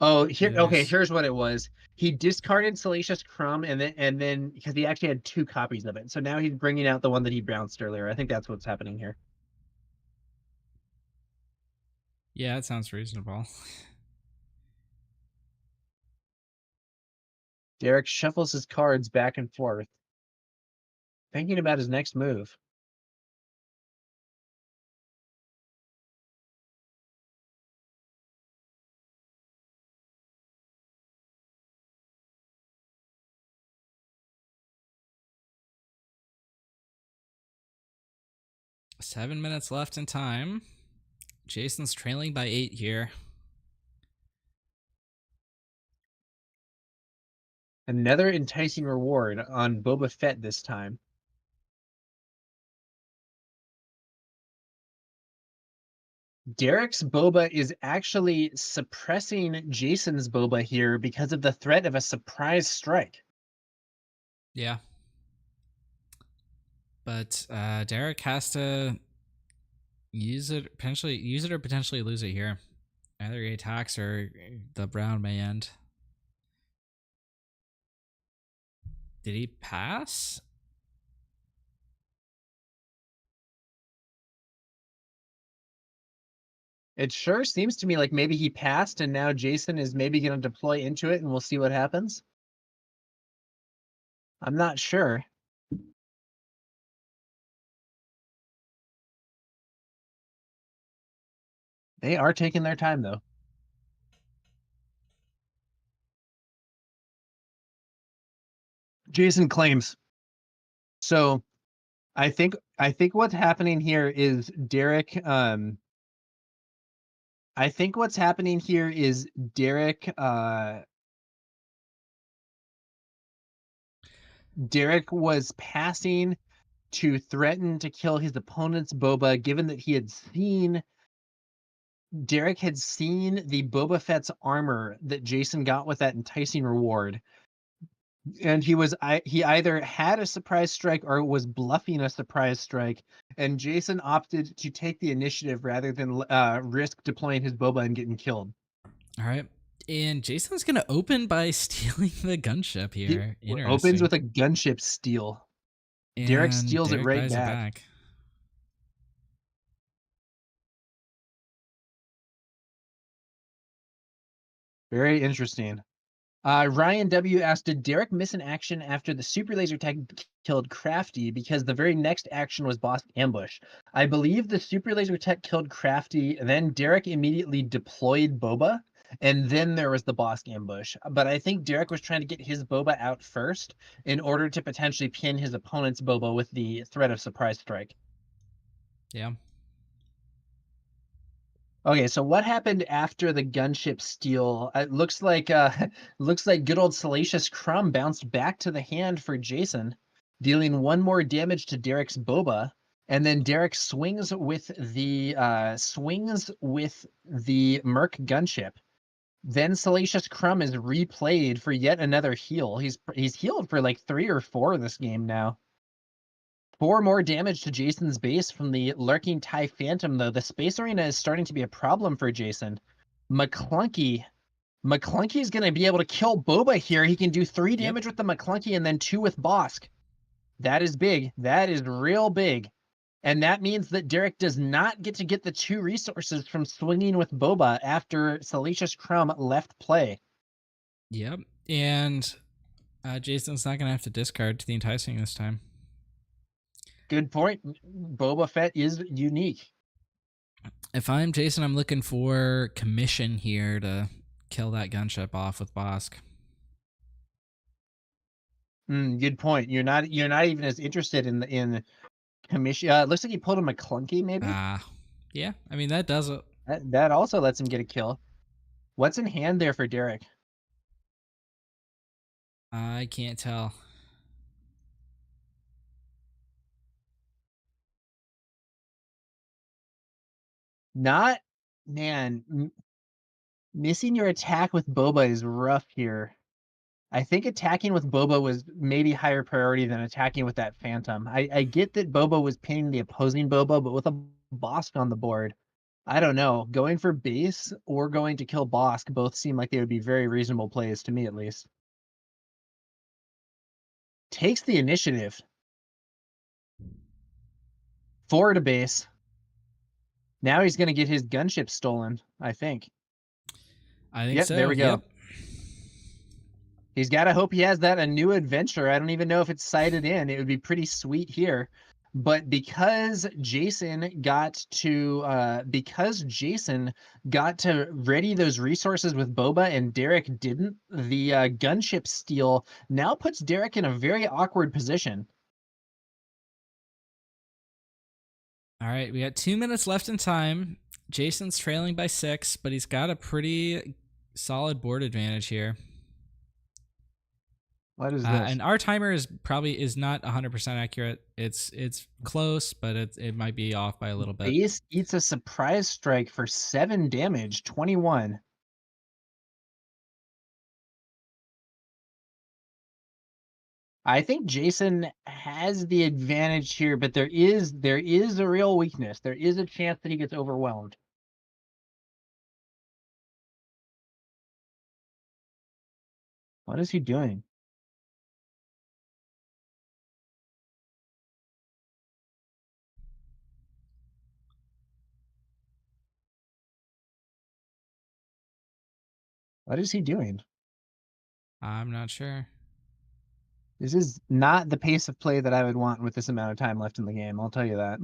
Oh, here. Okay, Yes. here's what it was. He discarded Salacious Crumb, and then because he actually had 2 copies of it, so now he's bringing out the one that he bounced earlier. I think that's what's happening here. Yeah, that sounds reasonable. Derek shuffles his cards back and forth, thinking about his next move. 7 minutes left in time. Jason's trailing by 8 here. Another enticing reward on Boba Fett this time. Derek's Boba is actually suppressing Jason's Boba here because of the threat of a surprise strike. Yeah. But Derek has to use it or potentially lose it here. Either he attacks or the round may end. Did he pass? It sure seems to me like maybe he passed and now Jason is maybe going to deploy into it and we'll see what happens. I'm not sure. They are taking their time though. Jason claims. So I think what's happening here is Derek I think what's happening here is Derek was passing to threaten to kill his opponent's Boba, given that Derek had seen the Boba Fett's armor that Jason got with that enticing reward. And he either had a surprise strike or was bluffing a surprise strike, and Jason opted to take the initiative rather than risk deploying his Boba and getting killed. All right. And Jason's going to open by stealing the gunship here. He opens with a gunship steal. And Derek steals it right buys back. Very interesting. Ryan W. asked, did Derek miss an action after the super laser tag killed Crafty because the very next action was boss ambush? I believe the super laser tech killed Crafty, then Derek immediately deployed Boba, and then there was the boss ambush. But I think Derek was trying to get his Boba out first in order to potentially pin his opponent's Boba with the threat of surprise strike. Yeah. Okay, so what happened after the gunship steal? It looks like good old Salacious Crumb bounced back to the hand for Jason, dealing 1 more damage to Derek's Boba, and then Derek swings with the Merc gunship. Then Salacious Crumb is replayed for yet another heal. He's healed for like 3 or 4 this game now. 4 more damage to Jason's base from the Lurking TIE Phantom, though. The Space Arena is starting to be a problem for Jason. McClunky is going to be able to kill Boba here. He can do 3 damage with the McClunky and then 2 with Bosk. That is big. That is real big. And that means that Derek does not get to get the 2 resources from swinging with Boba after Salacious Crumb left play. Yep. And Jason's not going to have to discard to the enticing this time. Good point. Boba Fett is unique. If I'm Jason, I'm looking for commission here to kill that gunship off with Bosk. Good point. You're not even as interested in commission. It looks like he pulled a McClunky, maybe. Yeah. I mean, that does it. That also lets him get a kill. What's in hand there for Derek? I can't tell. Missing your attack with Boba is rough here. I think attacking with Boba was maybe higher priority than attacking with that Phantom. I get that Boba was pinning the opposing Boba, but with a Bosk on the board, I don't know. Going for base or going to kill Bosk both seem like they would be very reasonable plays, to me at least. Takes the initiative. 4 to base. Now he's going to get his gunship stolen, I think. I think so. There we go. Yep. He's got to hope he has that a new adventure. I don't even know if it's sighted in. It would be pretty sweet here. But because Jason got to ready those resources with Boba and Derek didn't, the gunship steal now puts Derek in a very awkward position. All right, we got 2 minutes left in time. Jason's trailing by 6, but he's got a pretty solid board advantage here. What is this? And our timer is not 100% accurate. It's close, but it might be off by a little bit. Base eats a surprise strike for 7 damage, 21. I think Jason has the advantage here, but there is a real weakness. There is a chance that he gets overwhelmed. What is he doing? What is he doing? I'm not sure. This is not the pace of play that I would want with this amount of time left in the game. I'll tell you that.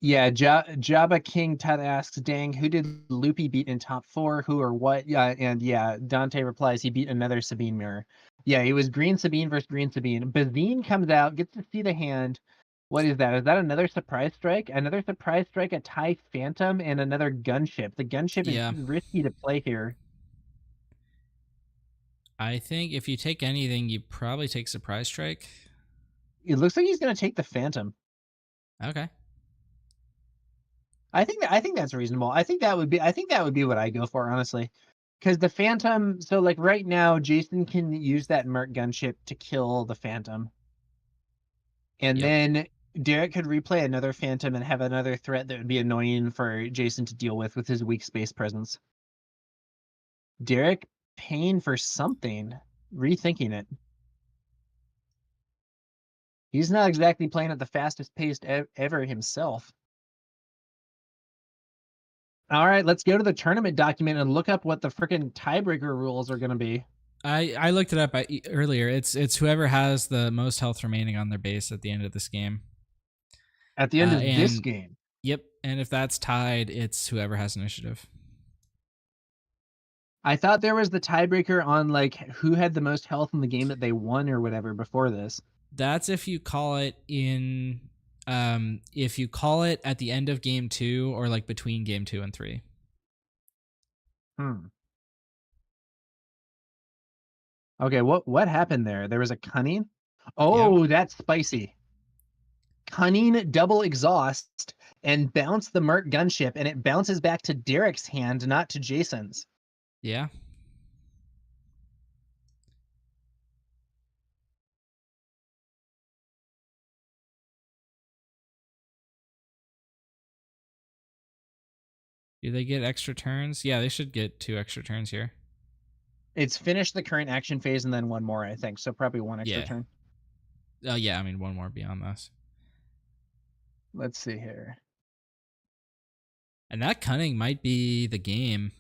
Yeah, Jabba King Tut asks, dang, who did Loopy beat in top 4? Who or what? Yeah, and yeah, Dante replies he beat another Sabine mirror. Yeah, it was Green Sabine versus Green Sabine. Bazine comes out, gets to see the hand. What is that? Is that another surprise strike? Another surprise strike, a TIE Phantom, and another gunship. The gunship Yeah. is risky to play here. I think if you take anything, you probably take Surprise Strike. It looks like he's going to take the Phantom. Okay. I think that's reasonable. I think that would be what I go for, honestly. Because the Phantom, so like right now, Jason can use that Merc gunship to kill the Phantom. And then Derek could replay another Phantom and have another threat that would be annoying for Jason to deal with his weak space presence. Derek paying for something, rethinking it. He's not exactly playing at the fastest pace ever himself. All right, let's go to the tournament document and look up what the freaking tiebreaker rules are going to be. I looked it up earlier. It's whoever has the most health remaining on their base at the end of this game. At the end of this game. Yep, and if that's tied, it's whoever has initiative. I thought there was the tiebreaker on like who had the most health in the game that they won or whatever before this. That's if you call it in if you call it at the end of game 2 or like between game 2 and 3. Okay, what happened there? There was a cunning? Oh, yep. That's spicy. Cunning double exhaust and bounce the Merc gunship, and it bounces back to Derek's hand, not to Jason's. Yeah. Do they get extra turns? Yeah, they should get 2 extra turns here. It's finished the current action phase and then one more, I think. So probably 1 extra turn. Yeah, I mean 1 more beyond this. Let's see here. And that cunning might be the game.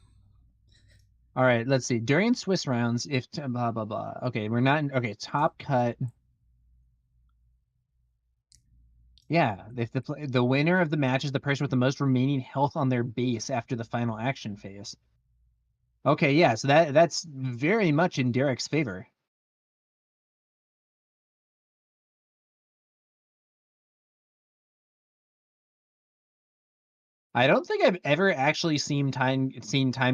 All right, let's see. During Swiss rounds, if blah blah blah. Okay, we're not. Okay, top cut. Yeah, if the winner of the match is the person with the most remaining health on their base after the final action phase. Okay, yeah, so that's very much in Derek's favor. I don't think I've ever actually seen time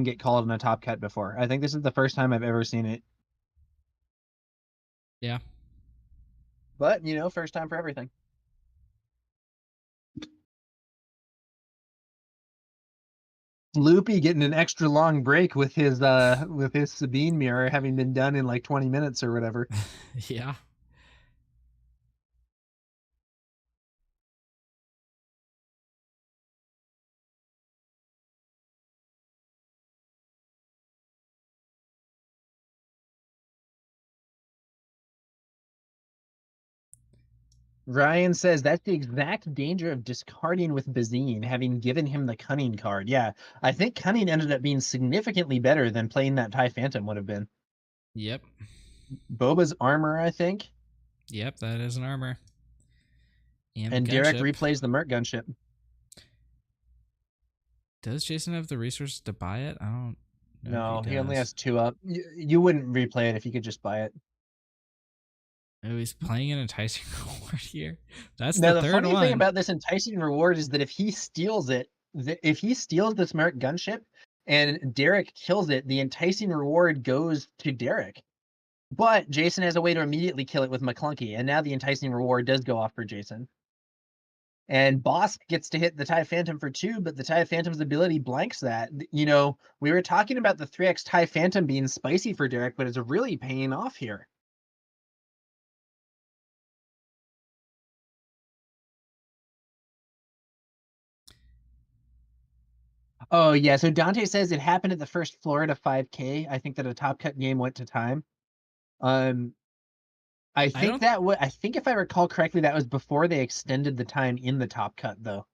get called in a top cut before. I think this is the first time I've ever seen it. Yeah. But, first time for everything. Loopy getting an extra long break with his Sabine mirror having been done in like 20 minutes or whatever. Yeah. Ryan says that's the exact danger of discarding with Bazine, having given him the Cunning card. Yeah, I think Cunning ended up being significantly better than playing that TIE Phantom would have been. Yep. Boba's armor, I think. Yep, that is an armor. And Derek replays the Merc gunship. Does Jason have the resources to buy it? I don't know. No, he only has 2 up. You wouldn't replay it if you could just buy it. Oh, he's playing an enticing reward here. That's Now, the the third funny one. thing about this enticing reward is that if he steals it, if he steals this Merrick gunship and Derek kills it, the enticing reward goes to Derek. But Jason has a way to immediately kill it with McClunky, and now the enticing reward does go off for Jason. And Boss gets to hit the TIE Phantom for 2, but the TIE Phantom's ability blanks that. You know, we were talking about the 3x TIE Phantom being spicy for Derek, but it's really paying off here. Oh, yeah, so Dante says it happened at the first Florida 5K. I think that a Top Cut game went to time. I think I think if I recall correctly, that was before they extended the time in the Top Cut, though.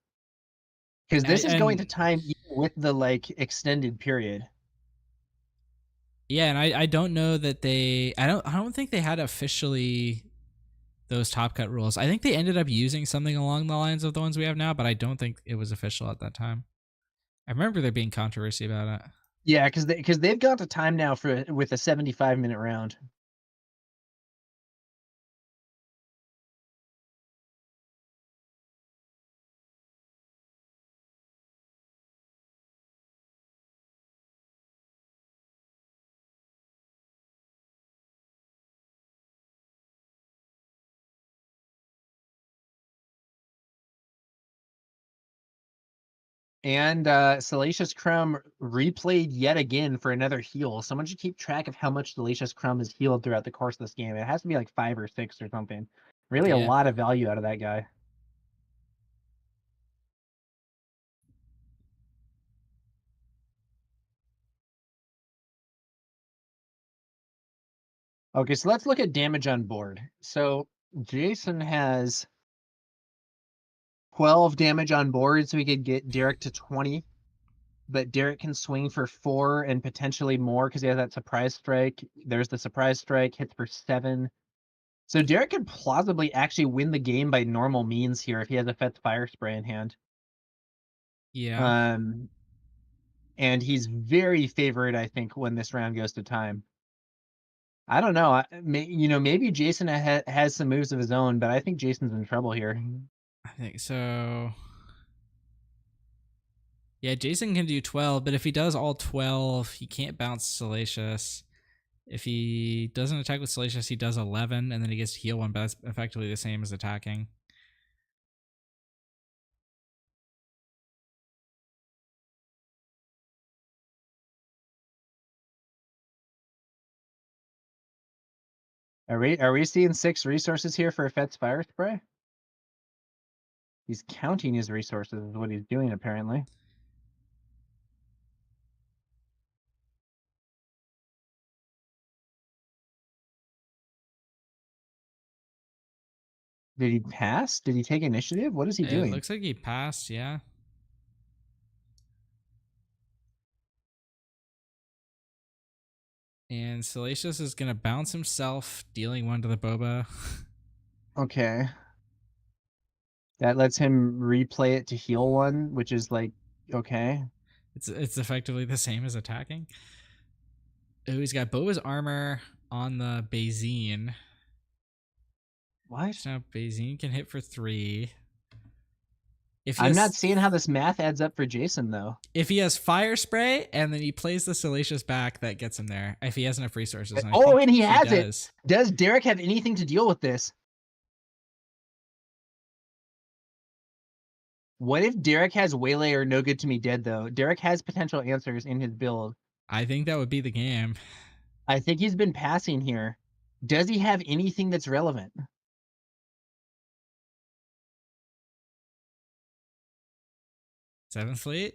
Because this is going to time even with the extended period. Yeah, and I don't know that I don't think they had officially those Top Cut rules. I think they ended up using something along the lines of the ones we have now, but I don't think it was official at that time. I remember there being controversy about it. Yeah, because they've got to time now with a 75-minute round. And Salacious Crumb replayed yet again for another heal. Someone should keep track of how much Salacious Crumb has healed throughout the course of this game. It has to be like 5 or 6 or something. Really a lot of value out of that guy. Okay, so let's look at damage on board. So Jason has 12 damage on board, so we could get Derek to 20. But Derek can swing for 4 and potentially more because he has that surprise strike. There's the surprise strike, hits for 7. So Derek could plausibly actually win the game by normal means here if he has a Fet's Fire Spray in hand. Yeah. And he's very favored, I think, when this round goes to time. I don't know. Maybe Jason has some moves of his own, but I think Jason's in trouble here. I think so. Yeah, Jason can do 12, but if he does all 12, he can't bounce Salacious. If he doesn't attack with Salacious, he does 11, and then he gets to heal 1, but that's effectively the same as attacking. Are we seeing 6 resources here for a Fet's Fire Spray? He's counting his resources is what he's doing, apparently. Did he pass? Did he take initiative? What is he doing? It looks like he passed, yeah. And Salacious is going to bounce himself, dealing 1 to the Boba. Okay. That lets him replay it to heal 1, which is okay. It's effectively the same as attacking. Oh, he's got Boba's armor on the Bazine. What? So now Bazine can hit for 3. I'm not seeing how this math adds up for Jason, though. If he has Fire Spray and then he plays the Salacious back, that gets him there. If he has enough resources. And he has it. Does Derek have anything to deal with this? What if Derek has Waylay or No Good to Me Dead, though? Derek has potential answers in his build. I think that would be the game. I think he's been passing here. Does he have anything that's relevant? Seventh Fleet?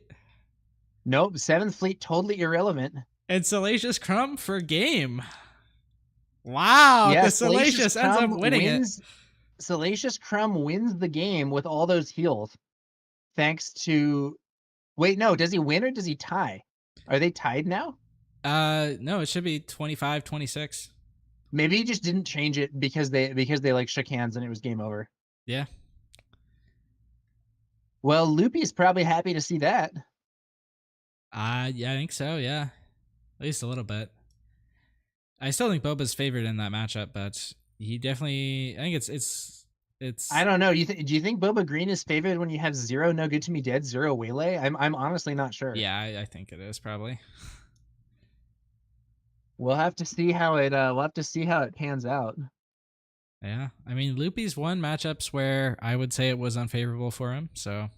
Nope, 7th Fleet, totally irrelevant. And Salacious Crumb for game. Wow, yeah, the Salacious ends up winning it. Salacious Crumb wins the game with all those heals. Thanks to... Wait, no, does he win or does he tie? Are they tied now? No, it should be 25-26. Maybe he just didn't change it because they shook hands and it was game over. Yeah. Well, Loopy's probably happy to see that. Yeah, I think so, yeah. At least a little bit. I still think Boba's favored in that matchup, but he definitely. I think it's. I don't know. Do you think Boba Green is favored when you have 0 No Good to Me Dead, 0 Waylay? I'm honestly not sure. Yeah, I think it is probably. We'll have to see how it pans out. Yeah, I mean, Loopy's won matchups where I would say it was unfavorable for him, so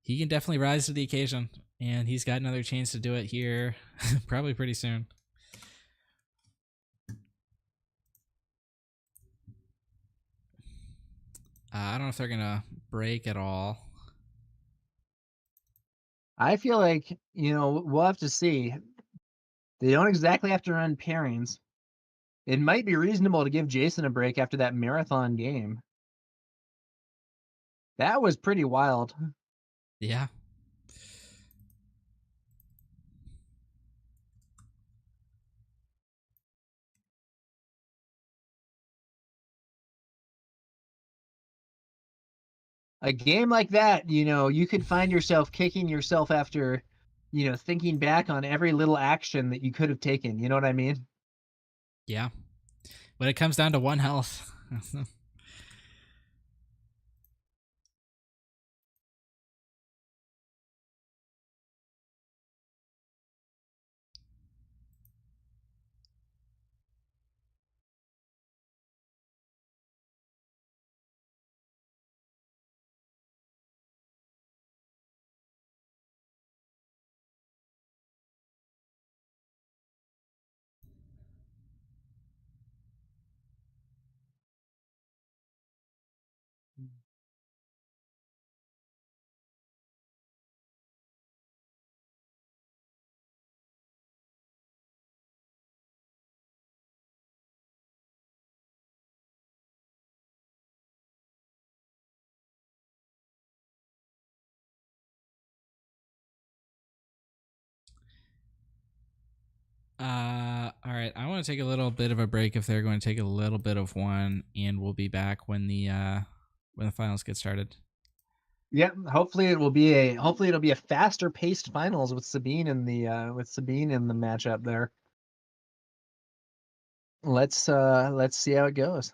he can definitely rise to the occasion, and he's got another chance to do it here, probably pretty soon. I don't know if they're gonna break at all. I feel like, we'll have to see. They don't exactly have to run pairings. It might be reasonable to give Jason a break after that marathon game. That was pretty wild. Yeah. A game like that, you could find yourself kicking yourself after, thinking back on every little action that you could have taken. You know what I mean? Yeah. When it comes down to 1 health. All right. I want to take a little bit of a break if they're going to take a little bit of one, and we'll be back when the finals get started. Yeah, hopefully it'll be a faster paced finals with Sabine in the matchup there. Let's see how it goes.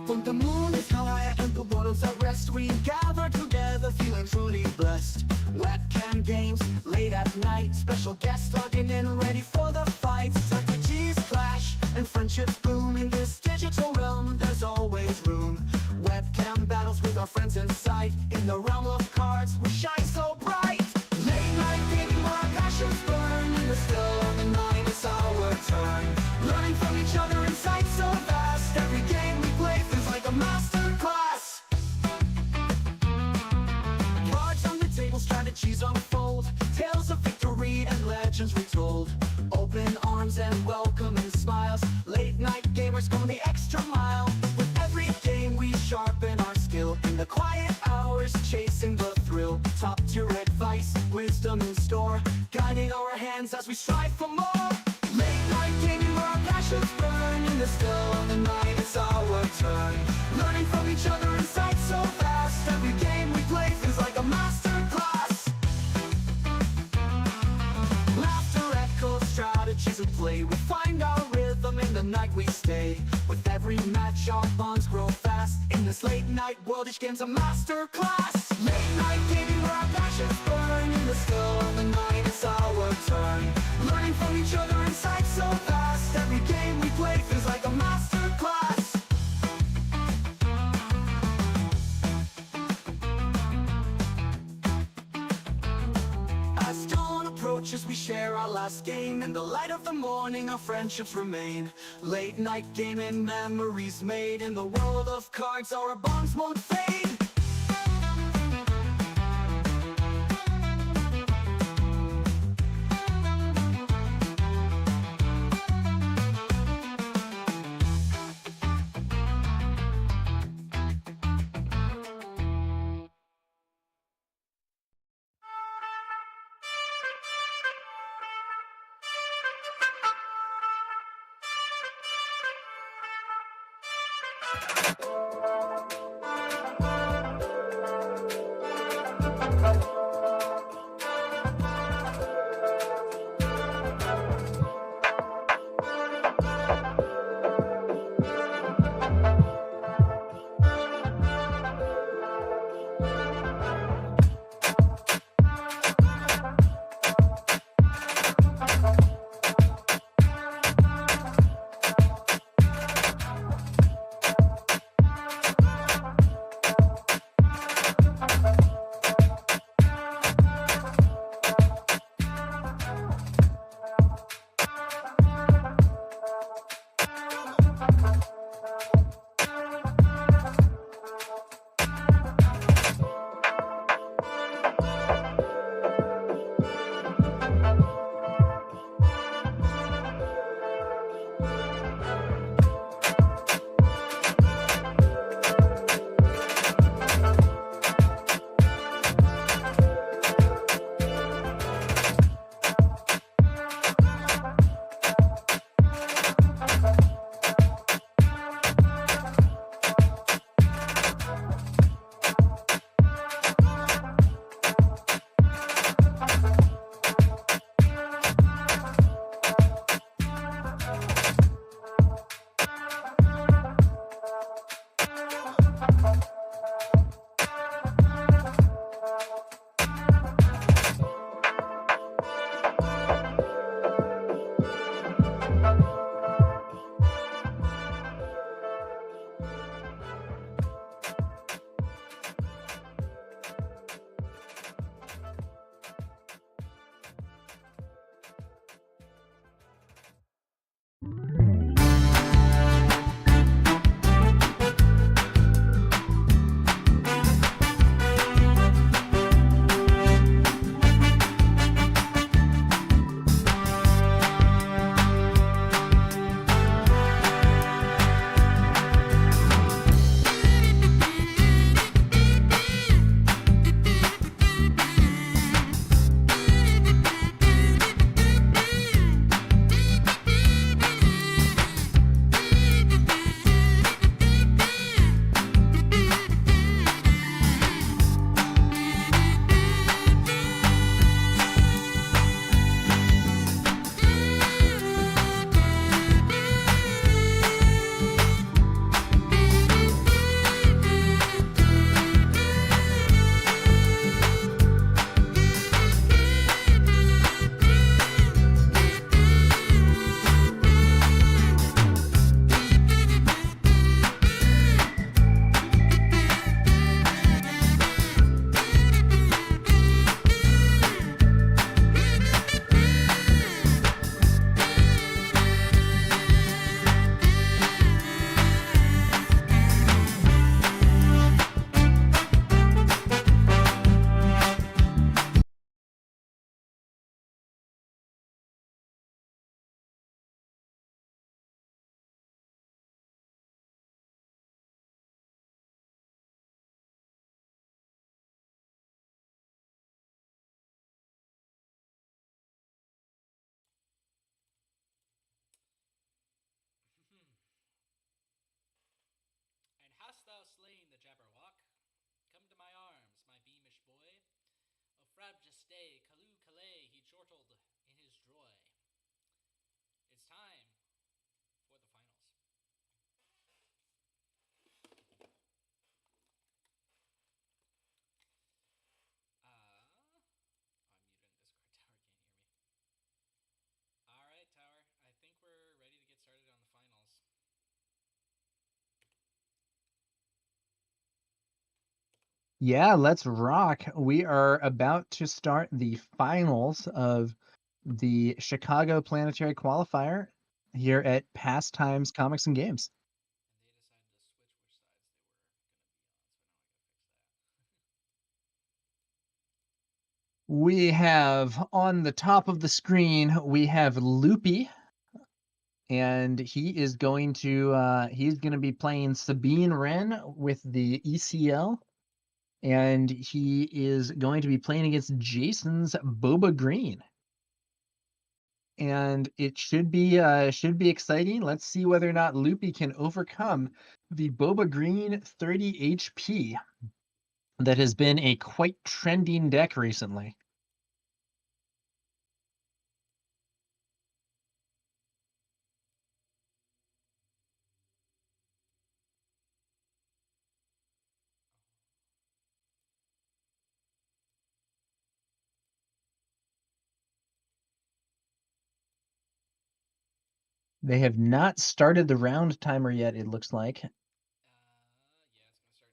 When the moon is high and the world's at rest, we gather together feeling truly blessed. Webcam games late at night, special guests logging in ready for the fight. Strategies clash and friendships bloom in this digital realm. There's always room. Webcam battles with our friends inside. In the realm of cards, we shine so bright. Late night gaming where our passions burn. In the still of the night, it's our turn. Learning from each other inside so fast. Every game we play feels like a master class. Cards on the table, strategies unfold. Tales of victory and legends retold. Open arms and welcoming smiles. Late night gamers going the extra mile. With every game we sharpen our skill. In the quiet hours, chasing the thrill. Top tier advice, wisdom in store. Guiding our hands as we strive for more. Late night gaming where our passions burn. In the still of the night, it's our turn. Learning from each other inside so fast. Every game we play feels like a master class. Laughter echoes, strategies in play. We find our rhythm in the night we stay. With every match our bonds grow fast. In this late night world, each game's a master class. Late night gaming where our passions burn. In the still of the night, it's our turn. Learning from each other inside so fast. Every game we play feels like a master class. As dawn approaches, we share our last game. In the light of the morning, our friendships remain. Late night gaming, memories made. In the world of cards, our bonds won't fade. And hast thou slain the Jabberwock? Come to my arms, my beamish boy. O Frabjestay, Kaloo Kalay, he chortled in his droy. It's time for the finals. I'm muted in Discord. Tower can't hear me. All right, Tower. I think we're ready to get started on the finals. Yeah, let's rock. We are about to start the finals of the Chicago Planetary Qualifier here at Pastimes Comics and Games. And they decided to switch which sides they were going to be on, so now I gotta fix that. We have on the top of the screen, we have Loopy, and he is going to he's going to be playing Sabine Wren with the ECL, and he is going to be playing against Jason's Boba Green. and it should be exciting. Let's see whether or not Loopy can overcome the Boba Green 30 HP that has been a quite trending deck recently. They have not started the round timer yet, it looks like. Yeah, it's gonna start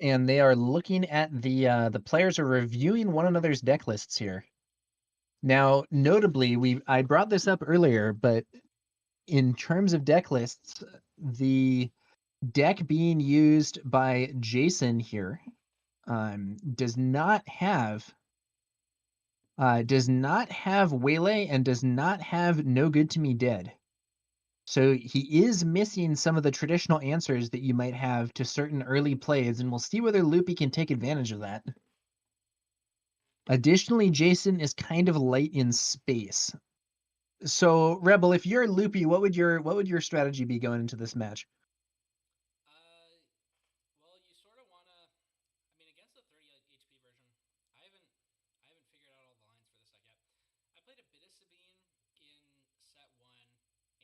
in a minute. And they are looking at the players are reviewing one another's deck lists here. Now, notably, I brought this up earlier, but in terms of deck lists, the deck being used by Jason here does not have Waylay and does not have No Good to Me Dead. So he is missing some of the traditional answers that you might have to certain early plays, and we'll see whether Loopy can take advantage of that. Additionally, Jason is kind of light in space. So, Rebel, if you're Loopy, what would your strategy be going into this match? Well, you sort of want to. I mean, against the 30 HP version, I haven't figured out all the lines for this deck yet. I played a bit of Sabine in set 1,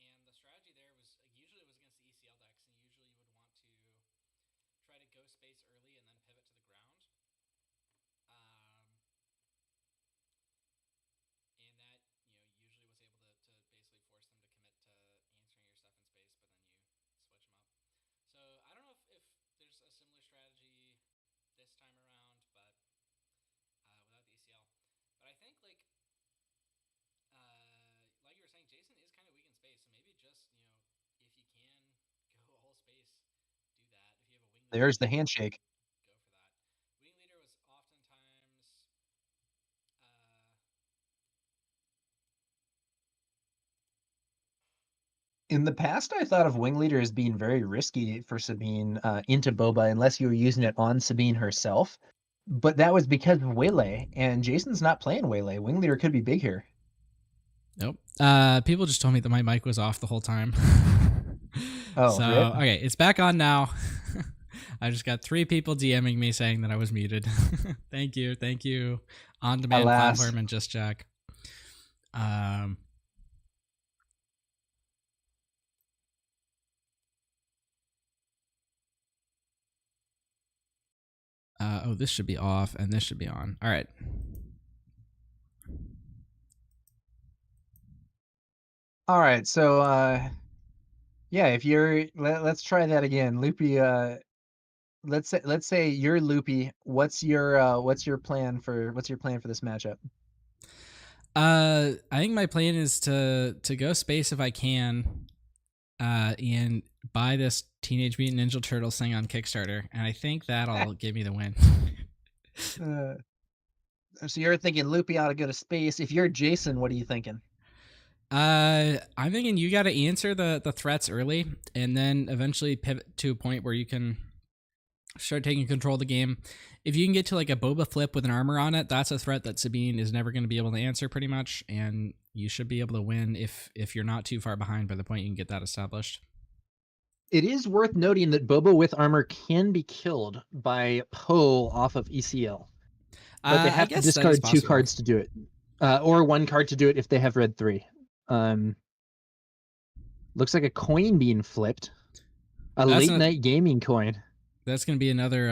and the strategy there was usually it was against the ECL decks, and usually you would want to try to go space early and then pivot to the ground. And that, usually was able to basically force them to commit to answering your stuff in space, but then you switch them up. So I don't know if there's a similar strategy this time around, but without the ECL. But I think like you were saying, Jason is kind of weak in space, so maybe just if you can go all space, do that. If you have a wing leader, There's the handshake. go for that. Wing leader was oftentimes In the past, I thought of Wing Leader as being very risky for Sabine into Boba unless you were using it on Sabine herself. But that was because of Waylay, and Jason's not playing Waylay. Wing Leader could be big here. Nope. People just told me that my mic was off the whole time. Oh, so rip. Okay, it's back on now. I just got 3 people DMing me saying that I was muted. Thank you. On demand platform and Just Jack. This should be off and this should be on. All right. All right. So, yeah, if you're, let's try that again. Loopy, let's say you're Loopy. What's your plan for this matchup? I think my plan is to go space if I can, and buy this Teenage Mutant Ninja Turtles thing on Kickstarter, and I think that'll give me the win. So you're thinking Loopy ought to go to space. If you're Jason, what are you thinking? I'm thinking you got to answer the threats early, and then eventually pivot to a point where you can start taking control of the game. If you can get to like a Boba flip with an armor on it, that's a threat that Sabine is never going to be able to answer pretty much, and you should be able to win if you're not too far behind by the point you can get that established. It is worth noting that Boba with armor can be killed by Poe off of ECL. But they have to discard 2 cards to do it. Or 1 card to do it if they have red 3. Looks like a coin being flipped. Late night gaming coin. That's going to be another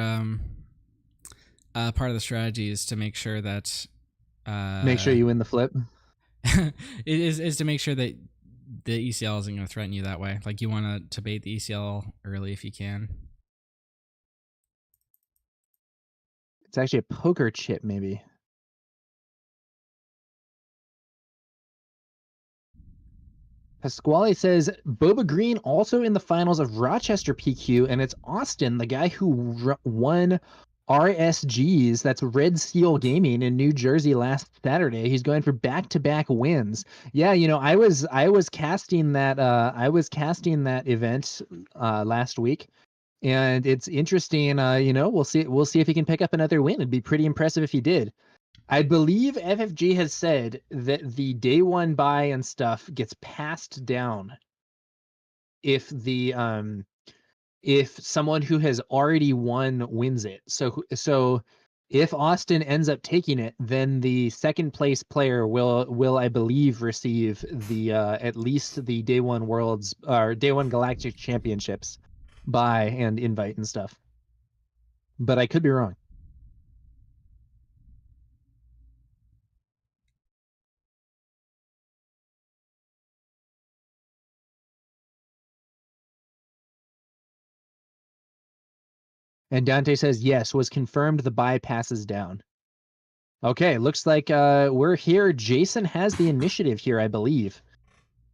part of the strategy is to make sure that make sure you win the flip. It is to make sure that the ECL isn't going to threaten you that way. Like you want to bait the ECL early if you can. It's actually a poker chip, maybe. Pasquale says Boba Green also in the finals of Rochester PQ, and it's Austin, the guy who won RSGs, that's Red Seal Gaming in New Jersey last Saturday. He's going for back-to-back wins. Yeah, I was casting that event last week, and it's interesting. We'll see if he can pick up another win. It'd be pretty impressive if he did. I believe FFG has said that the day one buy and stuff gets passed down if if someone who has already won wins it. So if Austin ends up taking it, then the second place player will I believe receive the at least the day one worlds or day one galactic championships buy and invite and stuff. But I could be wrong. And Dante says, yes, was confirmed the buy passes down. Okay, looks like we're here. Jason has the initiative here, I believe.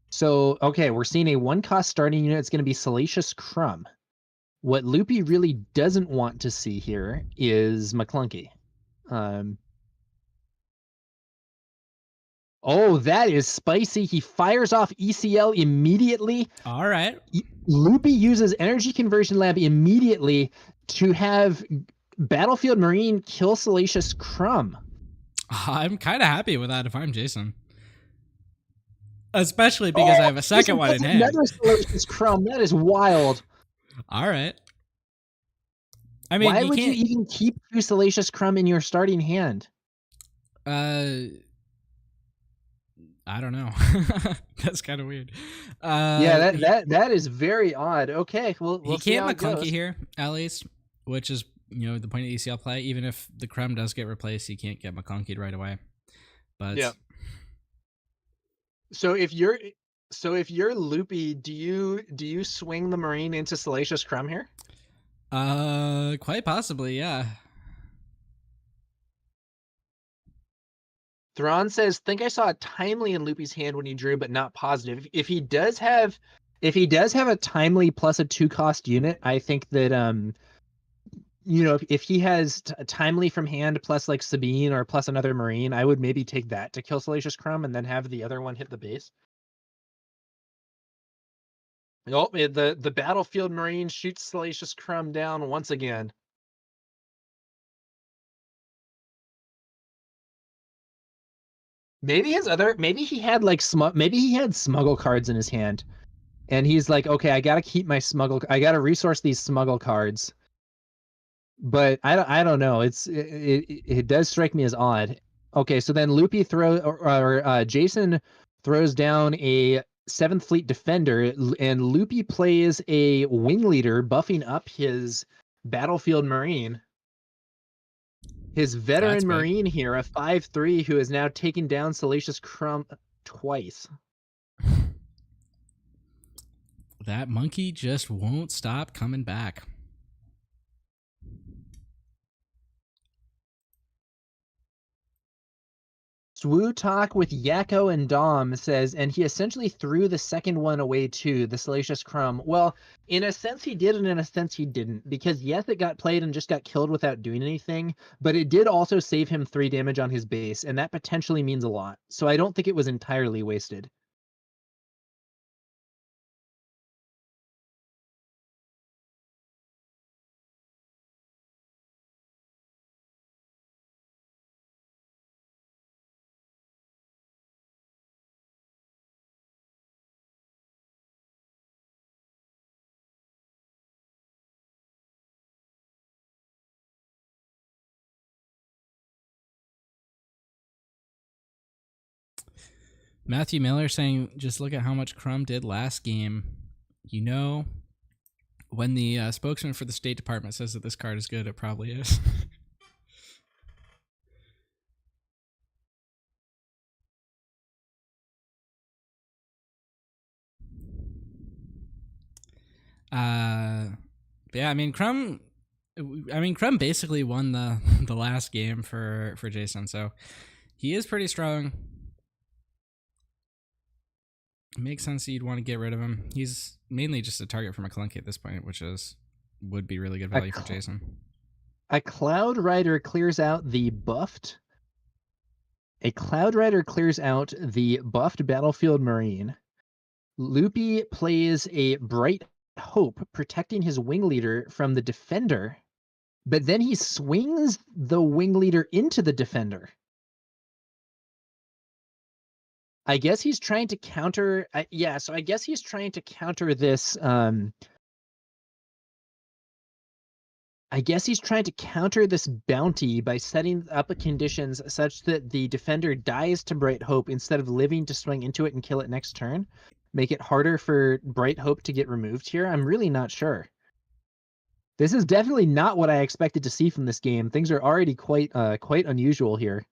So, okay, we're seeing a 1-cost starting unit. It's going to be Salacious Crumb. What Loopy really doesn't want to see here is McClunky. Oh, that is spicy. He fires off ECL immediately. All right. Loopy uses Energy Conversion Lab immediately to have Battlefield Marine kill Salacious Crumb. I'm kind of happy with that if I'm Jason. Especially because I have a second one in hand. Another Salacious Crumb. That is wild. All right. I mean, why would you even keep 2 Salacious Crumb in your starting hand? I don't know. That's kind of weird. Yeah, that is very odd. Okay, we'll he see how can't it goes. McClunky here, at least, which is the point of ECL play. Even if the Crumb does get replaced, he can't get McClunkied right away. But yeah. So if you're Loopy, do you swing the Marine into Salacious Crumb here? Quite possibly, yeah. Thrawn says, think I saw a timely in Loopy's hand when he drew, but not positive. If he does have a timely plus a 2-cost unit, I think that if he has a timely from hand plus like Sabine or plus another Marine, I would maybe take that to kill Salacious Crumb and then have the other one hit the base. Oh, the Battlefield Marine shoots Salacious Crumb down once again. Maybe he had smuggle cards in his hand, and he's like, okay, I gotta keep my I gotta resource these smuggle cards. But I don't know. It does strike me as odd. Okay, so then Loopy Jason throws down a 7th Fleet Defender, and Loopy plays a Wing Leader, buffing up his Battlefield Marine. His veteran Marine here, a 5/3, who has now taken down Salacious Crumb twice. That monkey just won't stop coming back. Swoo Talk with Yakko and Dom says, and he essentially threw the second one away too, the Salacious Crumb. Well, in a sense he did, and in a sense he didn't. Because yes, it got played and just got killed without doing anything, but it did also save him 3 damage on his base, and that potentially means a lot. So I don't think it was entirely wasted. Matthew Miller saying, just look at how much Crumb did last game. When the spokesman for the State Department says that this card is good, it probably is. Yeah, I mean, Crumb basically won the last game for Jason, so he is pretty strong. It makes sense that you'd want to get rid of him. He's mainly just a target for McClunky at this point, which would be really good value for Jason. A Cloud Rider clears out the buffed. A Cloud Rider clears out the buffed Battlefield Marine. Loopy plays a Bright Hope, protecting his Wing Leader from the Defender, but then he swings the Wing Leader into the Defender. I guess he's trying to counter. Yeah, so I guess he's trying to counter this. I guess he's trying to counter this bounty by setting up conditions such that the defender dies to Bright Hope instead of living to swing into it and kill it next turn. Make it harder for Bright Hope to get removed here. I'm really not sure. This is definitely not what I expected to see from this game. Things are already quite unusual here.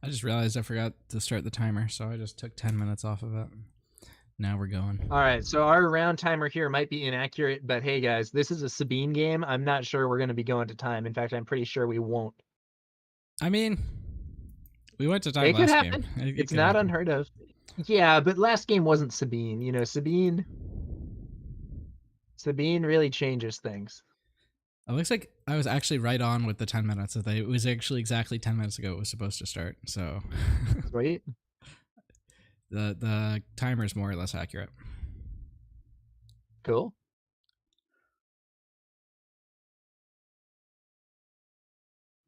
I just realized I forgot to start the timer, so I just took 10 minutes off of it. Now we're going. All right, so our round timer here might be inaccurate, but hey guys, this is a Sabine game. I'm not sure we're going to be going to time. In fact, I'm pretty sure we won't. I mean, we went to time It could last happen. game. It's not unheard of. Yeah, but last game wasn't Sabine. You know, Sabine really changes things. It looks like I was actually right on with the 10 minutes. It was actually exactly 10 minutes ago it was supposed to start. So Sweet. the timer is more or less accurate. Cool.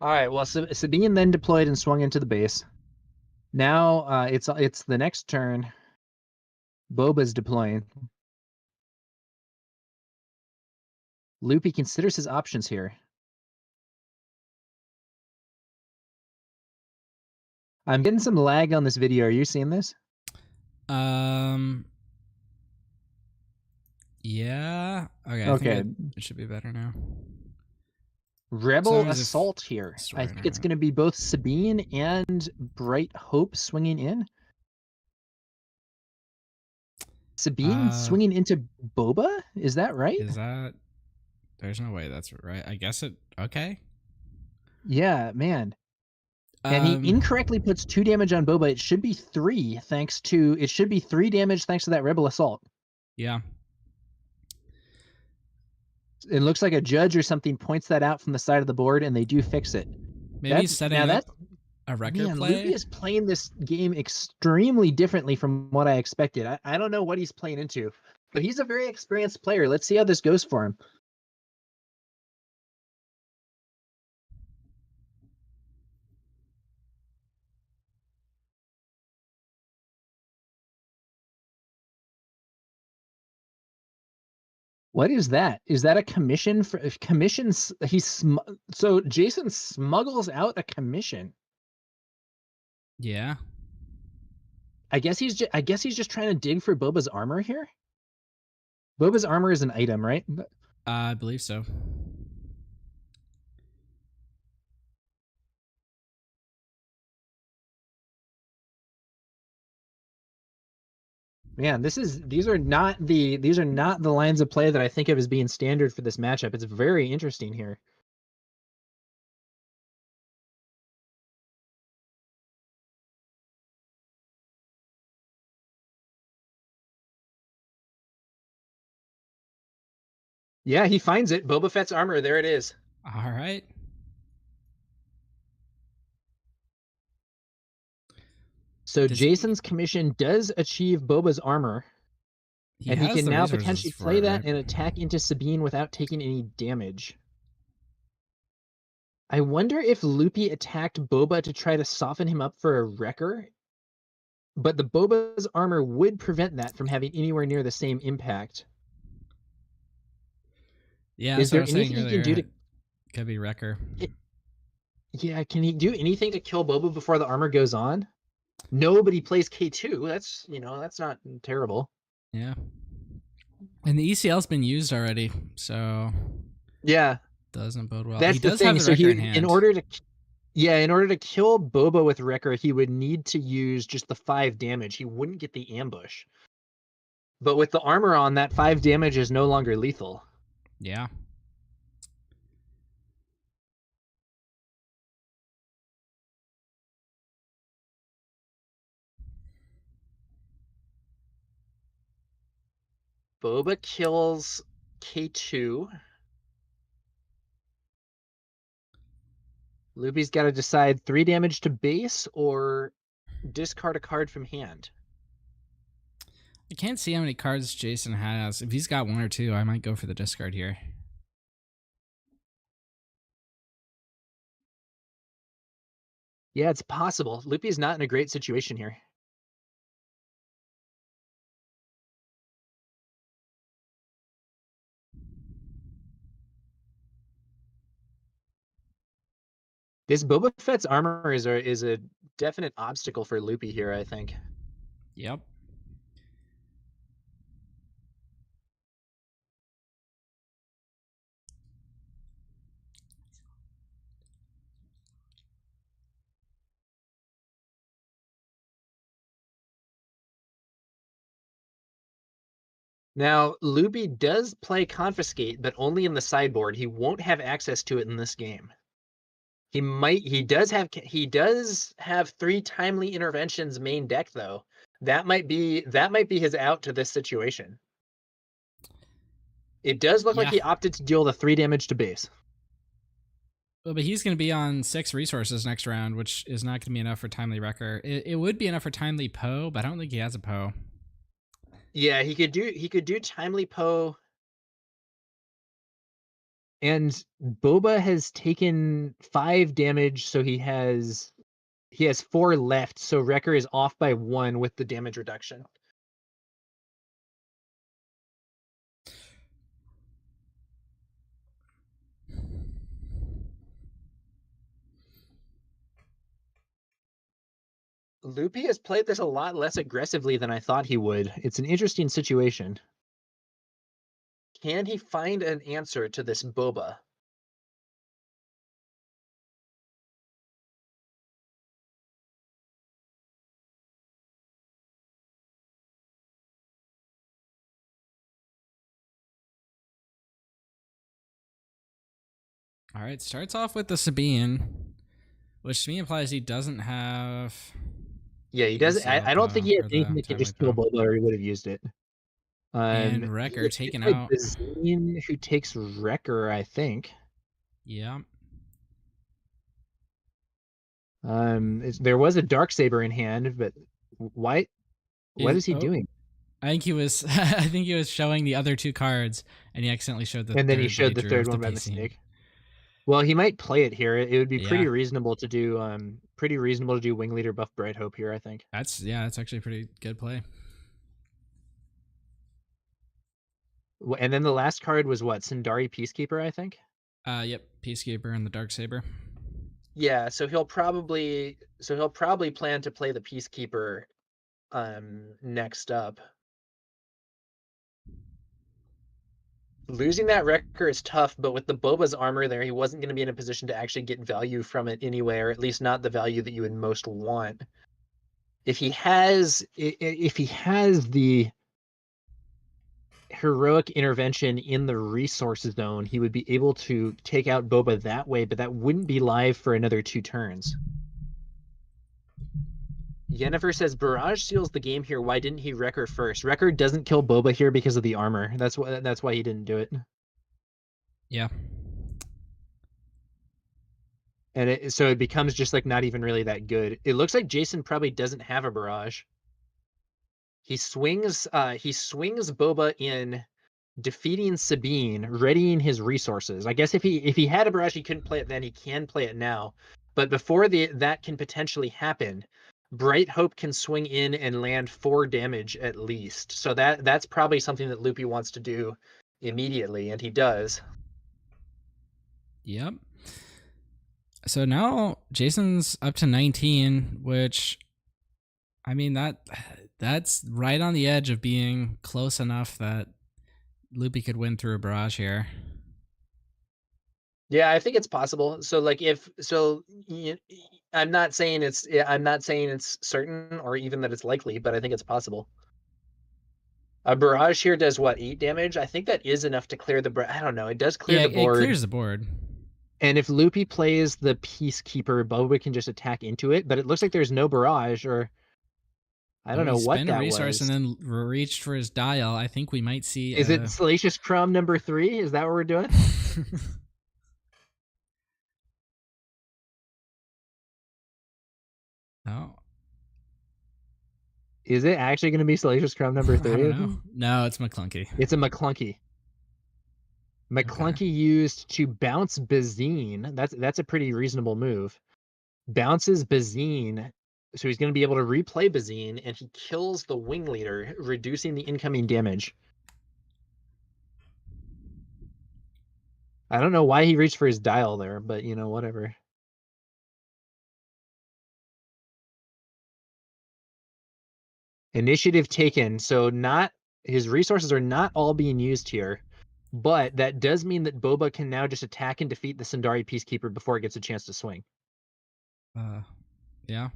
All right. Well, Sabine then deployed and swung into the base. Now it's the next turn. Boba's deploying. Loopy considers his options here. I'm getting some lag on this video. Are you seeing this? Yeah. Okay. Okay. It should be better now. Rebel assault here. I think it's going to be both Sabine and Bright Hope swinging in. Sabine swinging into Boba? Is that right? Is that? There's no way that's right. I guess it. Okay. Yeah, man. And he incorrectly puts 2 damage on Boba. It should be 3 thanks to. It should be 3 damage thanks to that Rebel assault. Yeah. It looks like a judge or something points that out from the side of the board, and they do fix it. Maybe he's setting up a record play. Loopy is playing this game extremely differently from what I expected. I don't know what he's playing into, but he's a very experienced player. Let's see how this goes for him. What is that? Is that a commission for commissions? So Jason smuggles out a commission. Yeah. I guess he's just trying to dig for Boba's armor here. Boba's armor is an item, right? I believe so. Man, these are not the lines of play that I think of as being standard for this matchup. It's very interesting here. Yeah, he finds it. Boba Fett's armor. There it is. All right. So Jason's commission does achieve Boba's armor. And he can now potentially play that and attack into Sabine without taking any damage. I wonder if Loopy attacked Boba to try to soften him up for a wrecker. But the Boba's armor would prevent that from having anywhere near the same impact. Yeah, is there anything he can do to... Could be wrecker. Yeah, can he do anything to kill Boba before the armor goes on? Nobody plays K2. That's not terrible. Yeah. And the ECL's been used already, so yeah, doesn't bode well. That's the thing. So in order to kill Boba with Wrecker, he would need to use just the 5 damage. He wouldn't get the ambush. But with the armor on, that 5 damage is no longer lethal. Yeah. Boba kills K2. Loopy's got to decide 3 damage to base or discard a card from hand. I can't see how many cards Jason has. If he's got 1 or 2, I might go for the discard here. Yeah, it's possible. Loopy's not in a great situation here. This Boba Fett's armor is a definite obstacle for Loopy here, I think. Yep. Now, Loopy does play Confiscate, but only in the sideboard. He won't have access to it in this game. He does have 3 timely interventions main deck though. That might be his out to this situation. It does look like he opted to deal the 3 damage to base. Well, but he's going to be on 6 resources next round, which is not going to be enough for Timely Wrecker. It would be enough for Timely Poe, but I don't think he has a Poe. Yeah, he could do Timely Poe. And Boba has taken 5 damage, so he has 4 left, so Wrecker is off by 1 with the damage reduction. Loopy has played this a lot less aggressively than I thought he would. It's an interesting situation. Can he find an answer to this Boba? All right, starts off with the Sabine, which to me implies he doesn't have. Yeah, he doesn't. I don't think he had anything that could just kill Boba, or he would have used it. And Wrecker taken out. Bazine, who takes Wrecker, I think. Yeah. There was a Darksaber in hand, but what is he doing? I think he was. I think he was showing the other 2 cards, and he accidentally showed the. And then he showed the third one by mistake. Well, he might play it here. It would be pretty reasonable to do. Wing Leader buff Bright Hope here, I think. That's actually a pretty good play. And then the last card was what? Sundari Peacekeeper, I think. Yep, Peacekeeper and the Darksaber. Yeah, so he'll probably plan to play the Peacekeeper next up. Losing that Wrecker is tough, but with the Boba's armor there, he wasn't going to be in a position to actually get value from it anyway, or at least not the value that you would most want. If he has the heroic intervention in the resource zone, he would be able to take out Boba that way, but that wouldn't be live for another 2 turns. Yennefer says Barrage seals the game here. Why didn't he Wrecker first? Wrecker doesn't kill Boba here because of the armor. That's why he didn't do it. Yeah. And so it becomes just like not even really that good. It looks like Jason probably doesn't have a Barrage. He swings Boba in, defeating Sabine, readying his resources. I guess if he had a Barrage, he couldn't play it then. He can play it now. But before that can potentially happen, Bright Hope can swing in and land 4 damage at least. So that's probably something that Loopy wants to do immediately, and he does. Yep. So now Jason's up to 19, which, I mean, that's right on the edge of being close enough that Loopy could win through a Barrage here. Yeah, I think it's possible. So like I'm not saying it's certain or even that it's likely, but I think it's possible. A Barrage here does what, 8 damage? I think that is enough to clear the. I don't know. It does clear the board. It clears the board. And if Loopy plays the Peacekeeper, Boba can just attack into it. But it looks like there's no Barrage, or I don't know what that was. Spent a resource and then reached for his dial. I think we might see. Is it Salacious Crumb number 3? Is that what we're doing? Oh. Is it actually going to be Salacious Crumb number 3? I don't know. No, it's McClunky. It's a McClunky. McClunky used to bounce Bazine. That's a pretty reasonable move. bounces Bazine, so he's going to be able to replay Bazine, and he kills the wing leader, reducing the incoming damage. I don't know why he reached for his dial there, but whatever. Initiative taken, so his resources are not all being used here, but that does mean that Boba can now just attack and defeat the Sundari Peacekeeper before it gets a chance to swing. Yeah.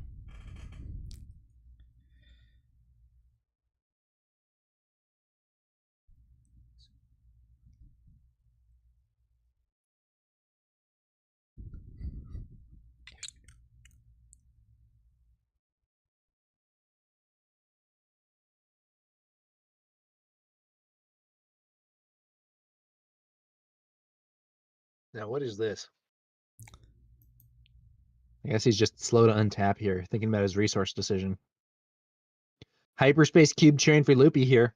Now, what is this? I guess he's just slow to untap here, thinking about his resource decision. Hyperspace Cube cheering for Loopy here.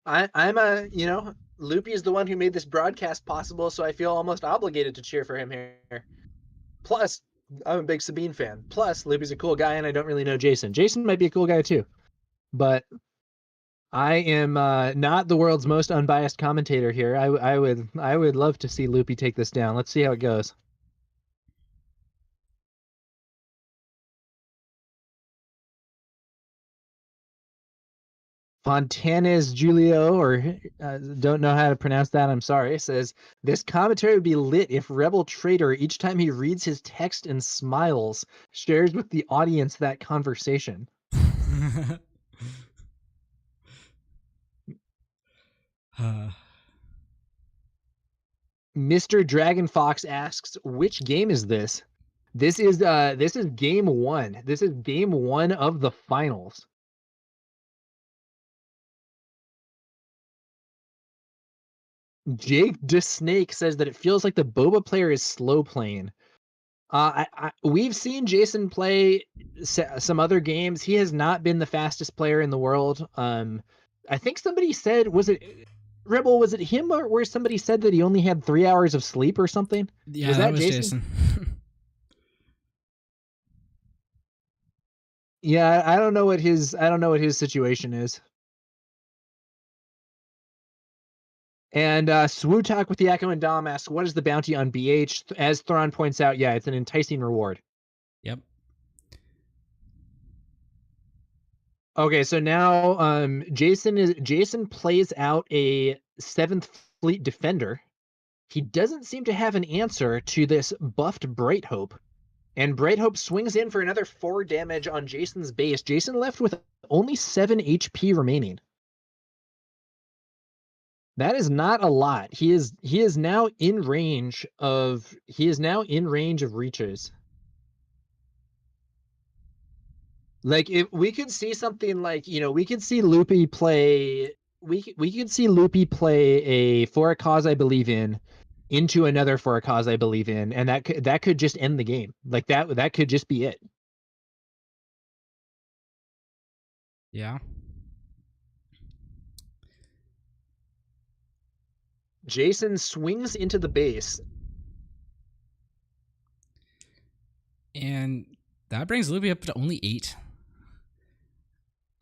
Loopy is the one who made this broadcast possible, so I feel almost obligated to cheer for him here. Plus, I'm a big Sabine fan. Plus, Loopy's a cool guy, and I don't really know Jason. Jason might be a cool guy too, but I am not the world's most unbiased commentator here. I would love to see Loopy take this down. Let's see how it goes. Fontanes Julio, or don't know how to pronounce that, I'm sorry, says, this commentary would be lit if Rebel Trader, each time he reads his text and smiles, shares with the audience that conversation. Mr. Dragon Fox asks, which game is this? This is game one. This is game one of the finals. Jake DeSnake says that it feels like the Boba player is slow playing. We've seen Jason play some other games. He has not been the fastest player in the world. I think somebody said, was it Rebel? Was it him or where somebody said that he only had 3 hours of sleep or something? Yeah, that was Jason. Yeah, I don't know what his situation is. And Swootalk with the Echo and Dom asks, what is the bounty on BH? As Thrawn points out, yeah, it's an enticing reward. Yep. Okay, so now Jason plays out a 7th Fleet Defender. He doesn't seem to have an answer to this buffed Bright Hope. And Bright Hope swings in for another 4 damage on Jason's base. Jason left with only 7 HP remaining. That is not a lot. He is now in range of reaches. Like, if we could see something like, we could see Loopy play we could see Loopy play a For a Cause I Believe In into another For a Cause I Believe In, and that could just end the game. Like that could just be it. Yeah. Jason swings into the base. And that brings Loopy up to only 8.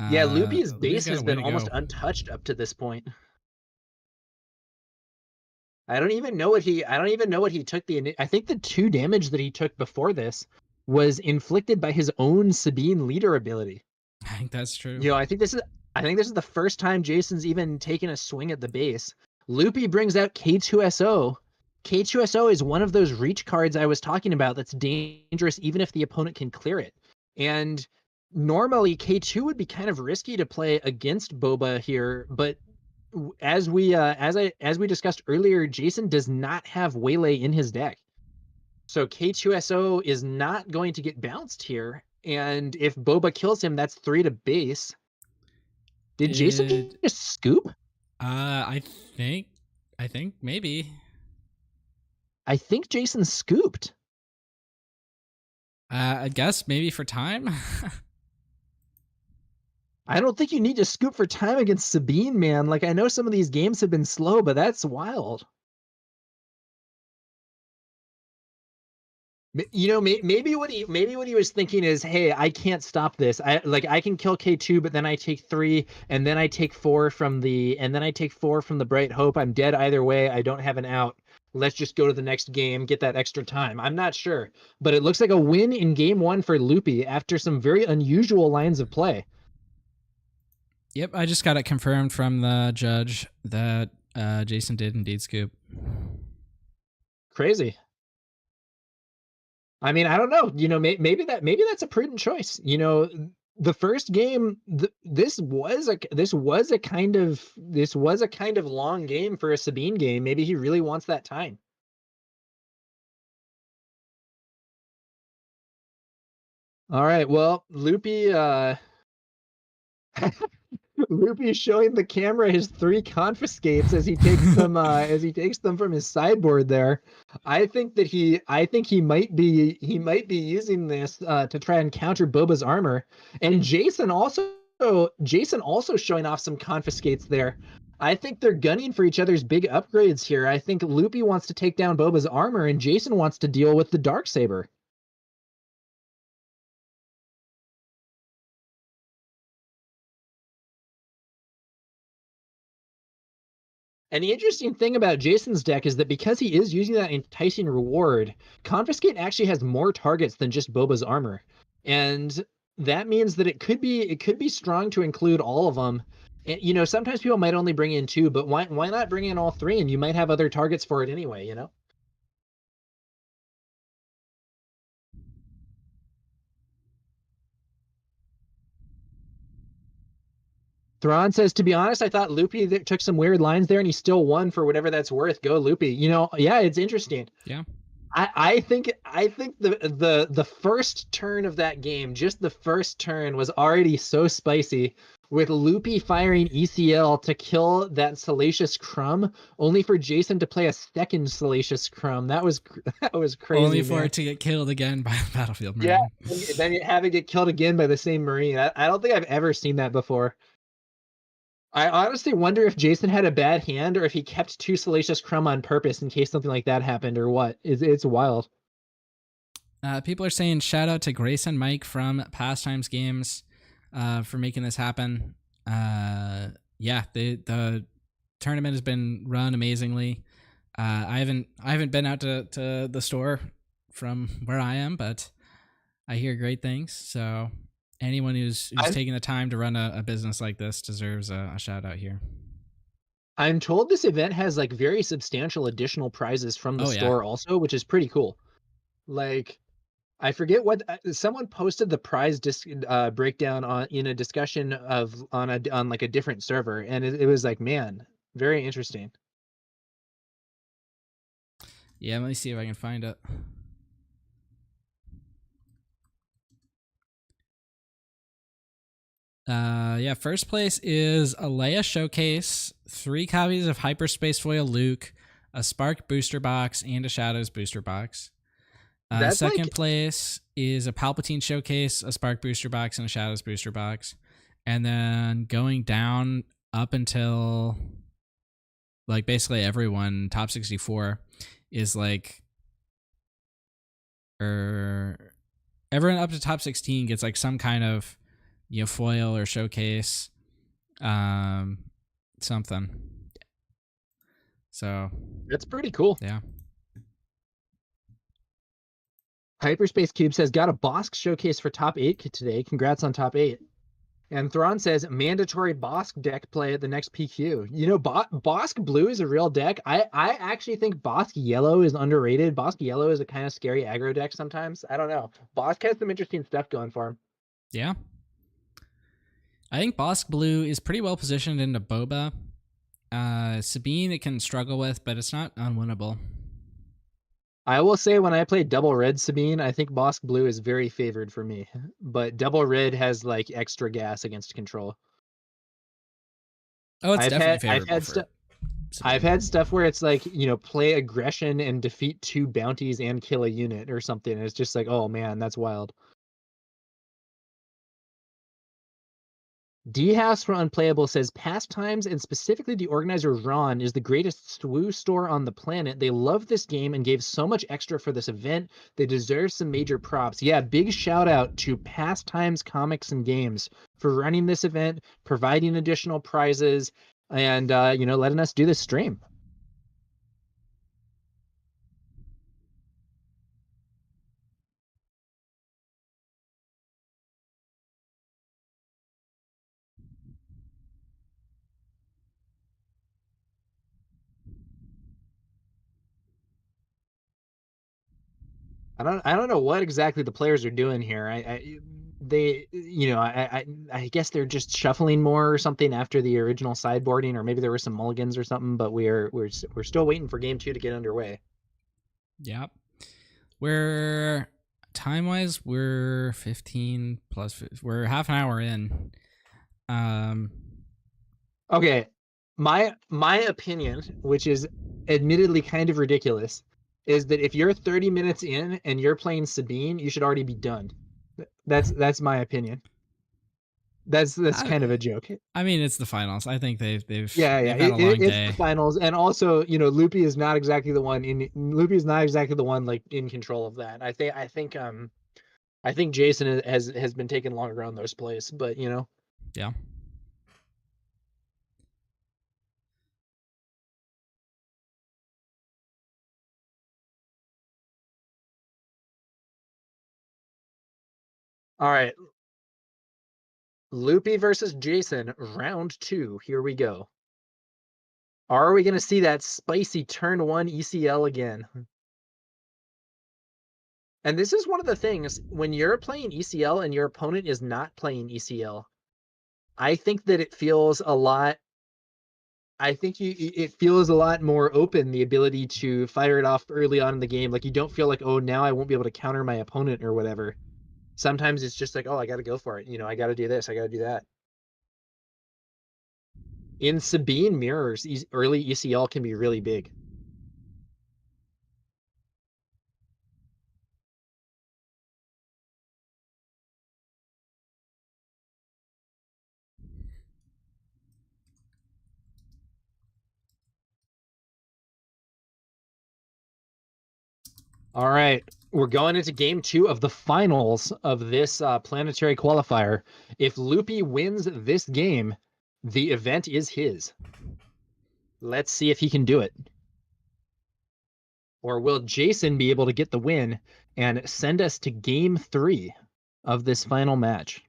Yeah, Loopy's base got a has way been to almost go. untouched up to this point. I don't even know what he took I think the 2 damage that he took before this was inflicted by his own Sabine leader ability. I think that's true. I think this is the first time Jason's even taken a swing at the base. Loopy brings out K2SO. K2SO is one of those reach cards I was talking about that's dangerous even if the opponent can clear it. And normally K2 would be kind of risky to play against Boba here, but as we discussed earlier, Jason does not have Waylay in his deck. So K2SO is not going to get bounced here, and if Boba kills him, that's 3 to base. Did Jason just scoop? I think maybe. I think Jason scooped. I guess maybe for time. I don't think you need to scoop for time against Sabine, man. Like, I know some of these games have been slow, but that's wild. Maybe what he was thinking is, hey, I can't stop this. I can kill K2, but then I take 3, and then I take 4 from the Bright Hope. I'm dead either way. I don't have an out. Let's just go to the next game, get that extra time. I'm not sure, but it looks like a win in game 1 for Loopy after some very unusual lines of play. Yep, I just got it confirmed from the judge that Jason did indeed scoop. Crazy. I mean, I don't know. Maybe that's a prudent choice. The first game, this was a kind of long game for a Sabine game. Maybe he really wants that time. All right. Well, Loopy Loopy showing the camera his 3 confiscates as he takes them from his sideboard there. I think he might be using this to try and counter Boba's armor. And Jason also showing off some confiscates there. I think they're gunning for each other's big upgrades here. I think Loopy wants to take down Boba's armor and Jason wants to deal with the Darksaber. And the interesting thing about Jason's deck is that because he is using that enticing reward, Confiscate actually has more targets than just Boba's armor. And that means that it could be strong to include all of them. And, sometimes people might only bring in 2, but why not bring in all 3? And you might have other targets for it anyway, Thrawn says, to be honest, I thought Loopy took some weird lines there and he still won for whatever that's worth. Go Loopy. Yeah, it's interesting. Yeah. I think the first turn of that game, just the first turn, was already so spicy, with Loopy firing ECL to kill that Salacious Crumb, only for Jason to play a second Salacious Crumb. That was crazy. Only for it to get killed again by the Battlefield Marine. Yeah, then you have it get killed again by the same Marine. I don't think I've ever seen that before. I honestly wonder if Jason had a bad hand or if he kept 2 Salacious Crumb on purpose in case something like that happened or what. It's wild. People are saying shout out to Grace and Mike from Pastimes Games for making this happen. Yeah, the tournament has been run amazingly. I haven't been out to the store from where I am, but I hear great things. So anyone who's taking the time to run a business like this deserves a shout out here. I'm told this event has like very substantial additional prizes from the store also, which is pretty cool. Like, I forget what someone posted the prize breakdown in a discussion on like a different server, and it was like, man, very interesting. Yeah, let me see if I can find it. Yeah, first place is a Leia Showcase, 3 copies of Hyperspace Foil Luke, a Spark booster box, and a Shadows booster box. Second place is a Palpatine Showcase, a Spark booster box, and a Shadows booster box. And then going down up until like basically everyone, top 64 is like, everyone up to top 16 gets like some kind of foil or showcase, something. So that's pretty cool. Yeah. Hyperspace Cube says, got a Bosk showcase for top 8 today. Congrats on top 8. And Thrawn says, mandatory Bosk deck play at the next PQ. Bosk Blue is a real deck. I actually think Bosk Yellow is underrated. Bosk Yellow is a kind of scary aggro deck sometimes. I don't know. Bosk has some interesting stuff going for him. Yeah. I think Bosk Blue is pretty well positioned into Boba. Sabine it can struggle with, but it's not unwinnable. I will say when I play double red Sabine, I think Bosk Blue is very favored for me. But double red has like extra gas against control. Oh, it's definitely favorable. I've had stuff where it's like, play aggression and defeat 2 bounties and kill a unit or something. It's just like, oh man, that's wild. D-House from Unplayable says Pastimes and specifically the organizer Ron is the greatest SWU store on the planet. They love this game and gave so much extra for this event. They deserve some major props. Yeah, big shout out to Pastimes Comics and Games for running this event, providing additional prizes, and letting us do this stream. I don't know what exactly the players are doing here. I guess they're just shuffling more or something after the original sideboarding, or maybe there were some mulligans or something. But we're still waiting for game 2 to get underway. Yep. We're time wise, we're 15 plus. We're half an hour in. Okay, my opinion, which is admittedly kind of ridiculous, is that if you're 30 minutes in and you're playing Sabine, you should already be done. That's my opinion. That's kind of a joke. I mean, it's the finals. I think they've had a long day. It's the finals, and also Loopy is not exactly the one like in control of that. I think Jason has been taking longer on those plays, but yeah. All right. Loopy versus Jason, round 2. Here we go. Are we going to see that spicy turn 1 ECL again? And this is one of the things, when you're playing ECL and your opponent is not playing ECL, I think that it feels a lot... it feels a lot more open, the ability to fire it off early on in the game. Like, you don't feel like, oh, now I won't be able to counter my opponent or whatever. Sometimes it's just like, oh, I got to go for it. I got to do this. I got to do that. In Sabine mirrors, early ECL can be really big. All right. We're going into game 2 of the finals of this planetary qualifier. If Loopy wins this game, the event is his. Let's see if he can do it. Or will Jason be able to get the win and send us to game 3 of this final match?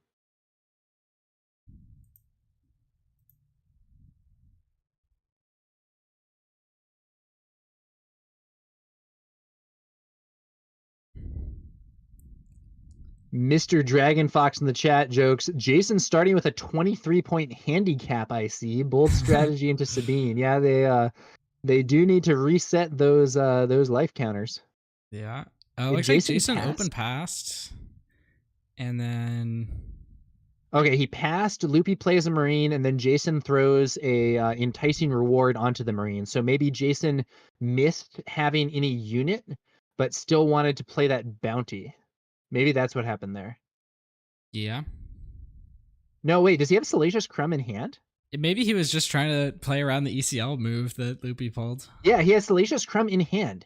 Mr. Dragon Fox in the chat jokes, Jason starting with a 23-point handicap, I see. Bold strategy into Sabine. Yeah, they do need to reset those life counters. Yeah. Looks like Jason open passed. And then... Okay, he passed, Loopy plays a Marine, and then Jason throws a enticing reward onto the Marine. So maybe Jason missed having any unit, but still wanted to play that bounty. Maybe that's what happened there. Yeah. No, wait, does he have Salacious Crumb in hand? Maybe he was just trying to play around the ECL move that Loopy pulled. Yeah, he has Salacious Crumb in hand.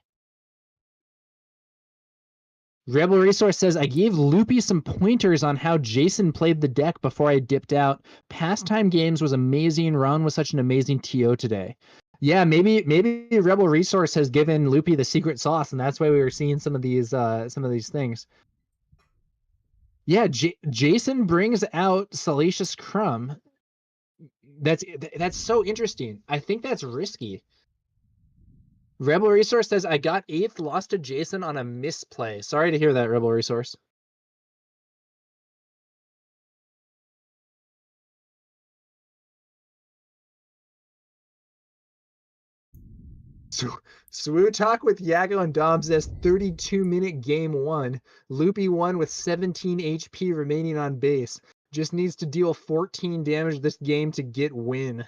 Rebel Resource says, I gave Loopy some pointers on how Jason played the deck before I dipped out. Pastime Games was amazing. Ron was such an amazing TO today. Yeah, maybe Rebel Resource has given Loopy the secret sauce, and that's why we were seeing some of these things. Yeah, Jason brings out Salacious Crumb. That's so interesting. I think that's risky. Rebel Resource says, I got 8th, lost to Jason on a misplay. Sorry to hear that, Rebel Resource. SWU Talk with Yago and Dom says 32-minute game 1. Loopy won with 17 HP remaining on base. Just needs to deal 14 damage this game to get win.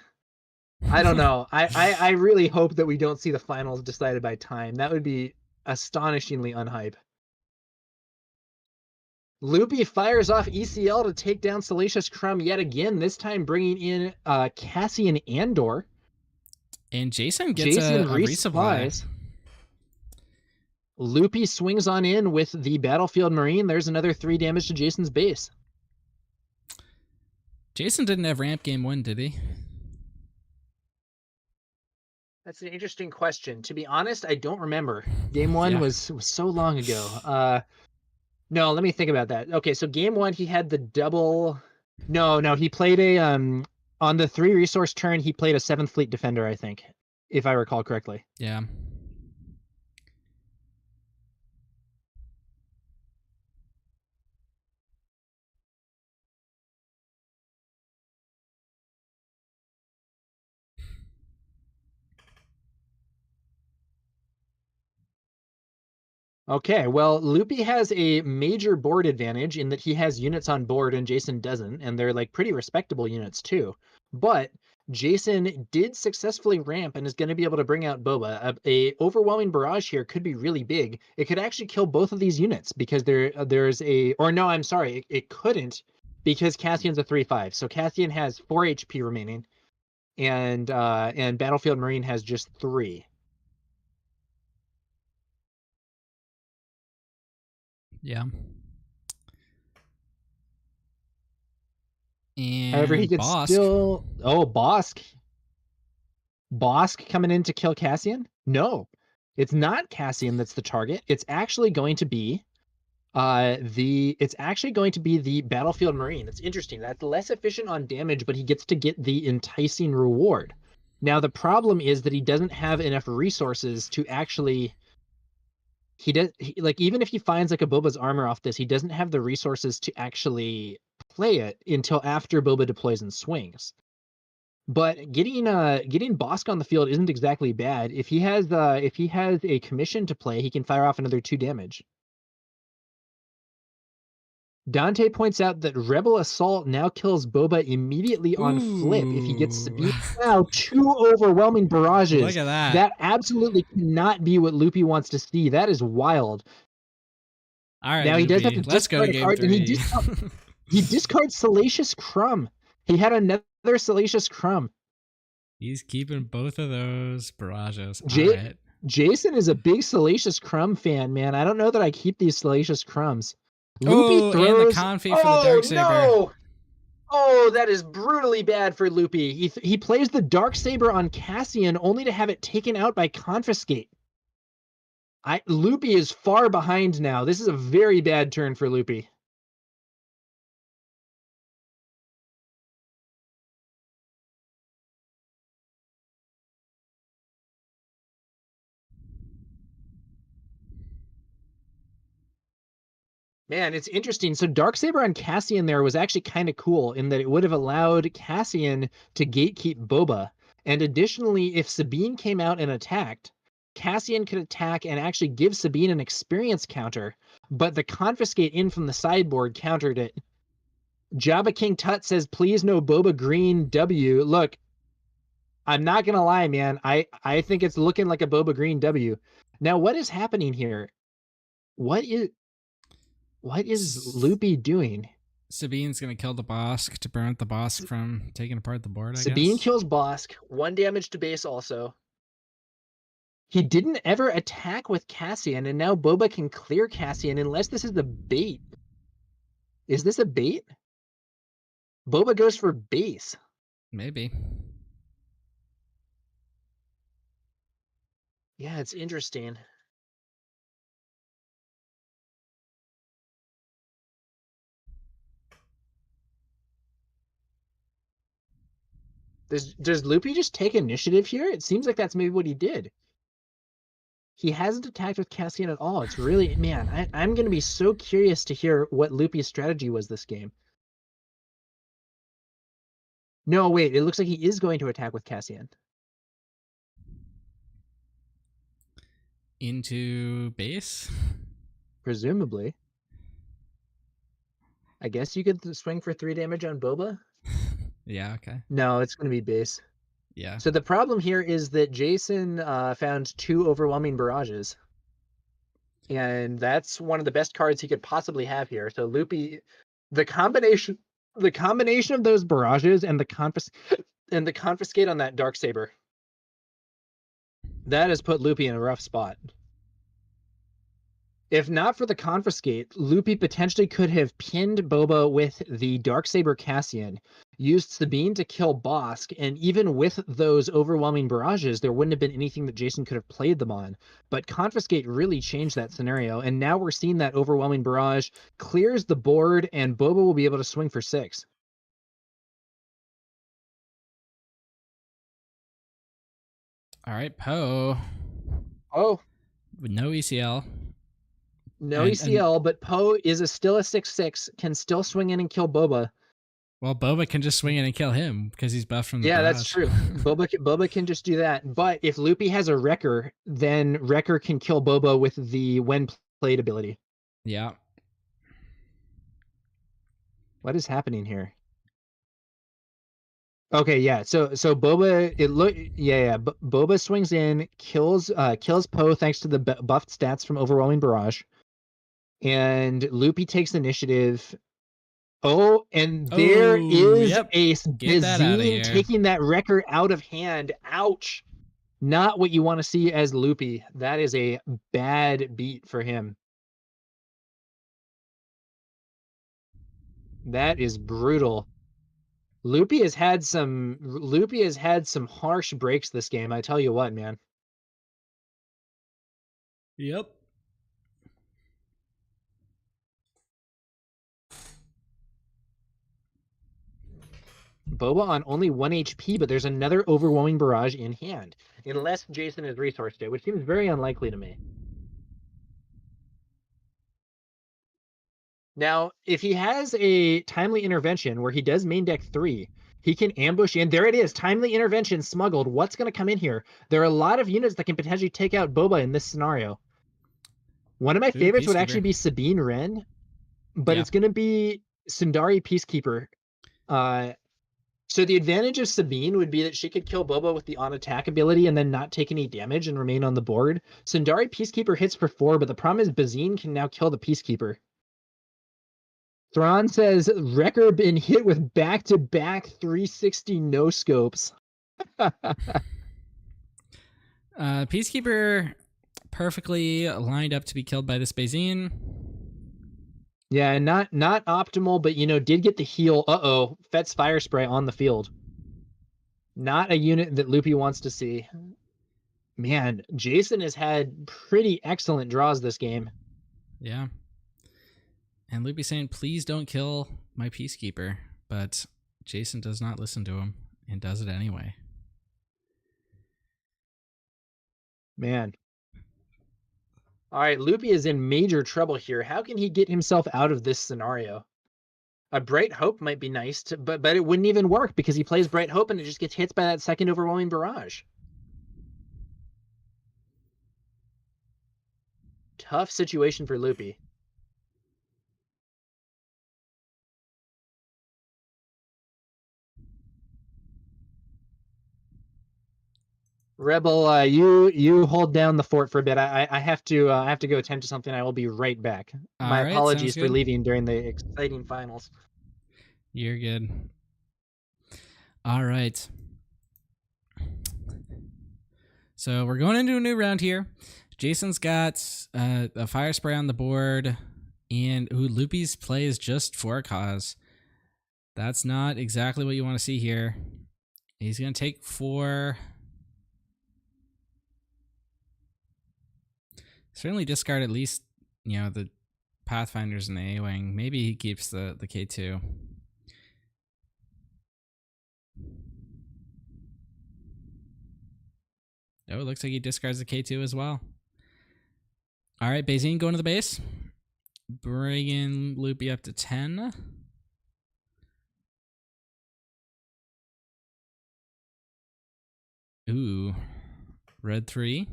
I don't know. I really hope that we don't see the finals decided by time. That would be astonishingly unhype. Loopy fires off ECL to take down Salacious Crumb yet again, this time bringing in Cassian Andor. And Jason gets Jason a resupply. resupplies. Loopy swings on in with the Battlefield Marine. There's another 3 damage to Jason's base. Jason didn't have ramp game 1, did he? That's an interesting question. To be honest, I don't remember. Game 1 was so long ago. No, let me think about that. Okay, so game 1 he had the double. No, he played a on the 3 resource turn. He played a 7th Fleet Defender, I think, if I recall correctly. Yeah. Okay, well, Loopy has a major board advantage in that he has units on board and Jason doesn't, and they're like pretty respectable units too. But Jason did successfully ramp and is going to be able to bring out Boba. A overwhelming barrage here could be really big. It could actually kill both of these units because there's a, or no, I'm sorry, it couldn't because Cassian's a 3/5. So Cassian has 4 HP remaining, and Battlefield Marine has just 3. Yeah. And However, he could Bosk. still. Oh, Bosk. Bosk coming in to kill Cassian? No, it's not Cassian that's the target. It's actually going to be the Battlefield Marine. It's interesting. That's less efficient on damage, but he gets to get the enticing reward. Now the problem is that he doesn't have enough resources to actually. Even if he finds like a Boba's armor off this, he doesn't have the resources to actually play it until after Boba deploys and swings. But getting Bosk on the field isn't exactly bad. If he has a commission to play, he can fire off another 2 damage. Dante points out that Rebel Assault now kills Boba immediately on flip if he gets Sabine. Now 2 overwhelming barrages. Look at that. That absolutely cannot be what Loopy wants to see. That is wild. All right, now he does have Loopy. to Let's go discard to a game card, 3. and he discards Salacious Crumb. He had another Salacious Crumb. He's keeping both of those barrages. All right. Jason is a big Salacious Crumb fan, man. I don't know that I keep these Salacious Crumbs. Loopy throws. And the confit for the Darksaber. No! Oh, that is brutally bad for Loopy. He plays the Darksaber on Cassian only to have it taken out by Confiscate. Loopy is far behind now. This is a very bad turn for Loopy. Man, it's interesting. So Darksaber on Cassian there was actually kind of cool in that it would have allowed Cassian to gatekeep Boba. And additionally, if Sabine came out and attacked, Cassian could attack and actually give Sabine an experience counter, but the Confiscate in from the sideboard countered it. Jabba King Tut says, please no Boba Green W. Look, I'm not going to lie, man. I think it's looking like a Boba Green W. Now, what is happening here? What is Loopy doing? Sabine's going to kill the Bosk to prevent the Bosk from taking apart the board, I Sabine guess. kills Bosk. 1 damage to base also. He didn't ever attack with Cassian, and now Boba can clear Cassian unless this is a bait. Is this a bait? Boba goes for base. Maybe. Yeah, it's interesting. Does Loopy just take initiative here? It seems like that's maybe what he did. He hasn't attacked with Cassian at all. It's really, man, I'm going to be so curious to hear what Loopy's strategy was this game. No, wait, it looks like he is going to attack with Cassian. Into base? Presumably. I guess you could swing for 3 damage on Boba? Yeah, okay. No, it's going to be base. Yeah. So the problem here is that Jason found 2 overwhelming barrages. And that's one of the best cards he could possibly have here. So Loopy, the combination of those barrages and the confiscate on that Darksaber, that has put Loopy in a rough spot. If not for the confiscate, Loopy potentially could have pinned Boba with the Darksaber Cassian, used Sabine to kill Bosk, and even with those overwhelming barrages, there wouldn't have been anything that Jason could have played them on. But confiscate really changed that scenario, and now we're seeing that overwhelming barrage clears the board, and Boba will be able to swing for 6. All right, Poe. Oh, With no ECL. no ECL, but Poe is still a 6/6, can still swing in and kill Boba. Well, Boba can just swing in and kill him because he's buffed from the barrage. That's true. Boba can just do that. But if Loopy has a Wrecker, then Wrecker can kill Boba with the when played ability. Yeah. What is happening here? Okay, yeah. So Boba, Boba swings in, kills Poe thanks to the buffed stats from Overwhelming Barrage, and Loopy takes initiative. Oh, and there is a Bazine taking that Wrecker out of hand. Ouch! Not what you want to see as Loopy. That is a bad beat for him. That is brutal. Loopy has had some harsh breaks this game. I tell you what, man. Yep. Boba on only 1 HP, but there's another Overwhelming Barrage in hand. Unless Jason is resourced it, which seems very unlikely to me. Now, if he has a Timely Intervention where he does main deck 3, he can ambush in. There it is. Timely Intervention smuggled. What's going to come in here? There are a lot of units that can potentially take out Boba in this scenario. One of my favorites would actually be Sabine Wren, but it's going to be Sundari Peacekeeper. So the advantage of Sabine would be that she could kill Boba with the on-attack ability and then not take any damage and remain on the board. Sundari Peacekeeper hits for 4, but the problem is Bazine can now kill the Peacekeeper. Thrawn says, Wrecker been hit with back-to-back 360 no-scopes. Peacekeeper perfectly lined up to be killed by this Bazine. Yeah, not optimal, but, did get the heal. Uh-oh, Fett's Fire Spray on the field. Not a unit that Loopy wants to see. Man, Jason has had pretty excellent draws this game. Yeah. And Loopy saying, please don't kill my Peacekeeper. But Jason does not listen to him and does it anyway. Man. All right, Loopy is in major trouble here. How can he get himself out of this scenario? A Bright Hope might be nice, but it wouldn't even work because he plays Bright Hope and it just gets hit by that second Overwhelming Barrage. Tough situation for Loopy. Rebel, you hold down the fort for a bit. I have to go attend to something. I will be right back. My apologies for leaving during the exciting finals. You're good. All right. So we're going into a new round here. Jason's got a Fire Spray on the board, and Loopy's play is just for a cause. That's not exactly what you want to see here. He's going to take 4. Certainly discard at least, the Pathfinders and the A-Wing. Maybe he keeps the K2. Oh, it looks like he discards the K2 as well. All right, Bazine going to the base. Bringing Loopy up to 10. Ooh, red 3.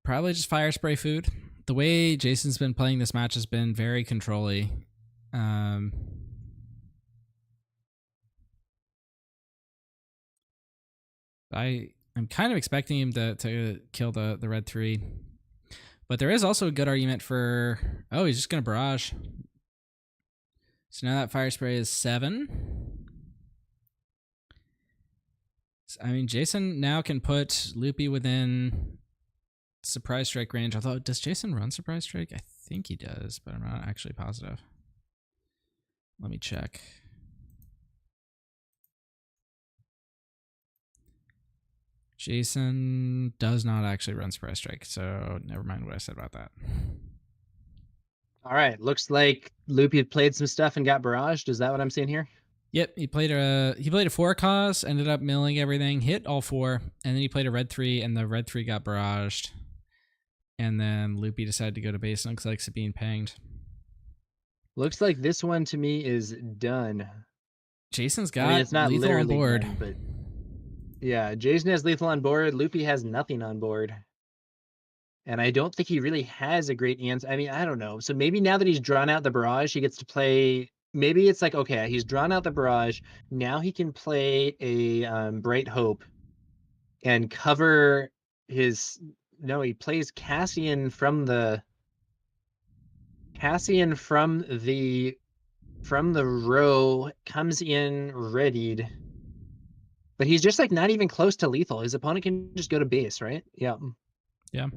Probably just Fire Spray food. The way Jason's been playing this match has been very control-y. I'm kind of expecting him to kill the red 3. But there is also a good argument for, oh, he's just going to barrage. So now that fire spray is 7. I mean, Jason now can put Loopy within surprise strike range. Although, does Jason run surprise strike? I think he does, but I'm not actually positive. Let me check. Jason does not actually run surprise strike, so never mind what I said about that. All right, looks like Loopy had played some stuff and got barraged. Is that what I'm seeing here? Yep, he played a 4 cause, ended up milling everything, hit all 4, and then he played a red 3, and the red 3 got barraged. And then Loopy decided to go to base, and looks like Sabine panged. Looks like this one to me is done. Jason's got I mean, it's not lethal on literally board. done, but yeah, Jason has lethal on board. Loopy has nothing on board. And I don't think he really has a great answer. I mean, I don't know. So maybe now that he's drawn out the barrage, he gets to play. Maybe it's like, okay, he's drawn out the barrage. Now he can play a Bright Hope and cover his. No, he plays Cassian from the row, comes in readied. But he's just like not even close to lethal. His opponent can just go to base, right? Yeah. Yeah.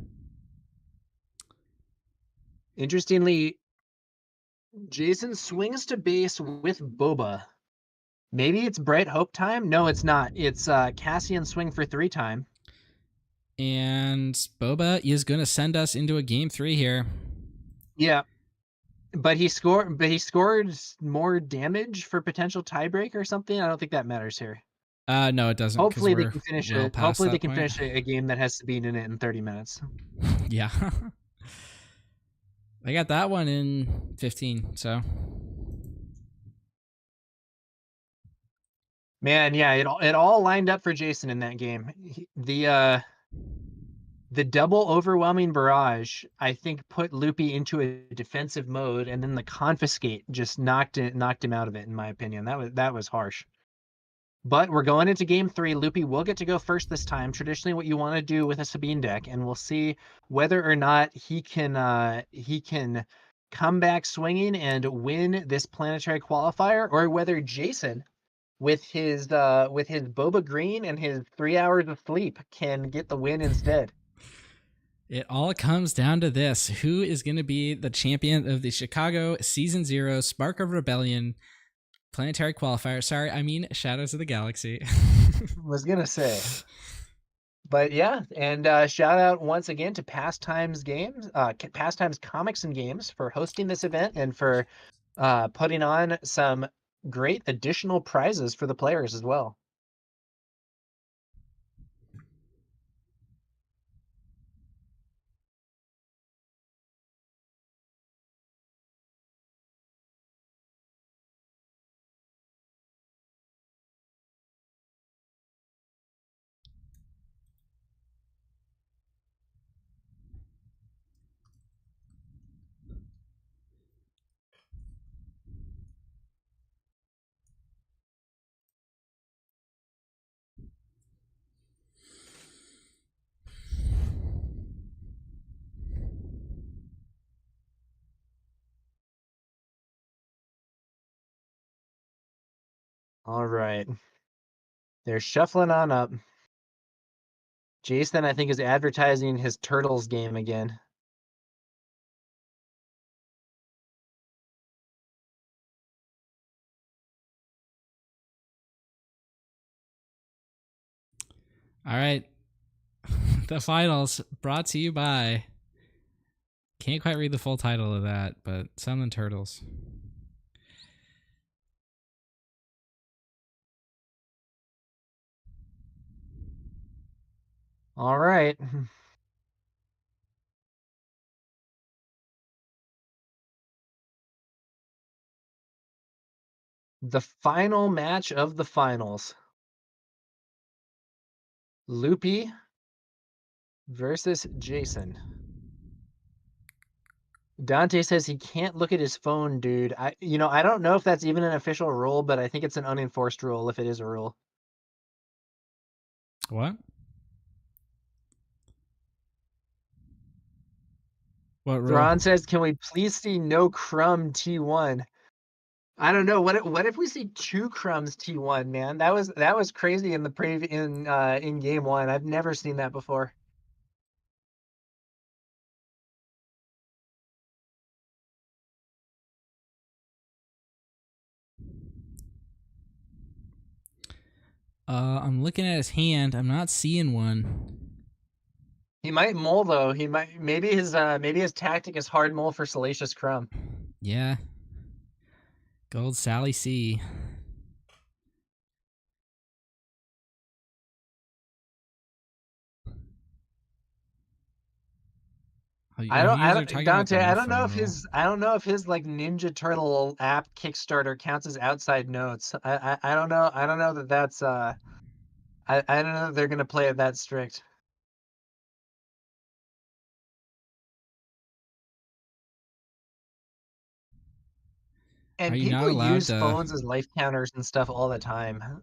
Interestingly, Jason swings to base with Boba. Maybe it's Bright Hope time? No, it's not. It's Cassian swing for 3 time. And Boba is going to send us into a game 3 here. Yeah. But he scored more damage for potential tiebreak or something. I don't think that matters here. No, it doesn't. Hopefully they can finish well it. Hopefully they can point. finish a game that has Sabine in it in 30 minutes. Yeah. I got that one in 15, so. Man, yeah, it all lined up for Jason in that game. The double overwhelming barrage, I think, put Loopy into a defensive mode, and then the confiscate just knocked him out of it, in my opinion. That was harsh. But we're going into game 3. Loopy will get to go first this time. Traditionally, what you want to do with a Sabine deck, and we'll see whether or not he can come back swinging and win this planetary qualifier, or whether Jason, with his Boba Green and his 3 hours of sleep, can get the win instead. It all comes down to this: who is going to be the champion of the Chicago Season 0 Spark of Rebellion Planetary Qualifier? Sorry, I mean Shadows of the Galaxy. Was gonna say. But yeah, and shout out once again to Pastimes Comics and Games for hosting this event and for putting on some great additional prizes for the players as well. All right. They're shuffling on up. Jason, I think, is advertising his Turtles game again. All right. The finals brought to you by. Can't quite read the full title of that, but Sunland Turtles. All right. The final match of the finals. Loopy versus Jason. Dante says he can't look at his phone, dude. I don't know if that's even an official rule, but I think it's an unenforced rule if it is a rule. What? What rule? Thrawn says, "Can we please see no crumb T1?" I don't know. What if we see 2 crumbs T1, man? That was crazy in the in game 1. I've never seen that before. I'm looking at his hand. I'm not seeing one. He might mull though. He might maybe his tactic is hard mull for Salacious Crumb. Yeah. Gold Sally C. I don't Dante, I don't know if his like Ninja Turtle app Kickstarter counts as outside notes. I don't know. I don't know that that's I don't know that they're gonna play it that strict. Are And you not people allowed use to? phones as life counters and stuff all the time.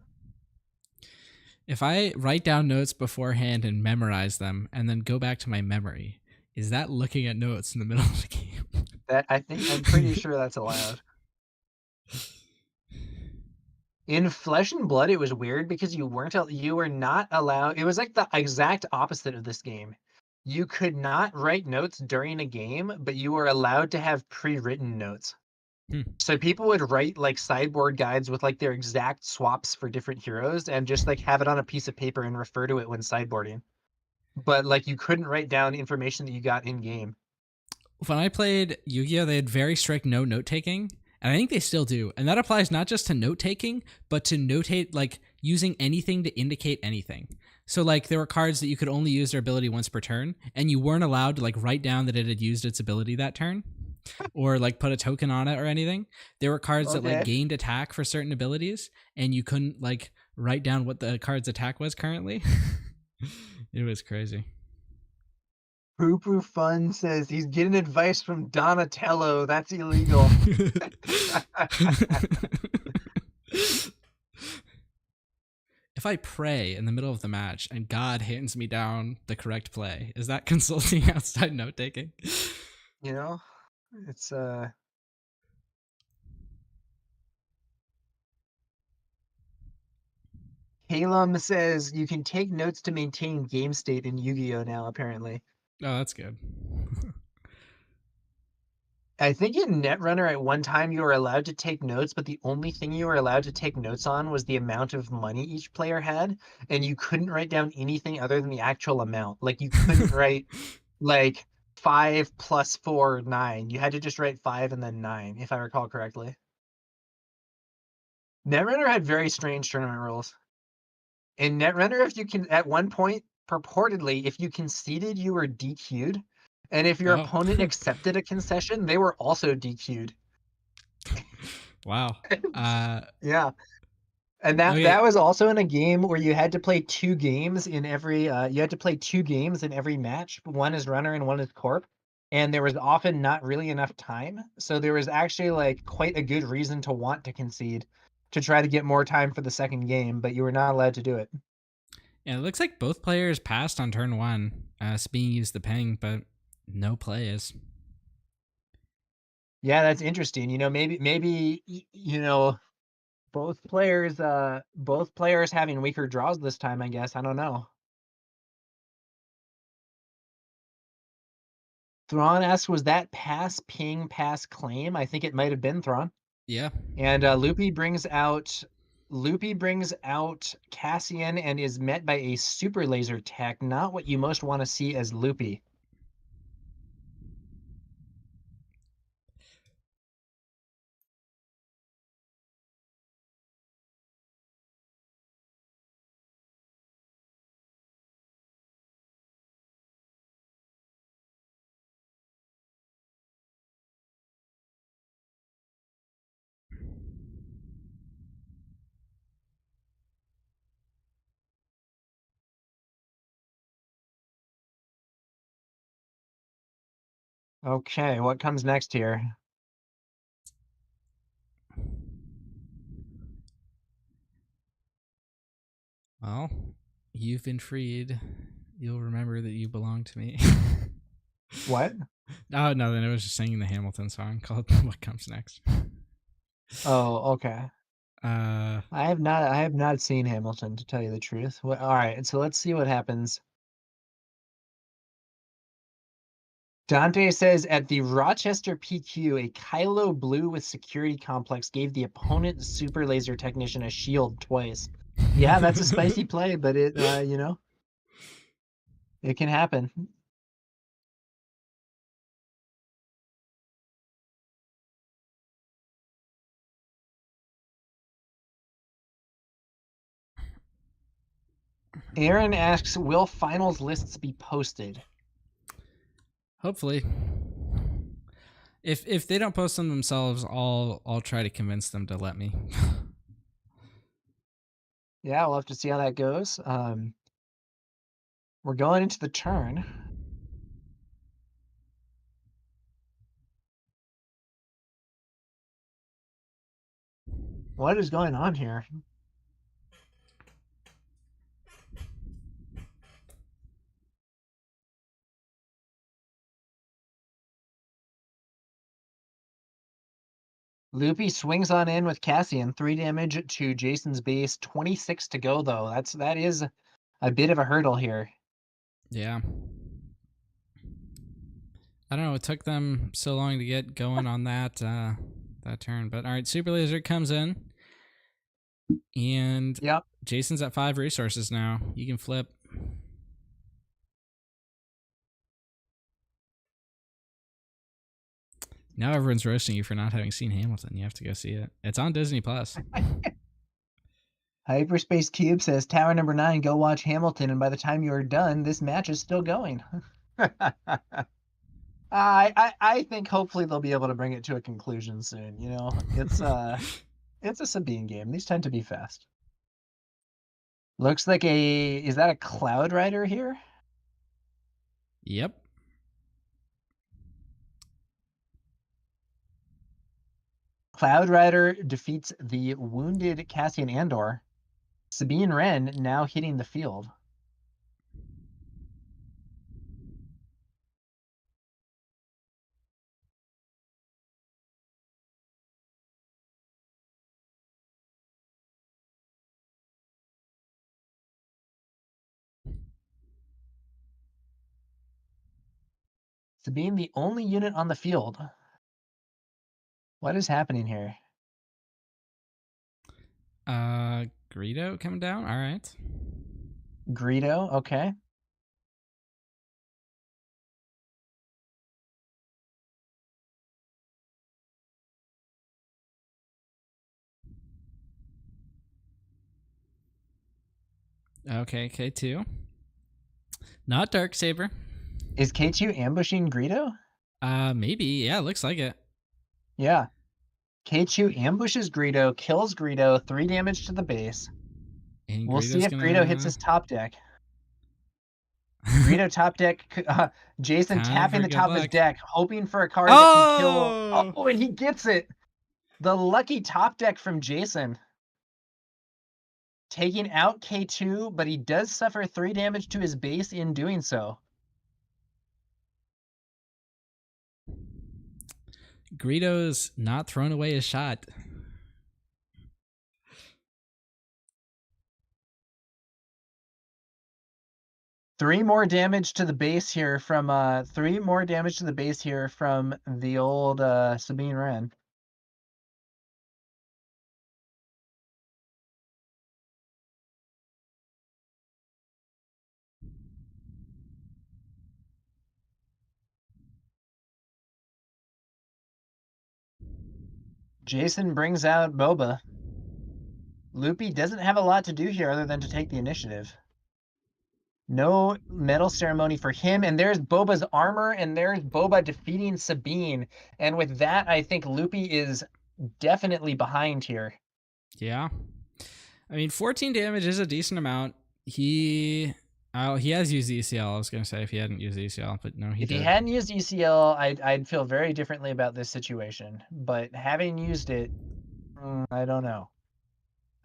If I write down notes beforehand and memorize them, and then go back to my memory, is that looking at notes in the middle of the game? I'm pretty sure that's allowed. In Flesh and Blood, it was weird because you were not allowed. It was like the exact opposite of this game. You could not write notes during a game, but you were allowed to have pre-written notes. So people would write like sideboard guides with like their exact swaps for different heroes and just like have it on a piece of paper and refer to it when sideboarding. But like you couldn't write down information that you got in game. When I played Yu-Gi-Oh, they had very strict no note taking, and I think they still do. And that applies not just to note taking, but to notate like using anything to indicate anything. So like there were cards that you could only use their ability once per turn, and you weren't allowed to like write down that it had used its ability that turn. Or like put a token on it or anything. There were cards that like gained attack for certain abilities, and you couldn't like write down what the card's attack was currently. It was crazy. Poo Poo Fun says he's getting advice from Donatello. That's illegal. If I pray in the middle of the match and God hands me down the correct play, is that consulting outside note taking? You know? It's Halem says you can take notes to maintain game state in Yu-Gi-Oh now, apparently. Oh, that's good. I think in Netrunner at one time you were allowed to take notes, but the only thing you were allowed to take notes on was the amount of money each player had, and you couldn't write down anything other than the actual amount. Like you couldn't write like 5 plus 4, 9. You had to just write 5 and then 9, if I recall correctly. Netrunner had very strange tournament rules. In Netrunner, if you can, at one point, purportedly, if you conceded, you were DQ'd. And if your opponent accepted a concession, they were also DQ'd. Wow. Yeah. And that was also in a game where you had to play 2 games in every match. One is runner and one is corp. And there was often not really enough time. So there was actually like quite a good reason to want to concede to try to get more time for the second game, but you were not allowed to do it. Yeah, it looks like both players passed on turn 1. Spin used the ping, but no plays. Yeah, that's interesting. You know, maybe you know, both players having weaker draws this time, I guess. I don't know. Thrawn asks, was that pass, ping, pass, claim? I think it might have been Thrawn. Yeah. And Loopy brings out Cassian and is met by a super laser tech, not what you most want to see as Loopy. Okay, what comes next here? Well, you've been freed. You'll remember that you belong to me. What? Oh no, then it was just singing the Hamilton song called "What Comes Next." Oh, okay. Uh, I have not seen Hamilton, to tell you the truth. All right, so let's see what happens. Dante says at the Rochester PQ, a Kylo blue with security complex gave the opponent super laser technician a shield twice. Yeah, that's a spicy play, but it it can happen. Aaron asks, will finals lists be posted? hopefully, if they don't post them themselves, I'll try to convince them to let me. Yeah, we'll have to see how that goes. We're going into the turn. What is going on here? Loopy swings on in with Cassian, 3 damage to Jason's base, 26 to go though. That is a bit of a hurdle here. Yeah. I don't know. It took them so long to get going on that turn, but all right. Super Laser comes in, and Yep. Jason's at 5 resources now. You can flip. Now everyone's roasting you for not having seen Hamilton. You have to go see it. It's on Disney Plus. Hyperspace Cube says Tower number 9, go watch Hamilton, and by the time you are done, this match is still going. I think hopefully they'll be able to bring it to a conclusion soon. You know, it's a Sabine game. These tend to be fast. Looks like is that a Cloud Rider here? Yep. Cloud Rider defeats the wounded Cassian Andor. Sabine Wren now hitting the field. Sabine, the only unit on the field. What is happening here? Greedo coming down. All right. Greedo, okay. Okay, K2. Not Darksaber. Is K2 ambushing Greedo? Maybe. Yeah, looks like it. Yeah. K2 ambushes Greedo, kills Greedo, 3 damage to the base. And We'll see Greedo's if Greedo hits his top deck. Greedo top deck. Jason Time tapping for the good top of his luck. deck, hoping for a card that can kill. Oh, and he gets it. The lucky top deck from Jason. Taking out K2, but he does suffer 3 damage to his base in doing so. Greedo's not throwing away his shot. Three more damage to the base here from the old Sabine Wren. Jason brings out Boba. Loopy doesn't have a lot to do here other than to take the initiative. No medal ceremony for him, and there's Boba's armor, and there's Boba defeating Sabine. And with that, I think Loopy is definitely behind here. Yeah. I mean, 14 damage is a decent amount. He has used ECL. I was going to say if he hadn't used ECL, but no, he If did. he hadn't used ECL, I'd feel very differently about this situation. But having used it, I don't know.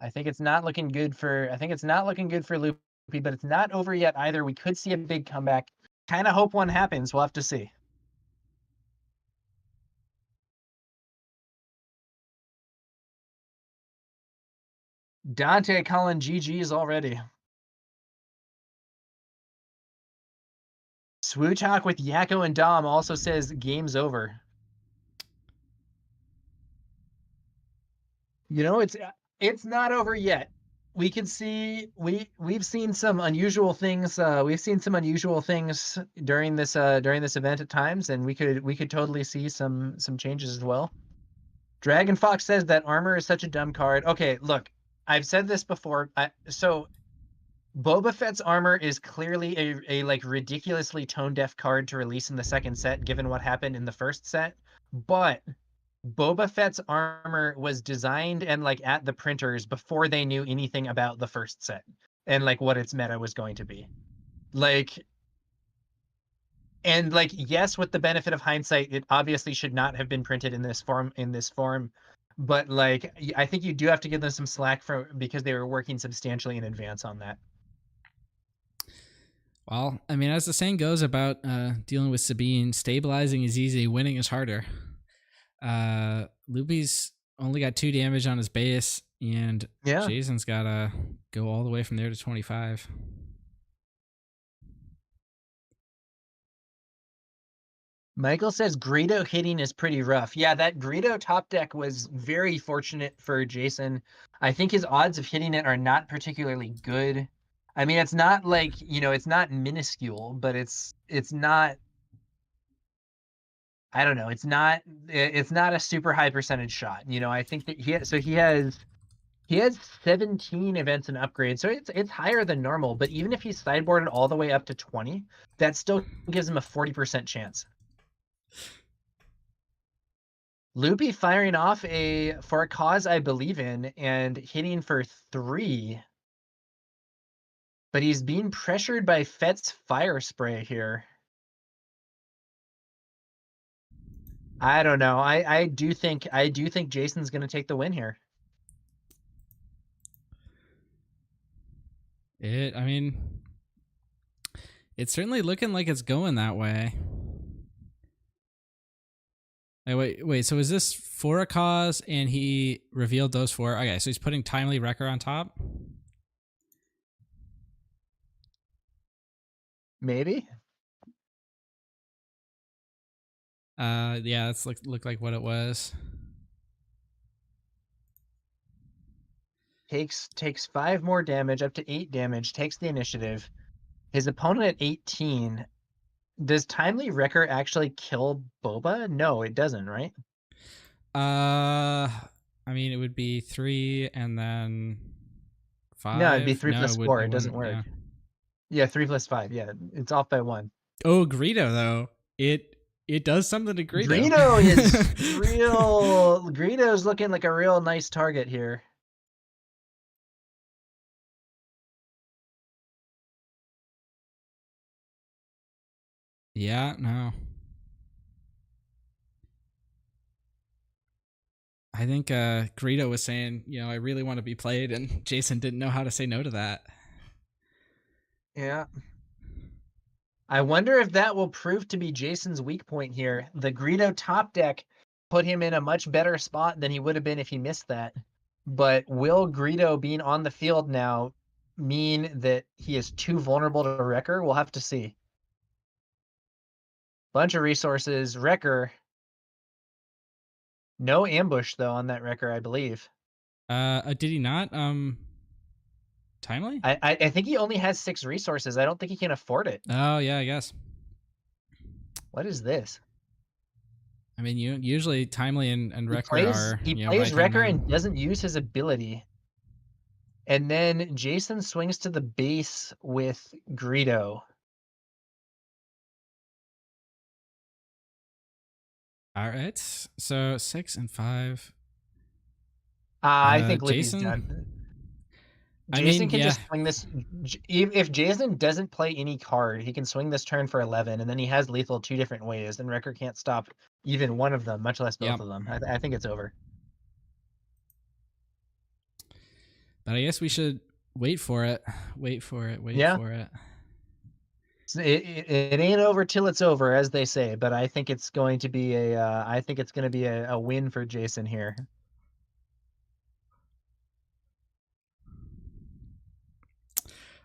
I think it's not looking good for Loopy, but it's not over yet either. We could see a big comeback. Kind of hope one happens. We'll have to see. Dante calling GG's already. Swoochhawk with Yakko and Dom also says game's over. You know, it's not over yet. We can see we've seen some unusual things. We've seen some unusual things during this event at times, and we could totally see some changes as well. Dragon Fox says that armor is such a dumb card. Okay, look, I've said this before. So Boba Fett's armor is clearly a like ridiculously tone deaf card to release in the second set, given what happened in the first set. But Boba Fett's armor was designed and like at the printers before they knew anything about the first set and like what its meta was going to be. Like, and like, yes, with the benefit of hindsight, it obviously should not have been printed in this form. But like, I think you do have to give them some slack because they were working substantially in advance on that. Well, I mean, as the saying goes about dealing with Sabine, stabilizing is easy, winning is harder. Loopy's only got 2 damage on his base, and Jason's got to go all the way from there to 25. Michael says Greedo hitting is pretty rough. Yeah, that Greedo top deck was very fortunate for Jason. I think his odds of hitting it are not particularly good. I mean, it's not like, you know, it's not minuscule, but it's not, I don't know, it's not a super high percentage shot. You know, I think that he has 17 events and upgrades, so it's higher than normal, but even if he's sideboarded all the way up to 20, that still gives him a 40% chance. Loopy firing off for a cause I believe in and hitting for 3. But he's being pressured by Fett's fire spray here. I don't know. I do think Jason's gonna take the win here. I mean, it's certainly looking like it's going that way. Hey, wait. So is this for a cause, and he revealed those 4? Okay, so he's putting Timely Wrecker on top. Maybe. Yeah, that's look like what it was. Takes 5 more damage, up to 8 damage. Takes the initiative. His opponent at 18. Does Timely Wrecker actually kill Boba? No, it doesn't, right? I mean, it would be 3 and then 5. No, it'd be 3 plus 4. It doesn't work. Yeah. 3 plus 5. Yeah, it's off by 1. Oh, Greedo though. It does something to Greedo. Greedo is real. Greedo's looking like a real nice target here. Yeah, no. I think Greedo was saying, you know, I really want to be played, and Jason didn't know how to say no to that. Yeah. I wonder if that will prove to be Jason's weak point here. The Greedo top deck put him in a much better spot than he would have been if he missed that. But will Greedo being on the field now mean that he is too vulnerable to Wrecker? We'll have to see. Bunch of resources. Wrecker. No ambush, though, on that Wrecker, I believe. Did he not? Timely? I think he only has 6 resources. I don't think he can afford it. Oh, yeah, I guess. What is this? I mean, usually Timely and Wrecker are... He plays Wrecker and doesn't use his ability. And then Jason swings to the base with Greedo. All right. So 6 and 5. I think Loopy's Jason? done. Jason can just swing this. If Jason doesn't play any card, he can swing this turn for 11, and then he has lethal 2 different ways, and Wrecker can't stop even one of them, much less both of them. I think it's over. But I guess we should wait for it. Wait for it. It ain't over till it's over, as they say. But I think it's going to be a win for Jason here.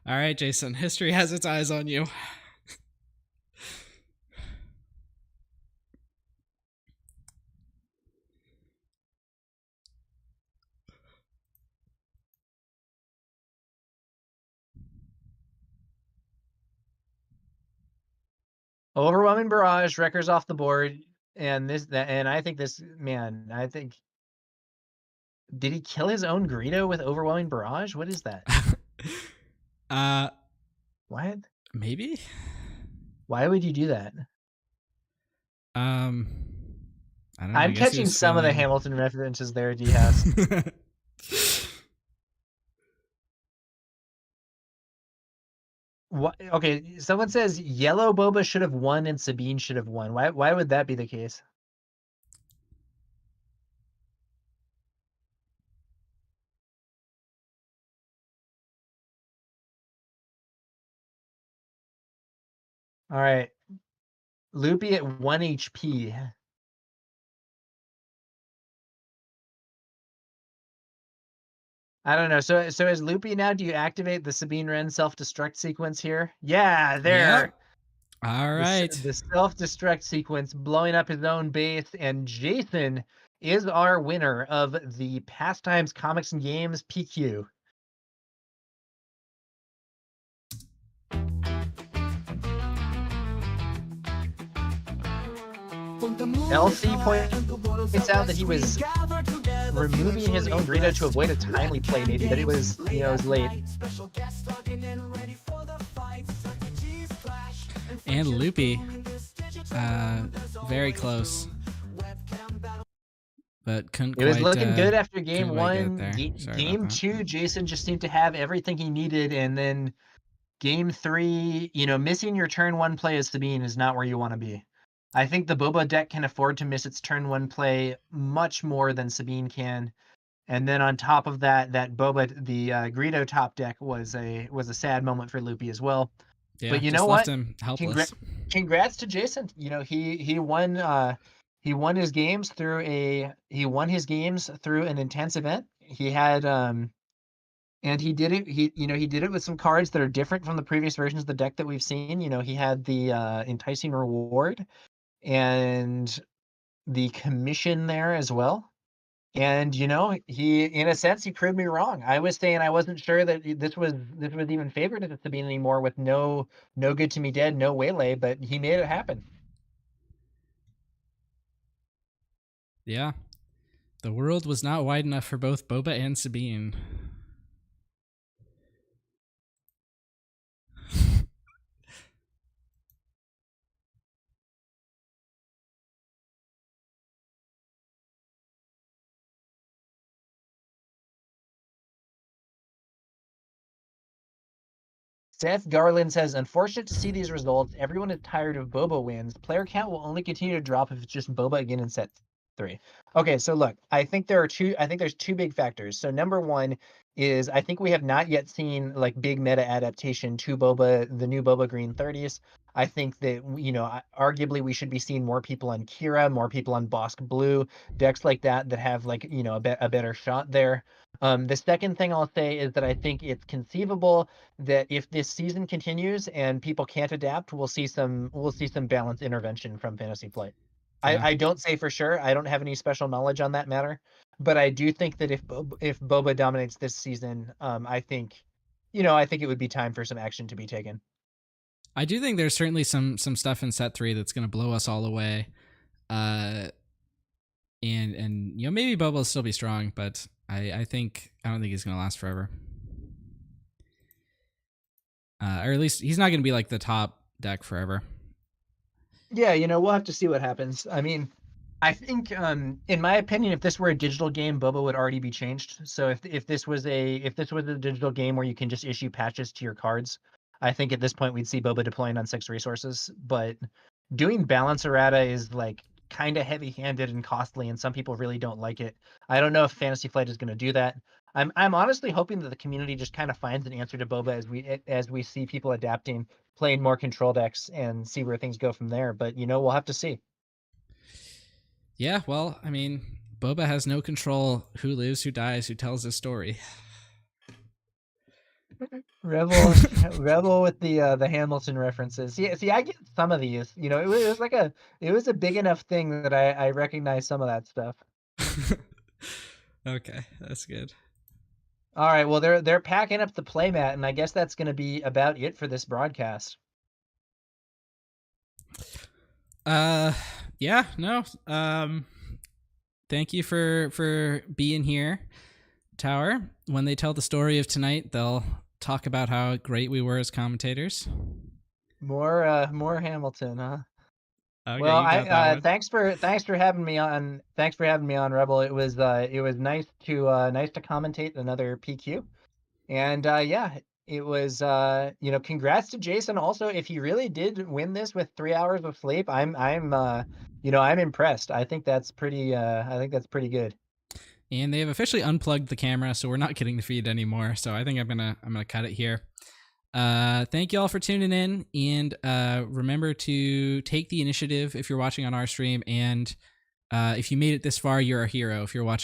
All right, Jason. History has its eyes on you. Overwhelming Barrage, Wrecker's off the board, and I think this man. Did he kill his own Greedo with Overwhelming Barrage? What is that? What? Maybe. Why would you do that? I don't know. I'm catching some of the Hamilton references there, D-House. What? Okay, someone says Yellow Boba should have won and Sabine should have won. Why would that be the case? All right. Loopy at 1 HP. I don't know. So as Loopy now, do you activate the Sabine Wren self-destruct sequence here? Yeah, there. Yep. All right. The self-destruct sequence blowing up his own base, and Jason is our winner of the Pastimes Comics and Games PQ. LC points out that he was removing his own Greedo to avoid a timely play, maybe, but it was, it was late. And Loopy, very close, but couldn't. It was looking good after game one. Game that. 2, Jason just seemed to have everything he needed, and then game 3, missing your turn 1 play as Sabine is not where you want to be. I think the Boba deck can afford to miss its turn 1 play much more than Sabine can. And then on top of that Boba, the Greedo top deck was a sad moment for Loopy as well. Yeah, but you just know left what? Him helpless. Congrats to Jason. He won his games through an intense event. He had and he did it. He did it with some cards that are different from the previous versions of the deck that we've seen. He had the enticing reward and the commission there as well. And he, in a sense, he proved me wrong. I was saying I wasn't sure that this was even favored to be anymore with no good to me dead, no waylay, but he made it happen. Yeah, the world was not wide enough for both Boba and Sabine. Seth Garland says, unfortunate to see these results. Everyone is tired of Boba wins. Player count will only continue to drop if it's just Boba again in set 3. Okay, so look, I think there's two big factors. So number one is I think we have not yet seen like big meta adaptation to Boba, the new Boba Green 30s. I think that, arguably we should be seeing more people on Kira, more people on Bosk Blue, decks like that have like, a better shot there. The second thing I'll say is that I think it's conceivable that if this season continues and people can't adapt, we'll see some balanced intervention from Fantasy Flight. Yeah. I don't say for sure. I don't have any special knowledge on that matter, but I do think that if Boba dominates this season, I think it would be time for some action to be taken. I do think there's certainly some stuff in set 3 that's going to blow us all away. And maybe Boba will still be strong, but I don't think he's going to last forever. Or at least he's not going to be like the top deck forever. Yeah, we'll have to see what happens. I mean, I think, in my opinion, if this were a digital game, Boba would already be changed. So if this was a digital game where you can just issue patches to your cards, I think at this point we'd see Boba deploying on 6 resources. But doing balance errata is like kind of heavy-handed and costly, and some people really don't like it. I don't know if Fantasy Flight is going to do that. I'm honestly hoping that the community just kind of finds an answer to Boba as we see people adapting, playing more control decks, and see where things go from there. But we'll have to see. Yeah, well, I mean, Boba has no control who lives, who dies, who tells his story. Rebel with the Hamilton references. See, I get some of these. You know, it was a big enough thing that I recognize some of that stuff. Okay, that's good. All right, well they're packing up the playmat, and I guess that's going to be about it for this broadcast. Yeah, no. Thank you for being here, Tower. When they tell the story of tonight, they'll talk about how great we were as commentators. More Hamilton, huh? Okay, Well, you got that one. thanks for having me on. Thanks for having me on, Rebel. It was nice to commentate another PQ, and yeah, it was congrats to Jason. Also, if he really did win this with 3 hours of sleep, I'm impressed. I think that's pretty good. And they have officially unplugged the camera, so we're not getting the feed anymore. So I think I'm gonna cut it here. Thank you all for tuning in, and remember to take the initiative if you're watching on our stream, and if you made it this far, you're a hero. If you're watching